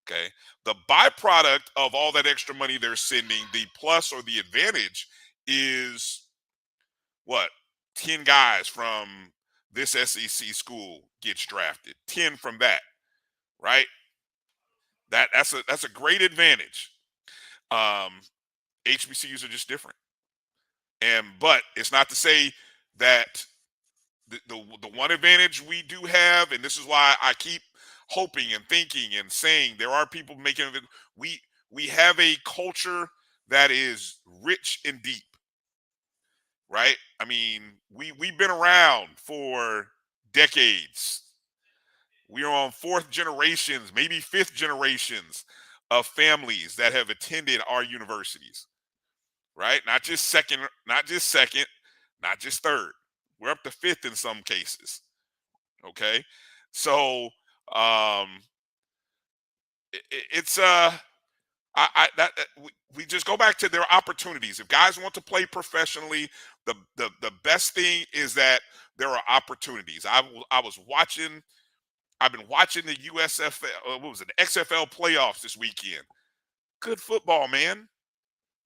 Okay. The byproduct of all that extra money they're sending, the plus or the advantage, is what? 10 guys from this SEC school gets drafted. 10 from that, right? That's a great advantage. HBCUs are just different. But it's not to say that the one advantage we do have, and this is why I keep hoping and thinking and saying there are people making it. We have a culture that is rich and deep, right? I mean, we've been around for decades. We are on fourth generations, maybe fifth generations of families that have attended our universities, right? Not just second, not just third. We're up to fifth in some cases. Okay, so it's we just go back to their opportunities. If guys want to play professionally, the best thing is that there are opportunities. I've been watching the USFL, what was it, the XFL playoffs this weekend. Good football, man.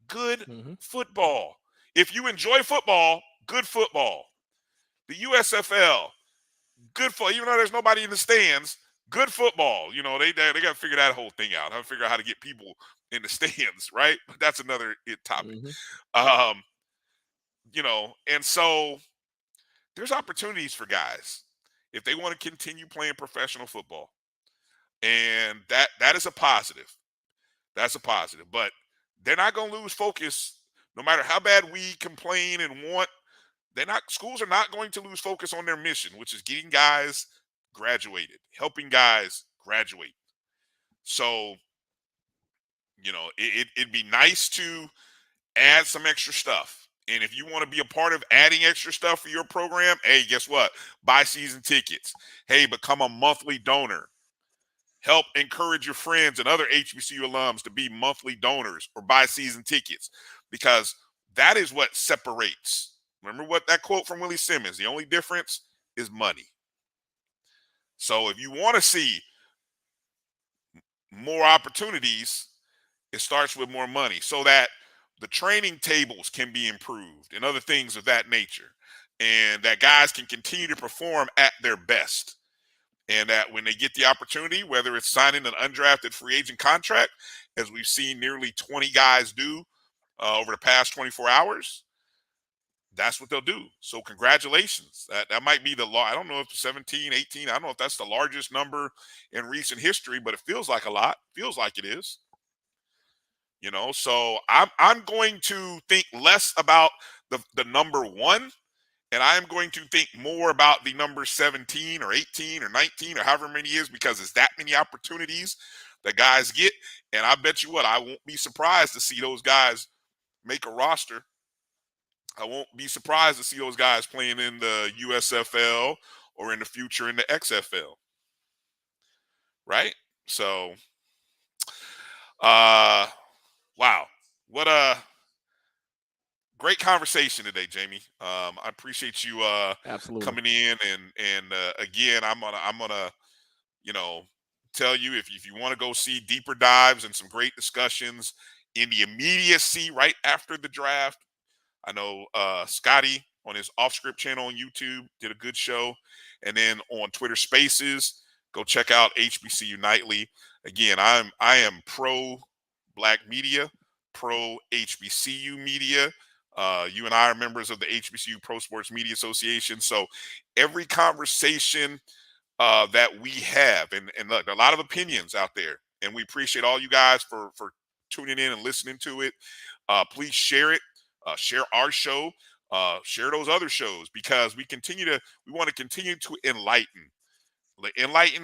Good football. If you enjoy football, good football. The USFL, good for, even though there's nobody in the stands, good football. They got to figure that whole thing out. How to figure out how to get people in the stands, right? But that's another topic. And so there's opportunities for guys if they want to continue playing professional football, and that is a positive. That's a positive. But they're not going to lose focus, no matter how bad we complain and want. Schools are not going to lose focus on their mission, which is getting guys graduated, helping guys graduate. So, it'd be nice to add some extra stuff. And if you want to be a part of adding extra stuff for your program, hey, guess what? Buy season tickets. Hey, become a monthly donor. Help encourage your friends and other HBCU alums to be monthly donors or buy season tickets, because that is what separates. Remember what that quote from Willie Simmons, the only difference is money. So if you want to see more opportunities, it starts with more money, so that the training tables can be improved and other things of that nature, and that guys can continue to perform at their best. And that when they get the opportunity, whether it's signing an undrafted free agent contract, as we've seen nearly 20 guys do over the past 24 hours, that's what they'll do. So congratulations. That might be I don't know if 17, 18, I don't know if that's the largest number in recent history, but it feels like a lot. Feels like it is. So I'm going to think less about the number 1, and I am going to think more about the number 17 or 18 or 19 or however many is, because it's that many opportunities that guys get. And I bet you what, I won't be surprised to see those guys make a roster. I won't be surprised to see those guys playing in the USFL or in the future in the XFL. Right? So, wow. What a great conversation today, Jamie. I appreciate you Absolutely. coming in, and again, I'm gonna you know tell you, if you want to go see deeper dives and some great discussions in the immediacy right after the draft. I know Scotty on his Off Script channel on YouTube did a good show, and then on Twitter Spaces, go check out HBCU Nightly. Again, I am pro Black media, pro HBCU media. You and I are members of the HBCU Pro Sports Media Association, so every conversation that we have, and look, there are a lot of opinions out there, and we appreciate all you guys for tuning in and listening to it. Please share it. Share our show, share those other shows, because we want to continue to enlighten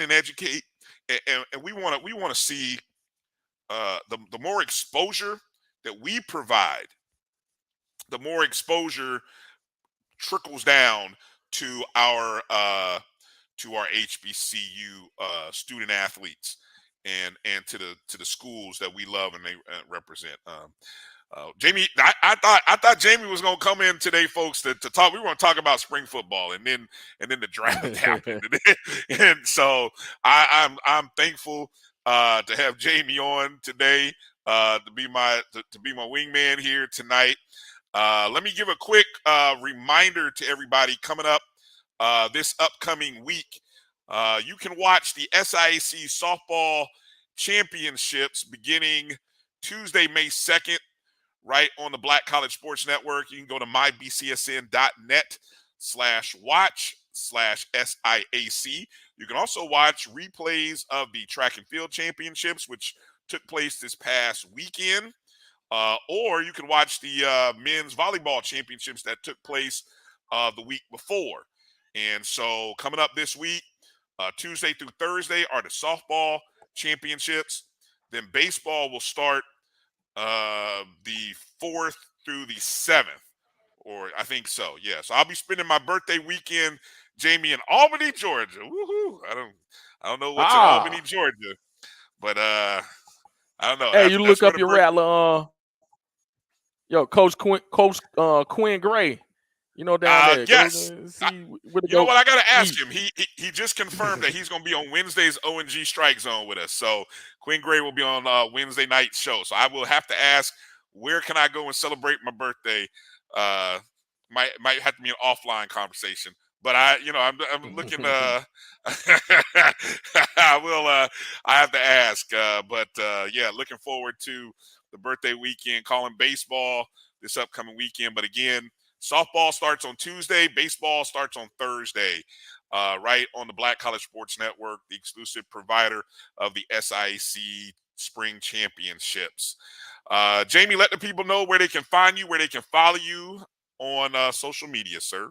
and educate, and we want to see the more exposure that we provide, the more exposure trickles down to our HBCU student athletes, and to the schools that we love and they represent. Jamie, I thought Jamie was gonna come in today, folks, to talk. We were gonna talk about spring football, and then the draft happened, and so I'm thankful to have Jamie on today, to be my wingman here tonight. Let me give a quick reminder to everybody coming up this upcoming week. You can watch the SIAC softball championships beginning Tuesday, May 2nd. Right on the Black College Sports Network. You can go to mybcsn.net/watch/SIAC. You can also watch replays of the track and field championships, which took place this past weekend. Or you can watch the men's volleyball championships that took place the week before. And so coming up this week, Tuesday through Thursday, are the softball championships. Then baseball will start the 4th through the 7th, or I think so. Yeah. So I'll be spending my birthday weekend, Jamie, in Albany, Georgia. Woohoo! I don't know what's in Albany, Georgia, but I don't know. Hey, you look up your rattler. Coach Quinn Gray. Down there. Yes. You know what? I got to ask him. He just confirmed that he's going to be on Wednesday's O&G Strike Zone with us. So Quinn Gray will be on Wednesday night show. So I will have to ask, where can I go and celebrate my birthday? Might have to be an offline conversation. But I'm looking. I have to ask. But looking forward to the birthday weekend. Calling baseball this upcoming weekend. But again, softball starts on Tuesday. Baseball starts on Thursday, right on the Black College Sports Network, the exclusive provider of the SIAC Spring Championships. Jamie, let the people know where they can find you, where they can follow you on social media, sir.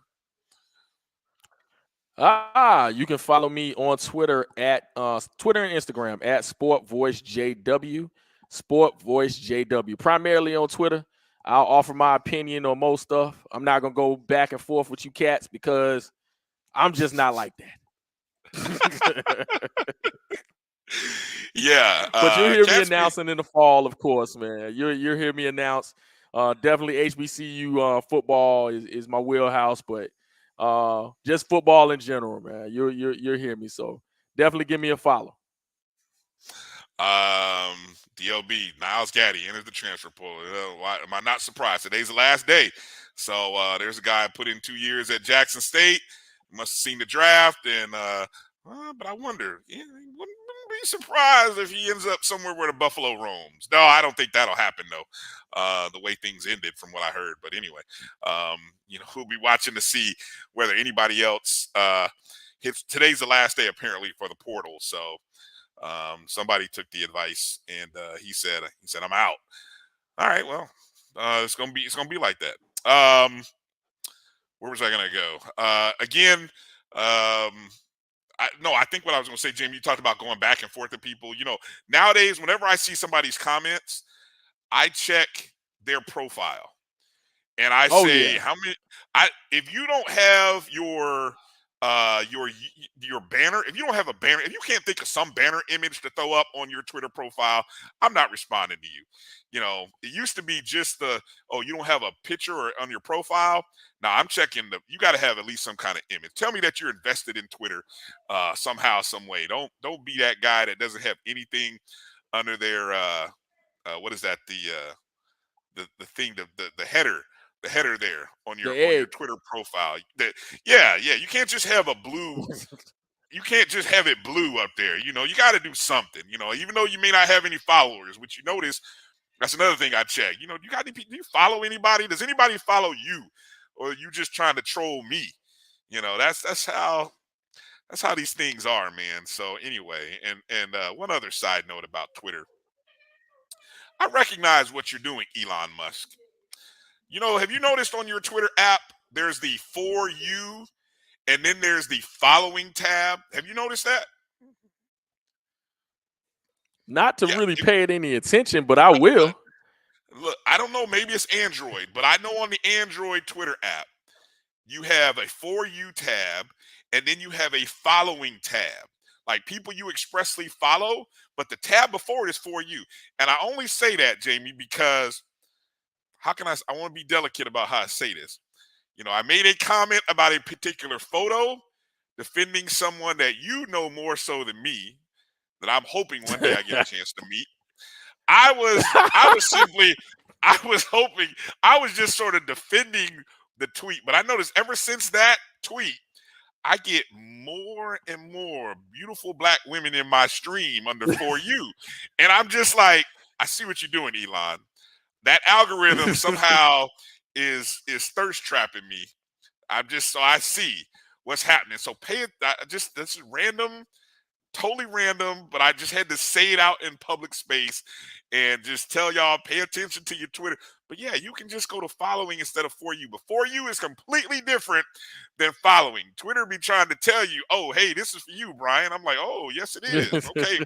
You can follow me on Twitter at Twitter and Instagram at SportVoiceJW. SportVoiceJW. Primarily on Twitter. I'll offer my opinion on most stuff. I'm not going to go back and forth with you cats because I'm just not like that. Yeah. But you'll hear me announcing in the fall, of course, man. You'll hear me announce. Definitely HBCU football is my wheelhouse, but just football in general, man. You'll hear me. So definitely give me a follow. DLB, Niles Gaddy enters the transfer portal. Why am I not surprised? Today's the last day. So there's a guy put in 2 years at Jackson State. Must have seen the draft, and but I wonder, wouldn't be surprised if he ends up somewhere where the Buffalo roams. No, I don't think that'll happen though. The way things ended, from what I heard. But anyway, we'll be watching to see whether anybody else hits. Today's the last day apparently for the portal. So somebody took the advice, and he said I'm out. All right, well, it's gonna be like that. Where was I gonna go? Again, I think what I was gonna say, Jamie, you talked about going back and forth to people. Nowadays, whenever I see somebody's comments, I check their profile, and I say how many. If you don't have your your banner. If you don't have a banner, if you can't think of some banner image to throw up on your Twitter profile, I'm not responding to you. You know, it used to be just you don't have a picture or on your profile. Now I'm checking you got to have at least some kind of image. Tell me that you're invested in Twitter somehow, some way. Don't be that guy that doesn't have anything under their what is that, the thing, the header. The header there on your Twitter profile. You can't just have a blue. You can't just have it blue up there. You know, you got to do something. You know, even though you may not have any followers, which you notice, that's another thing I check. You know, do you follow anybody? Does anybody follow you, or are you just trying to troll me? You know, that's how these things are, man. So anyway, and one other side note about Twitter, I recognize what you're doing, Elon Musk. You know, have you noticed on your Twitter app, there's the For You, and then there's the Following tab? Have you noticed that? Not to really pay it any attention, but I will. Look, I don't know. Maybe it's Android, but I know on the Android Twitter app, you have a For You tab, and then you have a Following tab. Like people you expressly follow, but the tab before it is For You. And I only say that, Jamie, because I want to be delicate about how I say this. You know, I made a comment about a particular photo defending someone that you know more so than me, that I'm hoping one day I get a chance to meet. I was just sort of defending the tweet, but I noticed ever since that tweet, I get more and more beautiful black women in my stream under For You. And I'm just like, I see what you're doing, Elon. That algorithm somehow is thirst trapping me. So I see what's happening. So this is random, totally random, but I just had to say it out in public space and just tell y'all, pay attention to your Twitter. But yeah, you can just go to following instead of For You. But For You is completely different than following. Twitter be trying to tell you, oh, hey, this is for you, Brian. I'm like, oh, yes, it is. Okay,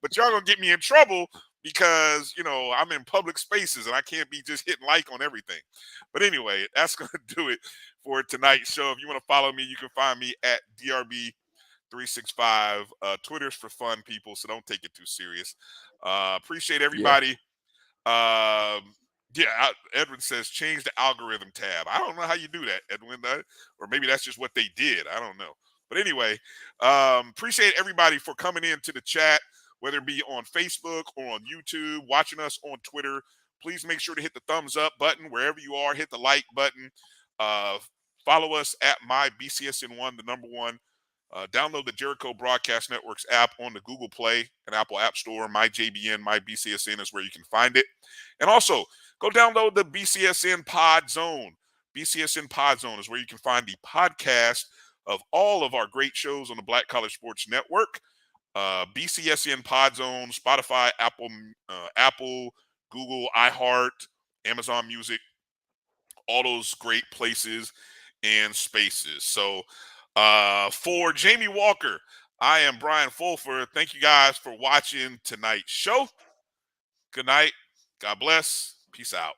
but y'all gonna get me in trouble because, you know, I'm in public spaces and I can't be just hitting like on everything. But anyway, that's going to do it for tonight's show. If you want to follow me, you can find me at DRB365. Twitter's for fun, people, so don't take it too serious. Appreciate everybody. Edwin says change the algorithm tab. I don't know how you do that, Edwin, or maybe that's just what they did. I don't know. But anyway, appreciate everybody for coming in to the chat, whether it be on Facebook or on YouTube, watching us on Twitter. Please make sure to hit the thumbs up button wherever you are. Hit the like button. Follow us at MyBCSN1, the number one. Download the Jericho Broadcast Networks app on the Google Play and Apple App Store. MyJBN, MyBCSN is where you can find it. And also, go download the BCSN Pod Zone. BCSN Pod Zone is where you can find the podcast of all of our great shows on the Black College Sports Network. BCSN Pod Zone, Spotify, Apple, Google, iHeart, Amazon Music, all those great places and spaces. So for Jamie Walker, I am Brian Fulford. Thank you guys for watching tonight's show. Good night. God bless. Peace out.